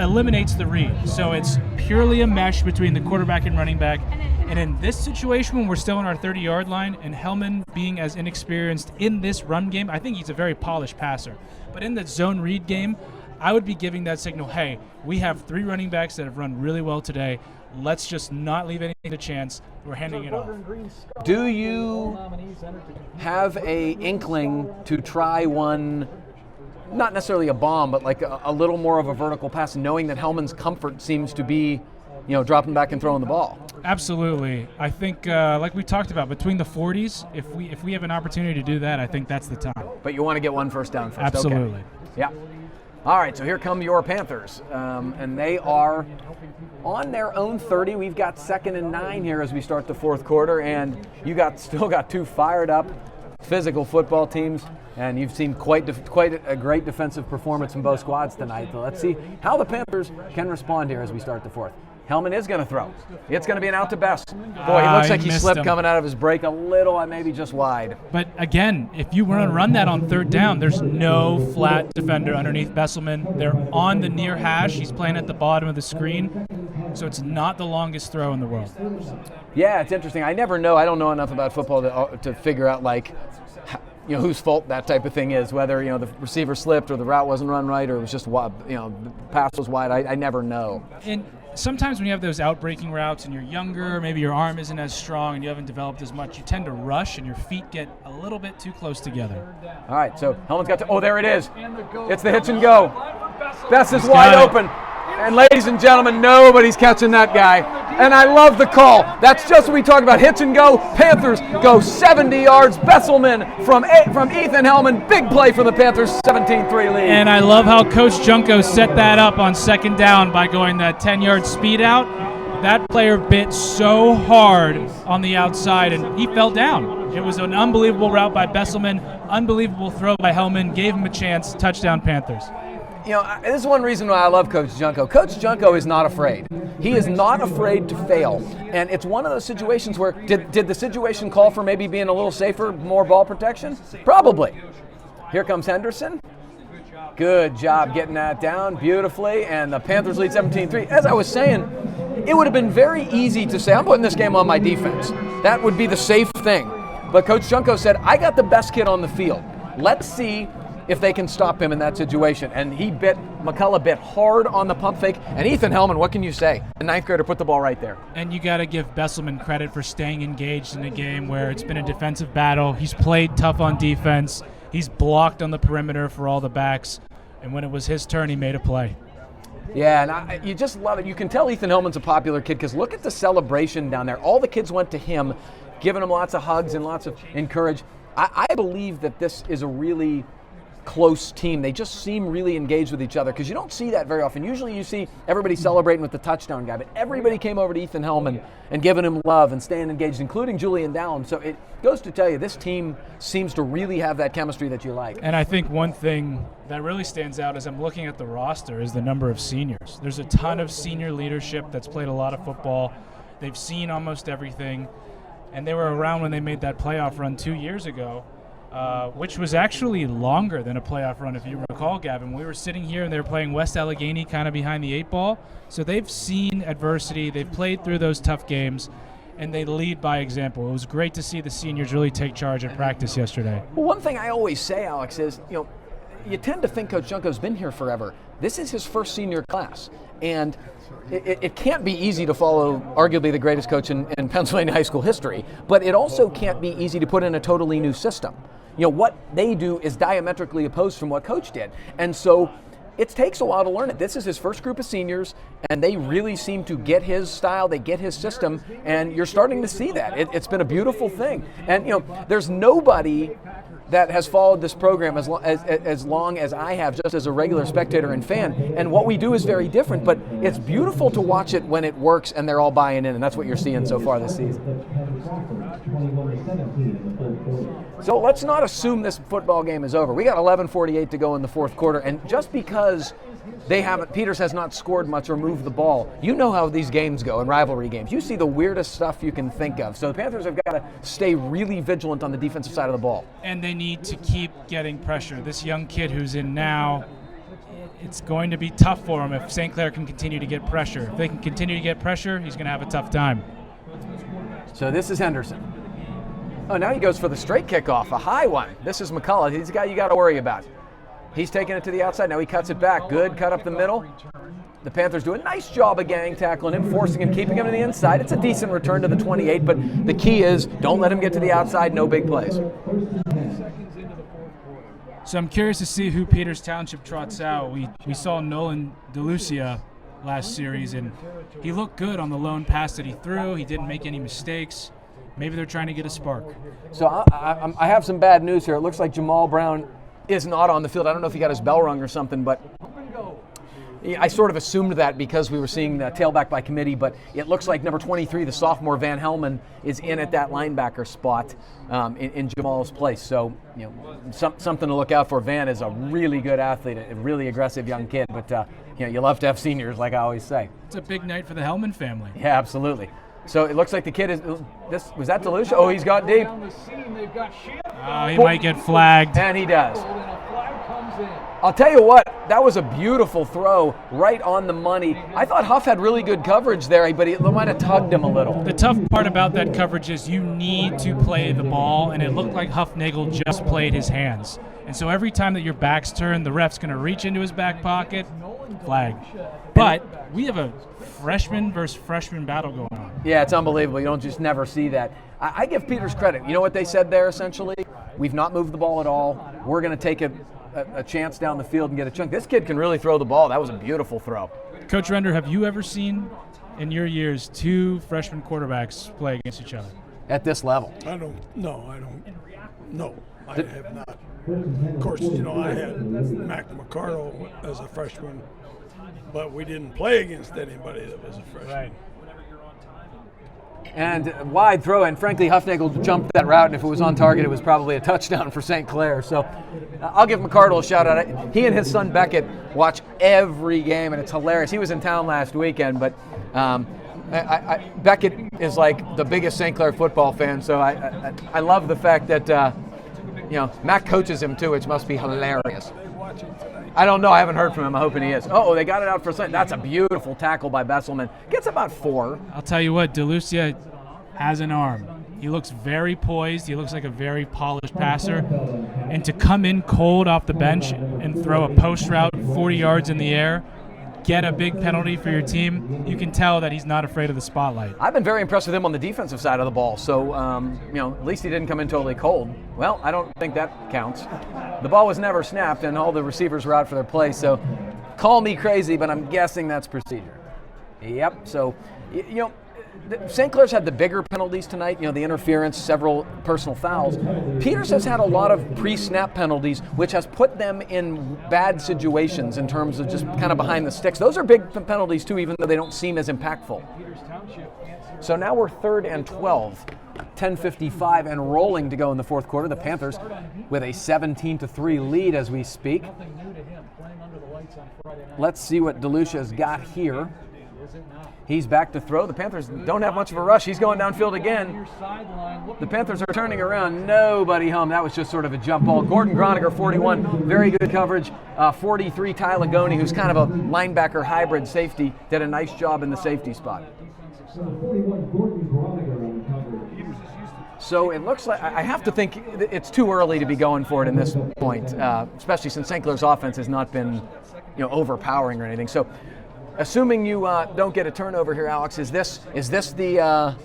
eliminates the read. So it's purely a mesh between the quarterback and running back. And in this situation, when we're still on our 30-yard line, and Hellman being as inexperienced in this run game, I think he's a very polished passer. But in the zone read game, I would be giving that signal, hey, we have 3 running backs that have run really well today. Let's just not leave anything to chance. We're handing it off. Do you have a inkling to try one, not necessarily a bomb, but like a little more of a vertical pass, knowing that Hellman's comfort seems to be dropping back and throwing the ball? Absolutely. I think, like we talked about, between the 40s, if we have an opportunity to do that, I think that's the time. But you want to get one first down first. Absolutely. Okay. Yeah. All right, so here come your Panthers, and they are on their own 30. We've got 2nd and 9 here as we start the fourth quarter, and you still got 2 fired up, physical football teams, and you've seen quite a great defensive performance from both squads tonight. So let's see how the Panthers can respond here as we start the fourth. Hellman is going to throw. It's going to be an out to Best. Boy, he looks like he slipped coming out of his break a little, maybe just wide. But again, if you want to run that on 3rd down, there's no flat defender underneath Besselman. They're on the near hash. He's playing at the bottom of the screen. So it's not the longest throw in the world. Yeah, it's interesting. I never know. I don't know enough about football to figure out whose fault that type of thing is, whether the receiver slipped or the route wasn't run right or it was just the pass was wide. I never know. And sometimes when you have those out-breaking routes and you're younger, maybe your arm isn't as strong and you haven't developed as much, you tend to rush and your feet get a little bit too close together. All right, so Hellman's got there it is. It's the hitch and go. Best is wide open. And ladies and gentlemen, nobody's catching that guy. And I love the call. That's just what we talk about. Hitch and go. Panthers go 70 yards. Besselman from Ethan Hellman. Big play for the Panthers, 17-3 lead. And I love how Coach Junko set that up on 2nd down by going that 10-yard speed out. That player bit so hard on the outside, and he fell down. It was an unbelievable route by Besselman. Unbelievable throw by Hellman. Gave him a chance. Touchdown, Panthers. This is one reason why I love Coach Junko. Coach Junko is not afraid. He is not afraid to fail. And it's one of those situations where, did the situation call for maybe being a little safer, more ball protection? Probably. Here comes Henderson. Good job getting that down beautifully. And the Panthers lead 17-3. As I was saying, it would have been very easy to say, I'm putting this game on my defense. That would be the safe thing. But Coach Junko said, I got the best kid on the field. Let's see if they can stop him in that situation. And McCullough bit hard on the pump fake. And Ethan Hellman, what can you say? The 9th grader put the ball right there. And you got to give Besselman credit for staying engaged in a game where it's been a defensive battle. He's played tough on defense. He's blocked on the perimeter for all the backs, and when it was his turn, he made a play. Yeah, and you just love it. You can tell Ethan Hellman's a popular kid because look at the celebration down there. All the kids went to him, giving him lots of hugs and lots of encouragement. I believe that this is a really close team. They just seem really engaged with each other because you don't see that very often. Usually you see everybody celebrating with the touchdown guy, but everybody came over to Ethan Hellman and giving him love and staying engaged, including Julian Dallum. So it goes to tell you this team seems to really have that chemistry that you like. And I think one thing that really stands out as I'm looking at the roster is the number of seniors. There's a ton of senior leadership that's played a lot of football. They've seen almost everything, and they were around when they made that playoff run 2 years ago. Which was actually longer than a playoff run, if you recall, Gavin. We were sitting here and they were playing West Allegheny kind of behind the 8 ball. So they've seen adversity, they've played through those tough games, and they lead by example. It was great to see the seniors really take charge at practice yesterday. Well, one thing I always say, Alex, is, you tend to think Coach Junko's been here forever. This is his first senior class, and it can't be easy to follow arguably the greatest coach in Pennsylvania high school history, but it also can't be easy to put in a totally new system. What they do is diametrically opposed from what Coach did. And so it takes a while to learn it. This is his first group of seniors, and they really seem to get his style, they get his system, and you're starting to see that. It's been a beautiful thing. And, there's nobody that has followed this program as long as I have, just as a regular spectator and fan. And what we do is very different, but it's beautiful to watch it when it works and they're all buying in, and that's what you're seeing so far this season. So let's not assume this football game is over. We got 11:48 to go in the fourth quarter, and just because Peters has not scored much or moved the ball, you know how these games go in rivalry games. You see the weirdest stuff you can think of. So the Panthers have got to stay really vigilant on the defensive side of the ball. And they need to keep getting pressure. This young kid who's in now, it's going to be tough for him if St. Clair can continue to get pressure. If they can continue to get pressure, he's going to have a tough time. So this is Henderson. Oh, now he goes for the straight kickoff, a high one. This is McCullough. He's the guy you got to worry about. He's taking it to the outside. Now he cuts it back. Good cut up the middle. The Panthers do a nice job of gang tackling him, forcing him, keeping him to the inside. It's a decent return to the 28, but the key is don't let him get to the outside. No big plays. So I'm curious to see who Peters Township trots out. We saw Nolan DeLucia last series, and he looked good on the lone pass that he threw. He didn't make any mistakes. Maybe they're trying to get a spark. So I have some bad news here. It looks like Jamal Brown is not on the field. I don't know if he got his bell rung or something, but I sort of assumed that because we were seeing the tailback by committee, but it looks like number 23, the sophomore Van Helman, is in at that linebacker spot in Jamal's place. So, something to look out for. Van is a really good athlete, a really aggressive young kid, but you love to have seniors, like I always say. It's a big night for the Hellman family. Yeah, absolutely. So it looks like the kid was that DeLucia? Oh, he's got deep. He might get flagged. And he does. I'll tell you what, that was a beautiful throw right on the money. I thought Huff had really good coverage there, but he might have tugged him a little. The tough part about that coverage is you need to play the ball, and it looked like Huff Nagel just played his hands. And so every time that your back's turned, the ref's going to reach into his back pocket, flag. But we have a freshman versus freshman battle going on. Yeah, it's unbelievable. You don't just never see that. I give Peters credit. You know what they said there, essentially? We've not moved the ball at all. We're going to take a chance down the field and get a chunk. This kid can really throw the ball. That was a beautiful throw. Coach Render, have you ever seen in your years two freshman quarterbacks play against each other? At this level? I don't. No, I have not. Of course, I had Mac McCardle as a freshman, but we didn't play against anybody that was a freshman. Right. And wide throw, and frankly, Huffnagel jumped that route, and if it was on target, it was probably a touchdown for St. Clair. So I'll give McCardle a shout out. He and his son Beckett watch every game, and it's hilarious. He was in town last weekend, but Beckett is like the biggest St. Clair football fan, so I love the fact that Mac coaches him too, which must be hilarious. I don't know. I haven't heard from him. I'm hoping he is. Oh, they got it out for a second. That's a beautiful tackle by Besselman. Gets about 4. I'll tell you what, DeLucia has an arm. He looks very poised. He looks like a very polished passer. And to come in cold off the bench and throw a post route 40 yards in the air, get a big penalty for your team, you can tell that he's not afraid of the spotlight. I've been very impressed with him on the defensive side of the ball. So, at least he didn't come in totally cold. Well, I don't think that counts. The ball was never snapped, and all the receivers were out for their play. So, call me crazy, but I'm guessing that's procedure. Yep. So, St. Clair's had the bigger penalties tonight, the interference, several personal fouls. Peters has had a lot of pre-snap penalties, which has put them in bad situations in terms of just kind of behind the sticks. Those are big penalties too, even though they don't seem as impactful. So now we're 3rd and 12, 10:55 and rolling to go in the fourth quarter. The Panthers with a 17-3 lead as we speak. Let's see what DeLucia has got here. He's back to throw. The Panthers don't have much of a rush. He's going downfield again. The Panthers are turning around. Nobody home. That was just sort of a jump ball. Gordon Groniger, 41. Very good coverage. 43, Ty Lagoni, who's kind of a linebacker hybrid safety, did a nice job in the safety spot. So it looks like, I have to think it's too early to be going for it in this point, especially since St. Clair's offense has not been overpowering or anything. So assuming you don't get a turnover here, Alex, is this the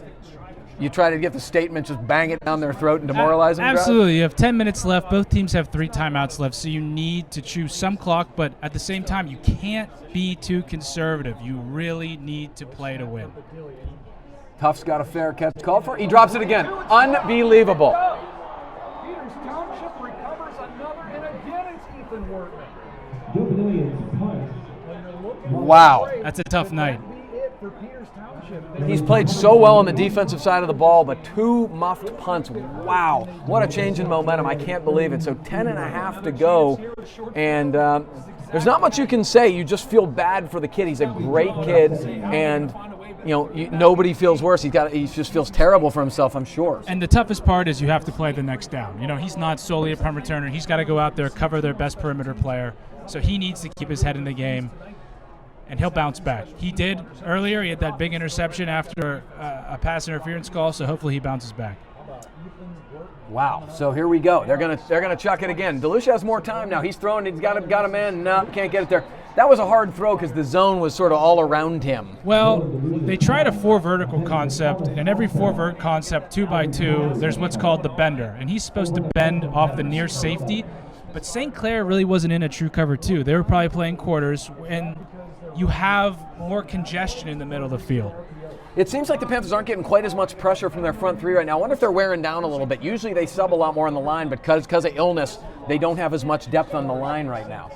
you try to get the statement, just bang it down their throat and demoralize them? Absolutely. You have 10 minutes left. Both teams have 3 timeouts left, so you need to choose some clock, but at the same time, you can't be too conservative. You really need to play to win. Tuff's got a fair catch called for. He drops it again. Unbelievable. Peters Township recovers another, and again it's Ethan Wortman. Wow. That's a tough night. He's played so well on the defensive side of the ball, but 2 muffed punts. Wow. What a change in momentum. I can't believe it. So 10.5 to go. And there's not much you can say. You just feel bad for the kid. He's a great kid. And nobody feels worse. He just feels terrible for himself, I'm sure. And the toughest part is you have to play the next down. He's not solely a punt returner. He's got to go out there, cover their best perimeter player. So he needs to keep his head in the game, and he'll bounce back. He did earlier. He had that big interception after a pass interference call, so hopefully he bounces back. Wow. So here we go. They're gonna chuck it again. DeLucia has more time now. He's throwing. He's got a man. No, can't get it there. That was a hard throw because the zone was sort of all around him. Well, they tried a 4 vertical concept, and every 4 vert concept, 2x2, there's what's called the bender, and he's supposed to bend off the near safety. But St. Clair really wasn't in a true cover 2. They were probably playing quarters, and you have more congestion in the middle of the field. It seems like the Panthers aren't getting quite as much pressure from their front 3 right now. I wonder if they're wearing down a little bit. Usually they sub a lot more on the line, but because of illness, they don't have as much depth on the line right now.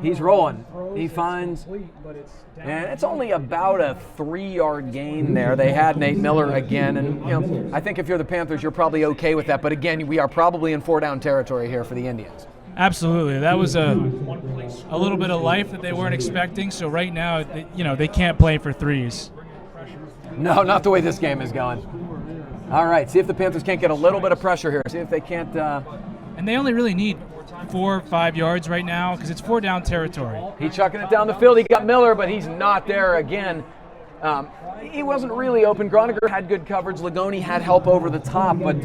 He's rolling. He finds, and it's only about a 3-yard gain there. They had Nate Miller again, and I think if you're the Panthers, you're probably okay with that. But again, we are probably in 4-down territory here for the Indians. Absolutely. That was a little bit of life that they weren't expecting. So right now, they can't play for 3s. No, not the way this game is going. All right, see if the Panthers can't get a little bit of pressure here. See if they can't. And they only really need 4 or 5 yards right now because it's 4-down territory. He's chucking it down the field. He got Miller, but he's not there again. He wasn't really open. Groniger had good coverage. Lagoni had help over the top, but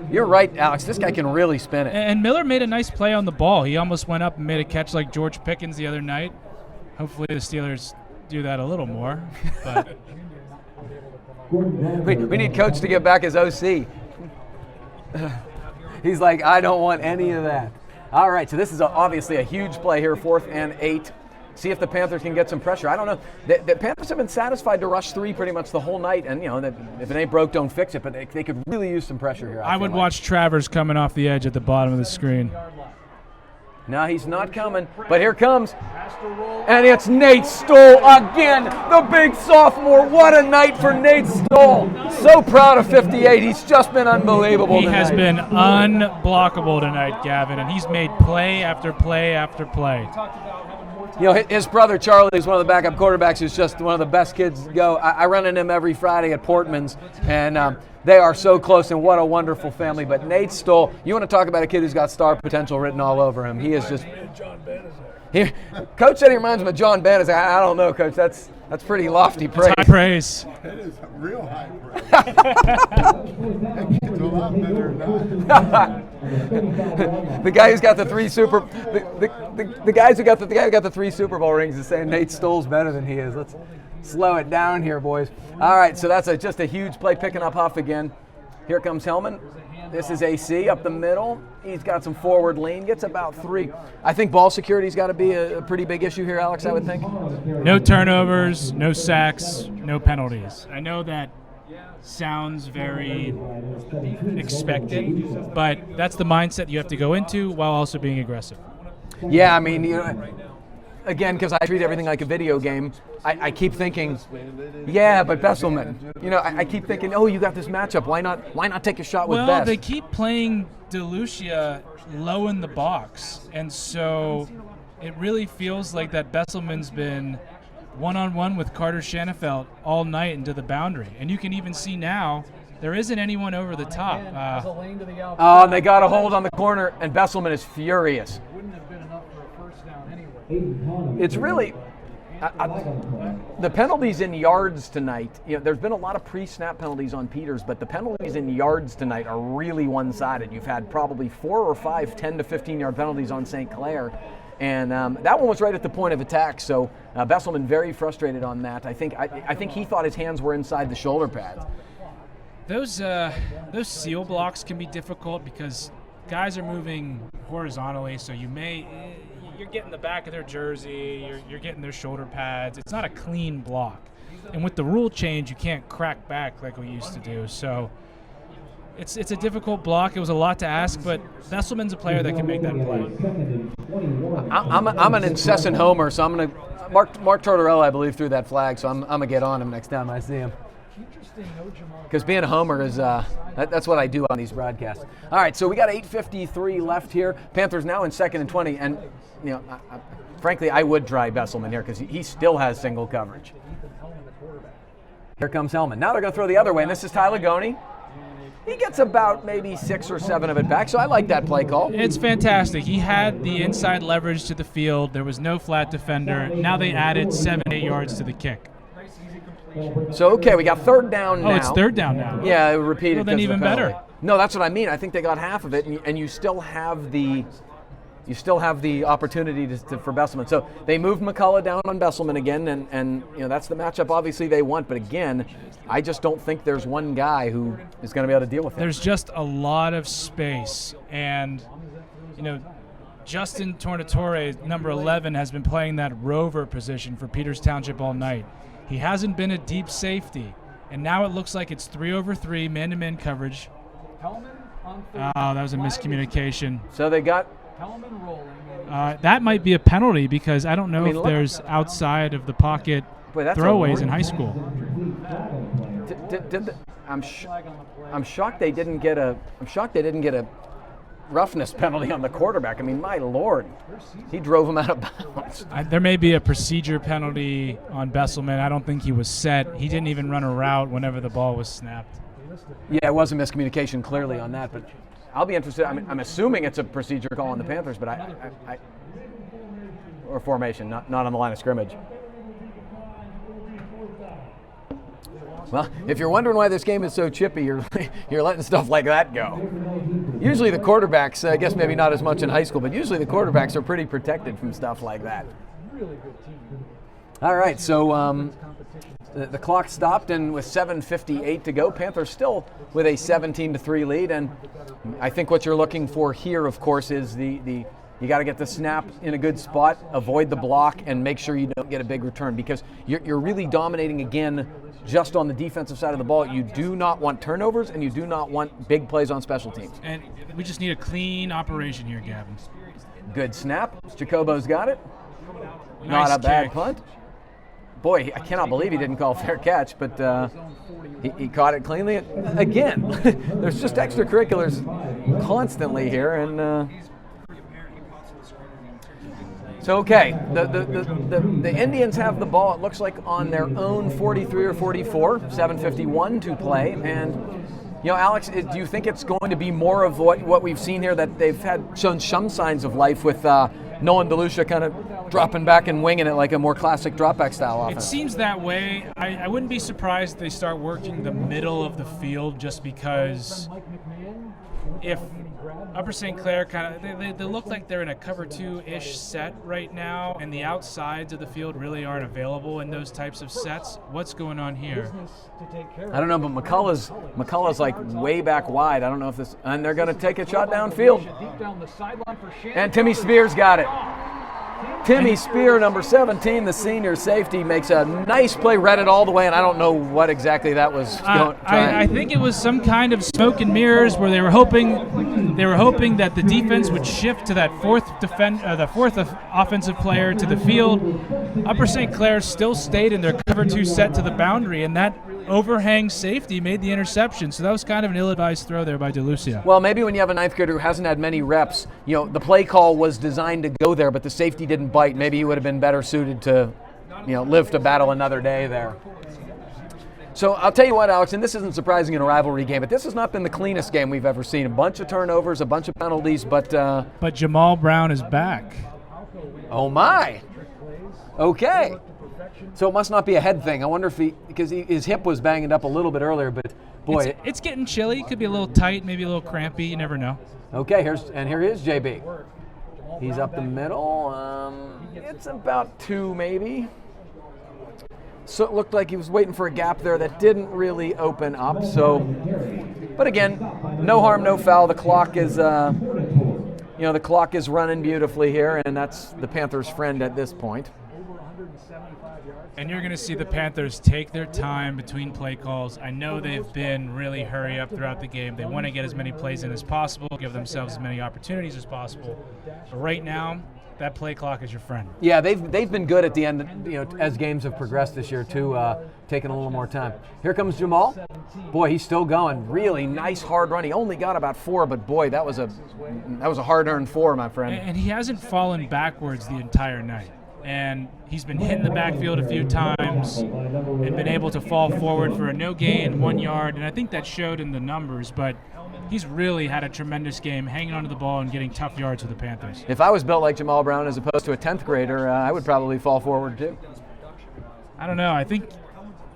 you're right, Alex. This guy can really spin it. And Miller made a nice play on the ball. He almost went up and made a catch like George Pickens the other night. Hopefully the Steelers do that a little more. But we need Coach to get back his OC. He's like, I don't want any of that. All right, so this is obviously a huge play here, 4th and 8. See if the Panthers can get some pressure. I don't know. The Panthers have been satisfied to rush 3 pretty much the whole night, and that if it ain't broke, don't fix it. But they could really use some pressure here. I would watch Travers coming off the edge at the bottom of the screen. No, he's not coming, but here comes. And it's Nate Stoll again, the big sophomore. What a night for Nate Stoll. So proud of 58. He's just been unbelievable tonight. He has been unblockable tonight, Gavin, and he's made play after play after play. His brother Charlie is one of the backup quarterbacks who's just one of the best kids to go. I run into him every Friday at Portman's, and they are so close, and what a wonderful family. But Nate Stoll, you want to talk about a kid who's got star potential written all over him. He is just Here, Coach said he reminds him of John Bannis. I don't know, Coach. That's pretty lofty praise. High praise. That is real high praise. That kid's a lot better than The guy who's got the three Super, the guy who got the 3 Super Bowl rings is saying Nate Stoll's better than he is. Let's slow it down here, boys. All right, so that's just a huge play, picking up Huff again. Here comes Hellman. This is AC up the middle. He's got some forward lean, gets about 3. I think ball security's got to be a pretty big issue here, Alex, I would think. No turnovers, no sacks, no penalties. I know that sounds very expected, but that's the mindset you have to go into while also being aggressive. Yeah, I mean, again, because I treat everything like a video game, I keep thinking, yeah, but Besselman. I keep thinking, oh, you got this matchup. Why not take a shot with Bess? Well, they keep playing DeLucia low in the box, and so it really feels like that Besselman's been one-on-one with Carter Shanafelt all night into the boundary. And you can even see now there isn't anyone over the top. Oh, and they got a hold on the corner, and Besselman is furious. Wouldn't have been enough for a first down anyway. It's really the penalties in yards tonight. There's been a lot of pre-snap penalties on Peters, but the penalties in yards tonight are really one-sided. You've had probably 4 or 5 10 to 15-yard penalties on St. Clair, and that one was right at the point of attack. So Besselman very frustrated on that. I think he thought his hands were inside the shoulder pads. Those seal blocks can be difficult because guys are moving horizontally, so you're getting the back of their jersey, you're getting their shoulder pads. It's not a clean block. And with the rule change, you can't crack back like we used to do. So it's a difficult block. It was a lot to ask, but Besselman's a player that can make that play. I'm an incessant homer, so I'm going to Mark Tortorella, I believe, threw that flag, so I'm going to get on him next time I see him. Because being a homer is that's what I do on these broadcasts. All right, so we got 8:53 left here. Panthers now in 2nd and 20, and frankly, I would try Besselman here because he still has single coverage. Here comes Hellman. Now they're going to throw the other way, and this is Tyler Goney. He gets about maybe 6 or 7 of it back, so I like that play call. It's fantastic. He had the inside leverage to the field. There was no flat defender. Now they added 7-8 yards to the kick. So, okay, we got 3rd down now. Oh, it's 3rd down now. Yeah, it repeated. Well, then even better. No, that's what I mean. I think they got half of it, and you still have the opportunity for Besselman. So they moved McCullough down on Besselman again, and that's the matchup obviously they want. But again, I just don't think there's one guy who is going to be able to deal with it. There's just a lot of space, and Justin Tornatore, number 11, has been playing that rover position for Peters Township all night. He hasn't been a deep safety, and now it looks like it's 3-over-3 man-to-man coverage. Oh, that was a miscommunication. So they got Hellman rolling. That might be a penalty because I don't know if there's outside of the pocket throwaways in high school. I'm shocked they didn't get a roughness penalty on the quarterback. I mean, my Lord, he drove him out of bounds. There may be a procedure penalty on Besselman. I don't think he was set. He didn't even run a route whenever the ball was snapped. Yeah, it was a miscommunication clearly on that, but I'll be interested. I'm assuming it's a procedure call on the Panthers, but or formation, not on the line of scrimmage. Well, if you're wondering why this game is so chippy, you're letting stuff like that go. Usually the quarterbacks, I guess maybe not as much in high school, but usually the quarterbacks are pretty protected from stuff like that. All right, so the clock stopped, and with 7:58 to go, Panthers still with a 17-3 lead. And I think what you're looking for here, of course, is you got to get the snap in a good spot, avoid the block, and make sure you don't get a big return because you're really dominating again just on the defensive side of the ball. You do not want turnovers, and you do not want big plays on special teams. And we just need a clean operation here, Gavin. Good snap. Jacobo's got it. Nice Not a bad kick. punt. Boy, I cannot believe he didn't call fair catch, but he caught it cleanly. Again, there's just extracurriculars constantly here, and so okay. The Indians have the ball. It looks like on their own 43 or 44. 7:51 to play, and Alex, do you think it's going to be more of what we've seen here, that they've shown some signs of life with Nolan DeLucia kind of dropping back and winging it like a more classic drop-back style It offense. seems that way. I wouldn't be surprised if they start working the middle of the field, just because if Upper St. Clair they look like they're in a cover 2-ish set right now, and the outsides of the field really aren't available in those types of sets. What's going on here? I don't know, but McCullough's like way back wide. I don't know if this, and they're going to take a shot downfield. And Timmy Spears got it. Timmy Spear, number 17, the senior safety, makes a nice play, read it all the way, and I don't know what exactly that was. I think it was some kind of smoke and mirrors where they were hoping that the defense would shift to that fourth offensive player to the field. Upper St. Clair still stayed in their cover 2 set to the boundary, and that overhang safety made the interception. So that was kind of an ill-advised throw there by DeLucia. Well, maybe when you have a ninth grader who hasn't had many reps, the play call was designed to go there, but the safety didn't bite. Maybe he would have been better suited to, live to battle another day there. So I'll tell you what, Alex, and this isn't surprising in a rivalry game, but this has not been the cleanest game we've ever seen. A bunch of turnovers, a bunch of penalties, but Jamal Brown is back. Oh my! Okay. So it must not be a head thing. I wonder if because his hip was banged up a little bit earlier, but boy. It's getting chilly. It could be a little tight, maybe a little crampy. You never know. Okay, here is JB. He's up the middle. It's about 2 maybe. So it looked like he was waiting for a gap there that didn't really open up. So, but again, no harm, no foul. The clock is, the clock is running beautifully here, and that's the Panthers' friend at this point. And you're going to see the Panthers take their time between play calls. I know they've been really hurry up throughout the game. They want to get as many plays in as possible, give themselves as many opportunities as possible. But right now, that play clock is your friend. Yeah, they've been good at the end, as games have progressed this year too, taking a little more time. Here comes Jamal. Boy, he's still going. Really nice hard run. He only got about 4, but boy, that was a hard-earned 4, my friend. And he hasn't fallen backwards the entire night. And he's been hit in the backfield a few times and been able to fall forward for a no gain, 1 yard, and I think that showed in the numbers, but he's really had a tremendous game hanging onto the ball and getting tough yards for the Panthers. If I was built like Jamal Brown as opposed to a 10th grader, I would probably fall forward too. I don't know. I think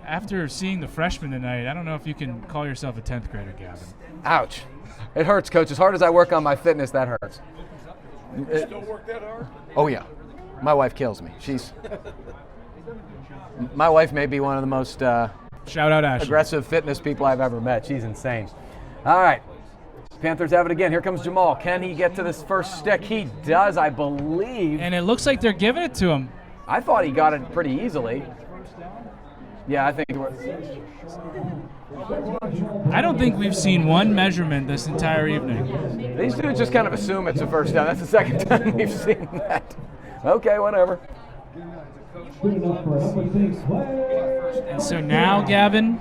after seeing the freshman tonight, I don't know if you can call yourself a 10th grader, Gavin. Ouch. It hurts, Coach. As hard as I work on my fitness, that hurts. You still work that hard? Oh, yeah. My wife kills me. My wife may be one of the most shout out Ashley. Aggressive fitness people I've ever met. She's insane. All right. Panthers have it again. Here comes Jamal. Can he get to this first stick? He does, I believe. And it looks like they're giving it to him. I thought he got it pretty easily. Yeah, I think I don't think we've seen one measurement this entire evening. These dudes just kind of assume it's a first down. That's the second time we've seen that. Okay, whatever. And so now, Gavin,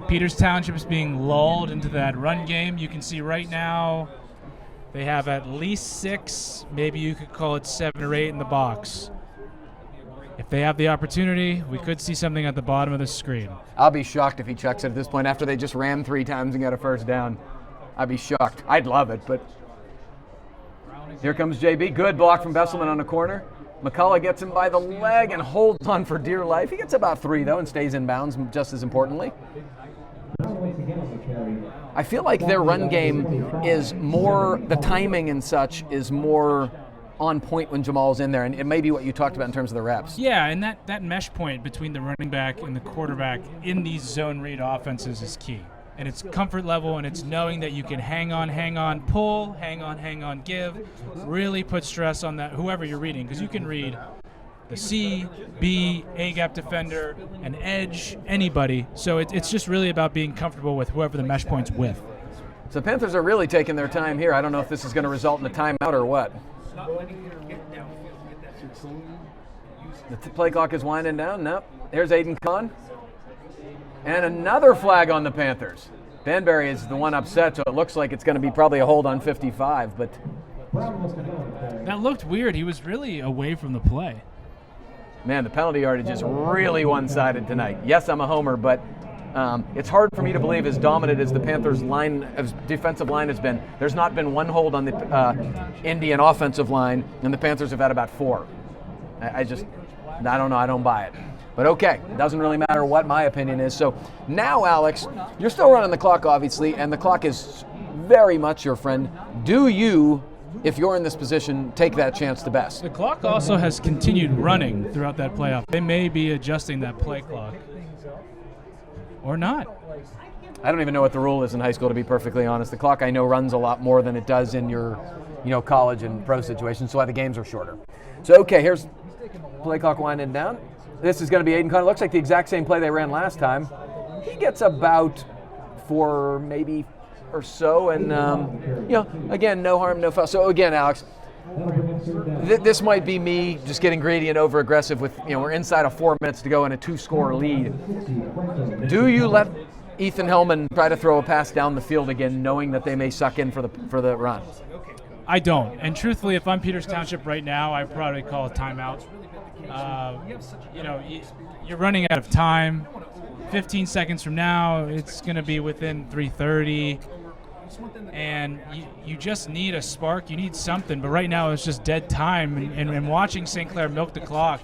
Peters Township is being lulled into that run game. You can see right now they have at least 6, maybe you could call it 7 or 8 in the box. If they have the opportunity, we could see something at the bottom of the screen. I'll be shocked if he chucks it at this point after they just ran 3 times and got a first down. I'd be shocked. I'd love it, but here comes JB. Good block from Besselman on the corner. McCullough gets him by the leg and holds on for dear life. He gets about 3, though, and stays in bounds just as importantly. I feel like their run game is more, the timing and such is more on point when Jamal's in there, and it may be what you talked about in terms of the reps. Yeah, and that mesh point between the running back and the quarterback in these zone read offenses is key. And it's comfort level, and it's knowing that you can hang on, pull, hang on, give, really put stress on that, whoever you're reading, because you can read the C, B, A-gap defender, an edge, anybody. So it's just really about being comfortable with whoever the mesh point's with. So Panthers are really taking their time here. I don't know if this is going to result in a timeout or what. The play clock is winding down. Nope. There's Aiden Kahn. And another flag on the Panthers. Banbury is the one upset, so it looks like it's going to be probably a hold on 55. But that looked weird. He was really away from the play. Man, the penalty yardage is really one-sided tonight. Yes, I'm a homer, but It's hard for me to believe, as dominant as the Panthers' defensive line has been, there's not been one hold on the Indian offensive line, and the Panthers have had about 4. I don't know. I don't buy it. But okay, it doesn't really matter what my opinion is. So now, Alex, you're still running the clock, obviously, and the clock is very much your friend. Do you, if you're in this position, take that chance to best? The clock also has continued running throughout that playoff. They may be adjusting that play clock. Or not. I don't even know what the rule is in high school, to be perfectly honest. The clock, I know, runs a lot more than it does in your college and pro situations, so why the games are shorter. So, okay, here's play clock winding down. This is going to be Aiden Connor. Looks like the exact same play they ran last time. He gets about 4 maybe or so, and again, no harm, no foul. So again, Alex, this might be me just getting greedy and over aggressive with, we're inside of 4 minutes to go in a 2-score lead. Do you let Ethan Hellman try to throw a pass down the field again, knowing that they may suck in for the run? I don't. And truthfully, if I'm Peters Township right now, I'd probably call a timeout. You're running out of time. 15 seconds from now, it's going to be within 3:30. And you just need a spark. You need something. But right now, it's just dead time. And watching St. Clair milk the clock,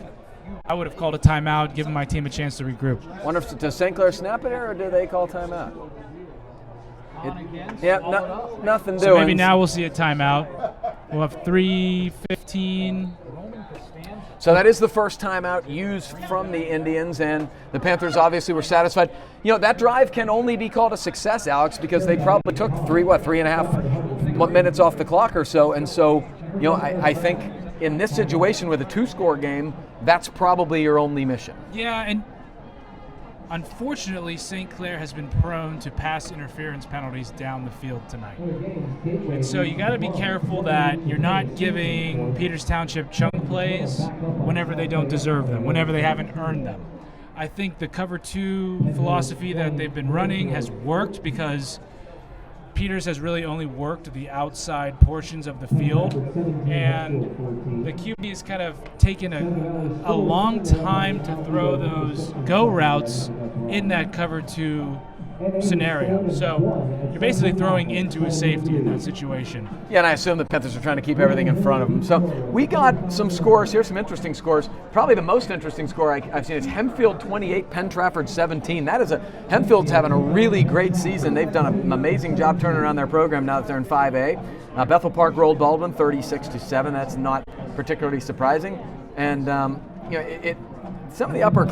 I would have called a timeout, given my team a chance to regroup. Wonder if does St. Clair snap it or do they call timeout? Nothing doing. So maybe now we'll see a timeout. We'll have 3:15. So that is the first timeout used from the Indians, and the Panthers obviously were satisfied. That drive can only be called a success, Alex, because they probably took 3.5 minutes off the clock or so. And so, I think in this situation with a 2-score game, that's probably your only mission. Yeah, and unfortunately, St. Clair has been prone to pass interference penalties down the field tonight. And so you got to be careful that you're not giving Peters Township chunk plays whenever they don't deserve them, whenever they haven't earned them. I think the cover 2 philosophy that they've been running has worked because Peters has really only worked the outside portions of the field, and the QB has kind of taken a long time to throw those go routes in that cover 2 scenario. So you're basically throwing into a safety in that situation. Yeah, and I assume the Panthers are trying to keep everything in front of them. So we got some scores here, some interesting scores. Probably the most interesting score I've seen is Hempfield 28, Penn Trafford 17. Hempfield's having a really great season. They've done an amazing job turning around their program now that they're in 5A. Bethel Park rolled Baldwin 36-7. That's not particularly surprising. And some of the upper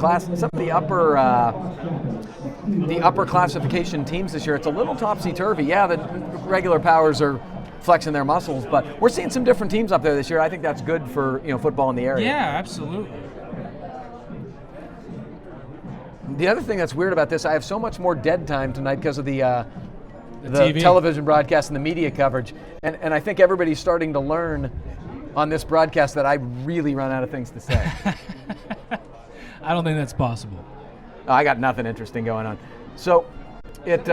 classification teams this year, it's a little topsy-turvy. Yeah, the regular powers are flexing their muscles, but we're seeing some different teams up there this year. I think that's good for football in the area. Yeah, absolutely. The other thing that's weird about this, I have so much more dead time tonight because of the TV. television broadcast and the media coverage, and I think everybody's starting to learn on this broadcast that I really run out of things to say. I don't think that's possible. I got nothing interesting going on. So it's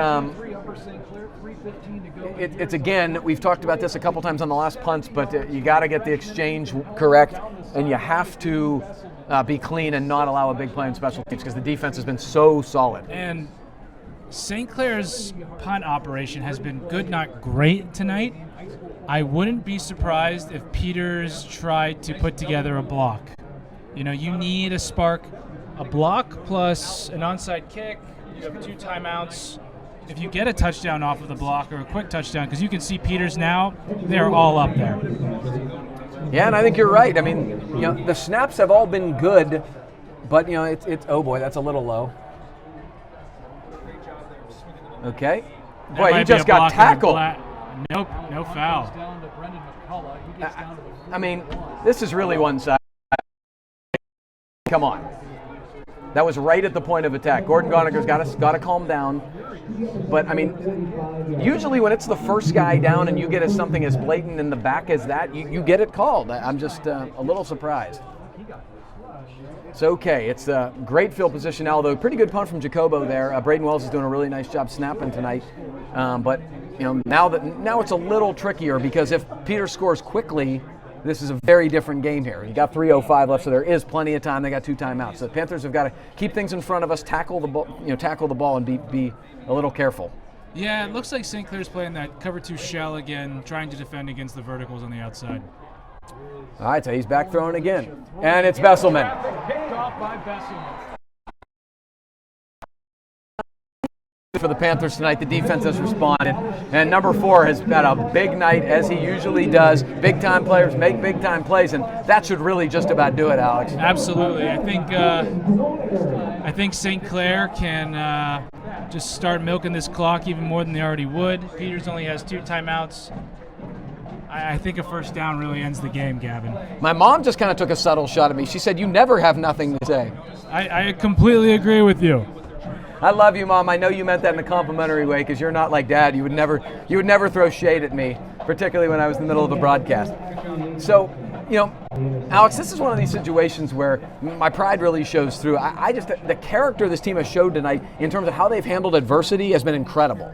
again, we've talked about this a couple times on the last punts, but you got to get the exchange correct, and you have to be clean and not allow a big play in special teams because the defense has been so solid. And St. Clair's punt operation has been good, not great tonight. I wouldn't be surprised if Peters tried to put together a block. You need a spark. A block plus an onside kick, you have 2 timeouts. If you get a touchdown off of the block or a quick touchdown, because you can see Peters now, they're all up there. Yeah, and I think you're right. I mean, the snaps have all been good, but it's oh boy, that's a little low. Okay. Boy, he just got tackled. Nope, no foul. I mean, this is really one side. Come on. That was right at the point of attack. Gordon Goniger's got to calm down. But, I mean, usually when it's the first guy down and you get something as blatant in the back as that, you get it called. I'm just a little surprised. It's okay. It's a great field position now, though. Pretty good punt from Jacobo there. Braden Wells is doing a really nice job snapping tonight. But now it's a little trickier because if Peter scores quickly, this is a very different game here. You got 3:05 left, so there is plenty of time. They got 2 timeouts. So the Panthers have got to keep things in front of us, tackle the ball, and be a little careful. Yeah, it looks like St. Clair's playing that cover 2 shell again, trying to defend against the verticals on the outside. All right, so he's back throwing again, and it's Besselman. Picked off by Besselman. For the Panthers tonight, the defense has responded, and number 4 has had a big night, as he usually does. Big-time players make big-time plays, and that should really just about do it, Alex. Absolutely. I think St. Clair can just start milking this clock even more than they already would. Peters only has 2 timeouts. I think a first down really ends the game, Gavin. My mom just kind of took a subtle shot at me. She said, "You never have nothing to say." I completely agree with you. I love you, Mom. I know you meant that in a complimentary way, because you're not like Dad. You would never throw shade at me, particularly when I was in the middle of the broadcast. So, Alex, this is one of these situations where my pride really shows through. I just the character this team has showed tonight in terms of how they've handled adversity has been incredible.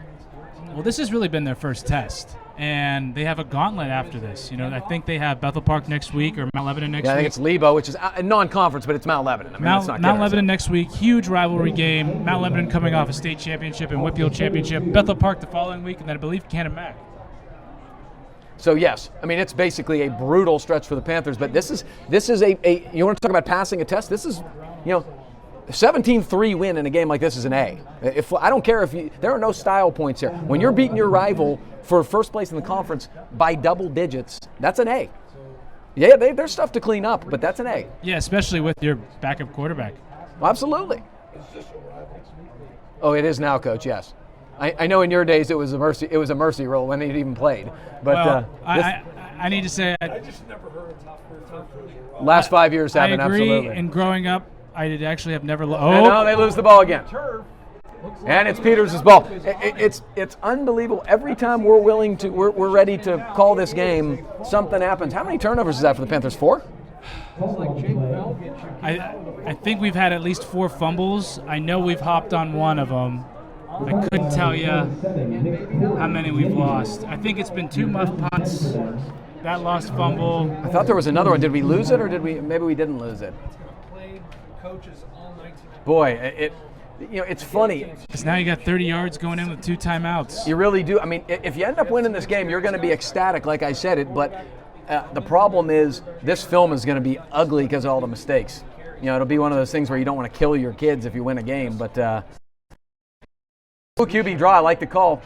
Well, this has really been their first test, and they have a gauntlet after this. I think they have Bethel Park next week or Mount Lebanon next week. Yeah, I think it's Lebo, which is a non-conference, but it's Mount Lebanon. I mean, Mount Lebanon next week, huge rivalry game. Mount Lebanon coming off a state championship and Whitfield championship. Bethel Park the following week, and then I believe Cannon Mac. So yes, I mean, it's basically a brutal stretch for the Panthers, but this is a you want to talk about passing a test? This is, a 17-3 win in a game like this is an A. I don't care there are no style points here. When you're beating your rival for first place in the conference by double digits, that's an A. Yeah, there's stuff to clean up, but that's an A. Yeah, especially with your backup quarterback. Absolutely. Oh, it is now, Coach. Yes, I know in your days it was a mercy rule when he even played. But I need to say, I just never heard of top 4 last 5 years haven't. I agree. Absolutely. And growing up, I did actually have never. And now they lose the ball again. And it's Peters' ball. It's unbelievable. Every time we're ready to call this game, something happens. How many turnovers is that for the Panthers? 4? I think we've had at least 4 fumbles. I know we've hopped on one of them. I couldn't tell you how many we've lost. I think it's been 2 muff punts, that lost fumble. I thought there was another one. Did we lose it, or maybe we didn't lose it? Boy, it's funny. Because now you got 30 yards going in with 2 timeouts. You really do. I mean, if you end up winning this game, you're going to be ecstatic, like I said it. But the problem is this film is going to be ugly because of all the mistakes. It'll be one of those things where you don't want to kill your kids if you win a game. But QB draw, I like the call.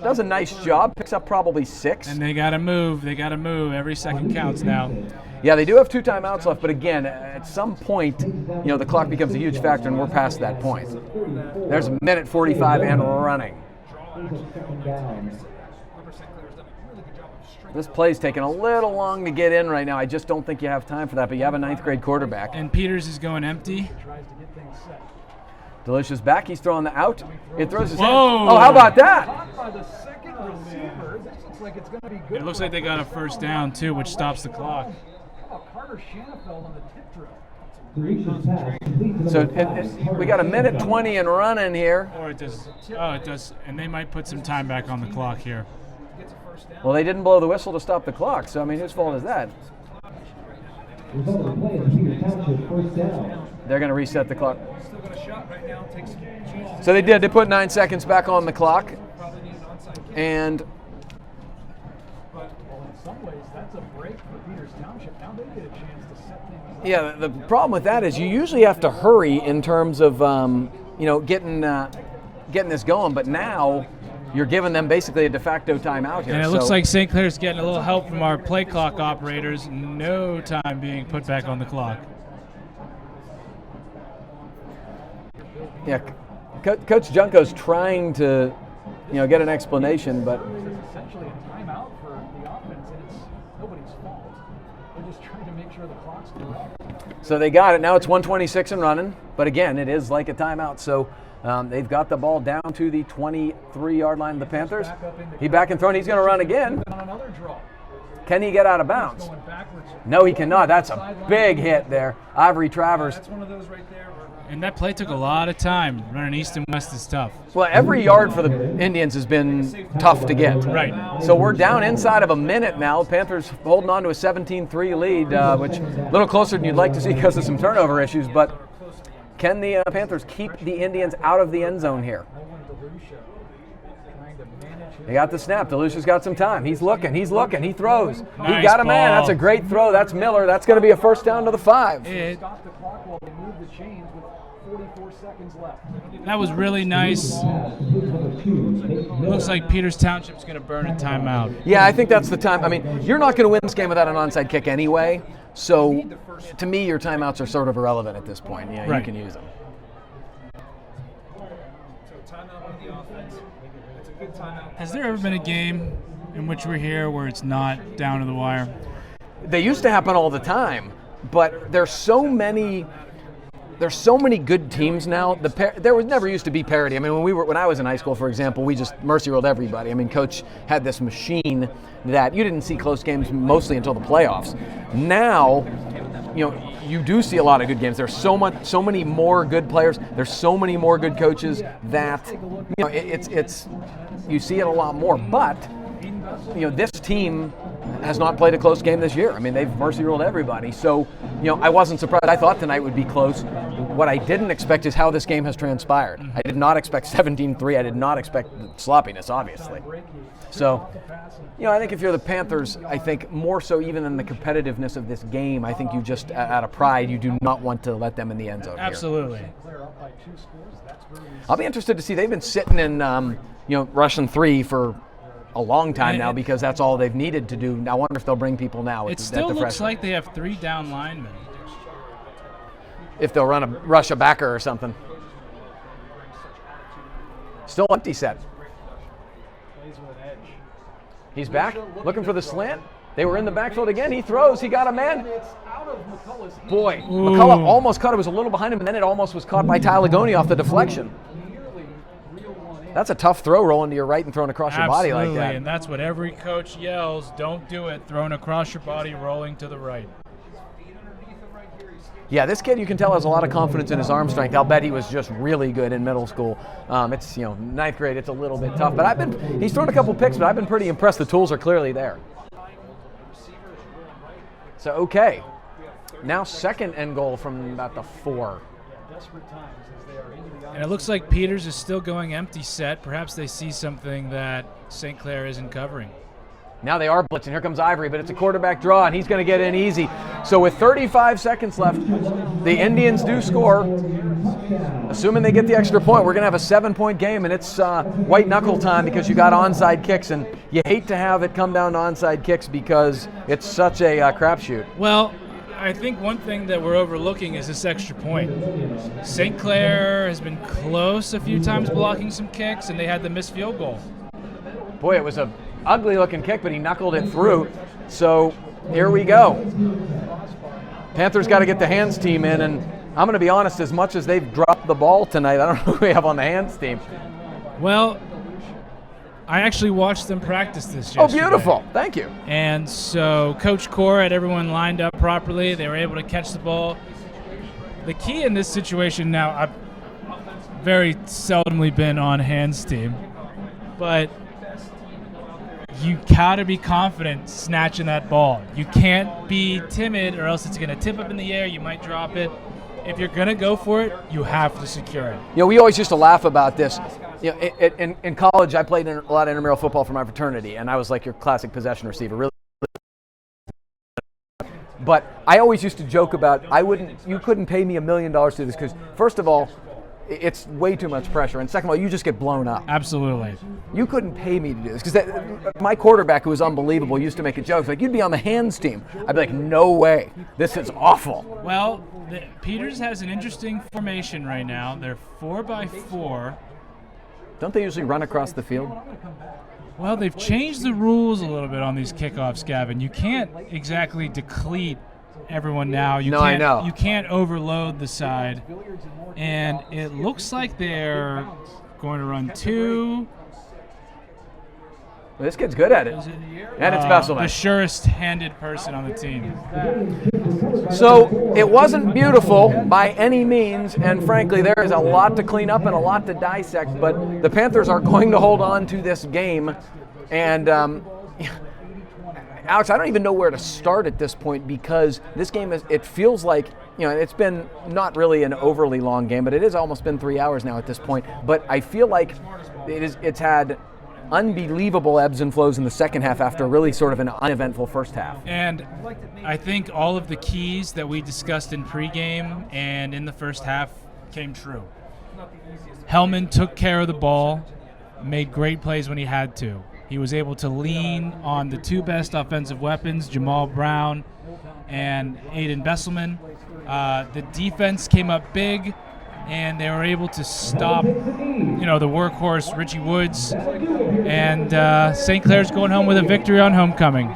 Does a nice job. Picks up probably 6. And they got to move. Every second counts now. Yeah, they do have 2 timeouts left, but again, at some point, the clock becomes a huge factor, and we're past that point. There's a minute 45 and running. This play's taking a little long to get in right now. I just don't think you have time for that, but you have a 9th grade quarterback. And Peters is going empty. Delicious back. He's throwing the out. It throws his hand. Whoa! Oh, how about that? It looks like they got a first down, too, which stops the clock. So we got a minute 20 and running here. Or it does. Oh, it does. And they might put some time back on the clock here. Well, they didn't blow the whistle to stop the clock, so I mean, whose fault is that? They're going to reset the clock. So they did. They put 9 seconds back on the clock. And in some ways, that's a break for Peters Township. Now they get a chance to set things up. yeah, the problem with that is you usually have to hurry in terms of getting this going. But now you're giving them basically a de facto timeout here. And it looks like St. Clair's getting a little help from our play clock operators. No time being put back on the clock. Yeah, Coach Junko's trying to, get an explanation, but It's essentially a timeout for the offense, and it's nobody's fault. They're just trying to make sure the clock's correct. so they got it. Now it's 1:26 and running, but again, it is like a timeout. So they've got the ball down to the 23-yard line of the Panthers. He back and throwing. He's going to run again. On another draw. Can he get out of bounds? Going backwards. No, he cannot. That's a big hit there. Ivory Travers. That's one of those right there. And that play took a lot of time. Running east and west is tough. Well, every yard for the Indians has been tough to get. Right. So we're down inside of a minute now. Panthers holding on to a 17-3 lead, which a little closer than you'd like to see because of some turnover issues. But can the Panthers keep the Indians out of the end zone here? He got the snap. DeLucia's got some time. He's looking. He throws. He Nice got a man. ball. That's a great throw. That's Miller. That's going to be a first down to the 5. Stop the clock while they move the chains with 44 seconds left. That was really nice. Looks like Peters Township's going to burn a timeout. Yeah, I think that's the time. I mean, you're not going to win this game without an onside kick anyway. So, to me, your timeouts are sort of irrelevant at this point. Yeah, Right. You can use them. Has there ever been a game in which we're here where it's not down to the wire? They used to happen all the time, but there's so many good teams now. There was never used to be parity. I mean, when I was in high school, for example, we just mercy ruled everybody. I mean, Coach had this machine that you didn't see close games mostly until the playoffs. Now, you do see a lot of good games. There's so many more good players. There's so many more good coaches that it's you see it a lot more. But this team has not played a close game this year. I mean, they've mercy ruled everybody. So, I wasn't surprised. I thought tonight would be close. What I didn't expect is how this game has transpired. I did not expect 17-3. I did not expect sloppiness, obviously. So, I think if you're the Panthers, I think more so even than the competitiveness of this game, I think you just, out of pride, you do not want to let them in the end zone. Absolutely. Here. I'll be interested to see. They've been sitting in, Russian 3 for a long time now because that's all they've needed to do. I wonder if they'll bring people now. It still looks like they have 3 down linemen. If they'll rush a backer or something. Still empty set. He's back, looking for the slant. They were in the backfield again. He throws. He got a man. Boy, McCullough almost caught it. It was a little behind him, and then it almost was caught by Talagoni off the deflection. That's a tough throw, rolling to your right and thrown across your body like that. And that's what every coach yells, don't do it, thrown across your body, rolling to the right. Yeah, this kid, you can tell, has a lot of confidence in his arm strength. I'll bet he was just really good in middle school. It's, ninth grade, it's a little bit tough. But he's thrown a couple picks, but I've been pretty impressed. The tools are clearly there. So, okay. Now second and goal from about the 4. And it looks like Peters is still going empty set. Perhaps they see something that St. Clair isn't covering. Now they are blitzing. Here comes Ivory, but it's a quarterback draw, and he's going to get in easy. So with 35 seconds left, the Indians do score. Assuming they get the extra point, we're going to have a 7-point game, and it's white knuckle time because you got onside kicks, and you hate to have it come down to onside kicks because it's such a crapshoot. Well, I think one thing that we're overlooking is this extra point. St. Clair has been close a few times blocking some kicks, and they had the missed field goal. Boy, it was a ugly-looking kick, but he knuckled it through. So here we go. Panthers got to get the hands team in, and I'm going to be honest, as much as they've dropped the ball tonight, I don't know who we have on the hands team. Well, I actually watched them practice this yesterday. Oh, beautiful. Thank you. And so Coach Core had everyone lined up properly. They were able to catch the ball. The key in this situation now, I've very seldomly been on hands team, but you gotta be confident snatching that ball. You can't be timid or else it's gonna tip up in the air. You might drop it. If you're gonna go for it, you have to secure it. We always used to laugh about this. In college, I played a lot of intramural football for my fraternity, and I was like your classic possession receiver. Really. But I always used to joke about you couldn't pay me $1 million to do this because, first of all, it's way too much pressure, and second of all, you just get blown up. Absolutely. You couldn't pay me to do this because my quarterback, who was unbelievable, used to make a joke like, "You'd be on the hands team." I'd be like, "No way, this is awful." Well, Peters has an interesting formation right now. They're 4x4. Don't they usually run across the field? Well, they've changed the rules a little bit on these kickoffs, Gavin. You can't exactly deplete everyone now. I know. You can't overload the side. And it looks like they're going to run 2. This kid's good at it. And it's The Besselman. surest-handed person on the team. So it wasn't beautiful by any means, and frankly, there is a lot to clean up and a lot to dissect, but the Panthers are going to hold on to this game. And Alex, I don't even know where to start at this point, because this game it feels like, it's been not really an overly long game, but it has almost been 3 hours now at this point. But I feel like it's had unbelievable ebbs and flows in the second half after really sort of an uneventful first half. And I think all of the keys that we discussed in pregame and in the first half came true. Hellman took care of the ball, made great plays when he had to. He was able to lean on the two best offensive weapons, Jamal Brown and Aiden Besselman. The defense came up big, and they were able to stop, the workhorse Richie Woods. And St. Clair's going home with a victory on homecoming.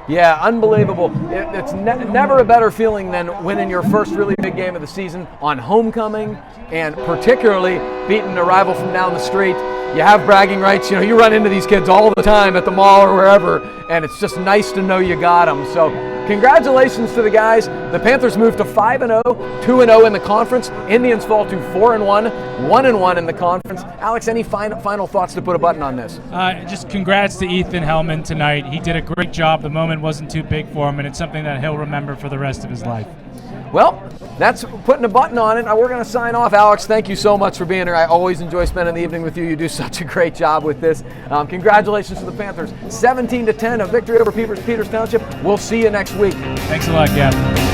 Yeah, unbelievable. It's never a better feeling than winning your first really big game of the season on homecoming, and particularly beating a rival from down the street. You have bragging rights. You run into these kids all the time at the mall or wherever, and it's just nice to know you got them. So congratulations to the guys. The Panthers moved to 5-0, 2-0 in the conference. Indians fall to 4-1, 1-1 in the conference. Alex, any final thoughts to put a button on this? Just congrats to Ethan Hellman tonight. He did a great job. The moment wasn't too big for him, and it's something that he'll remember for the rest of his life. Well, that's putting a button on it. We're going to sign off. Alex, thank you so much for being here. I always enjoy spending the evening with you. You do such a great job with this. Congratulations to the Panthers. 17-10, a victory over Peters Township. We'll see you next week. Thanks a lot, Gavin.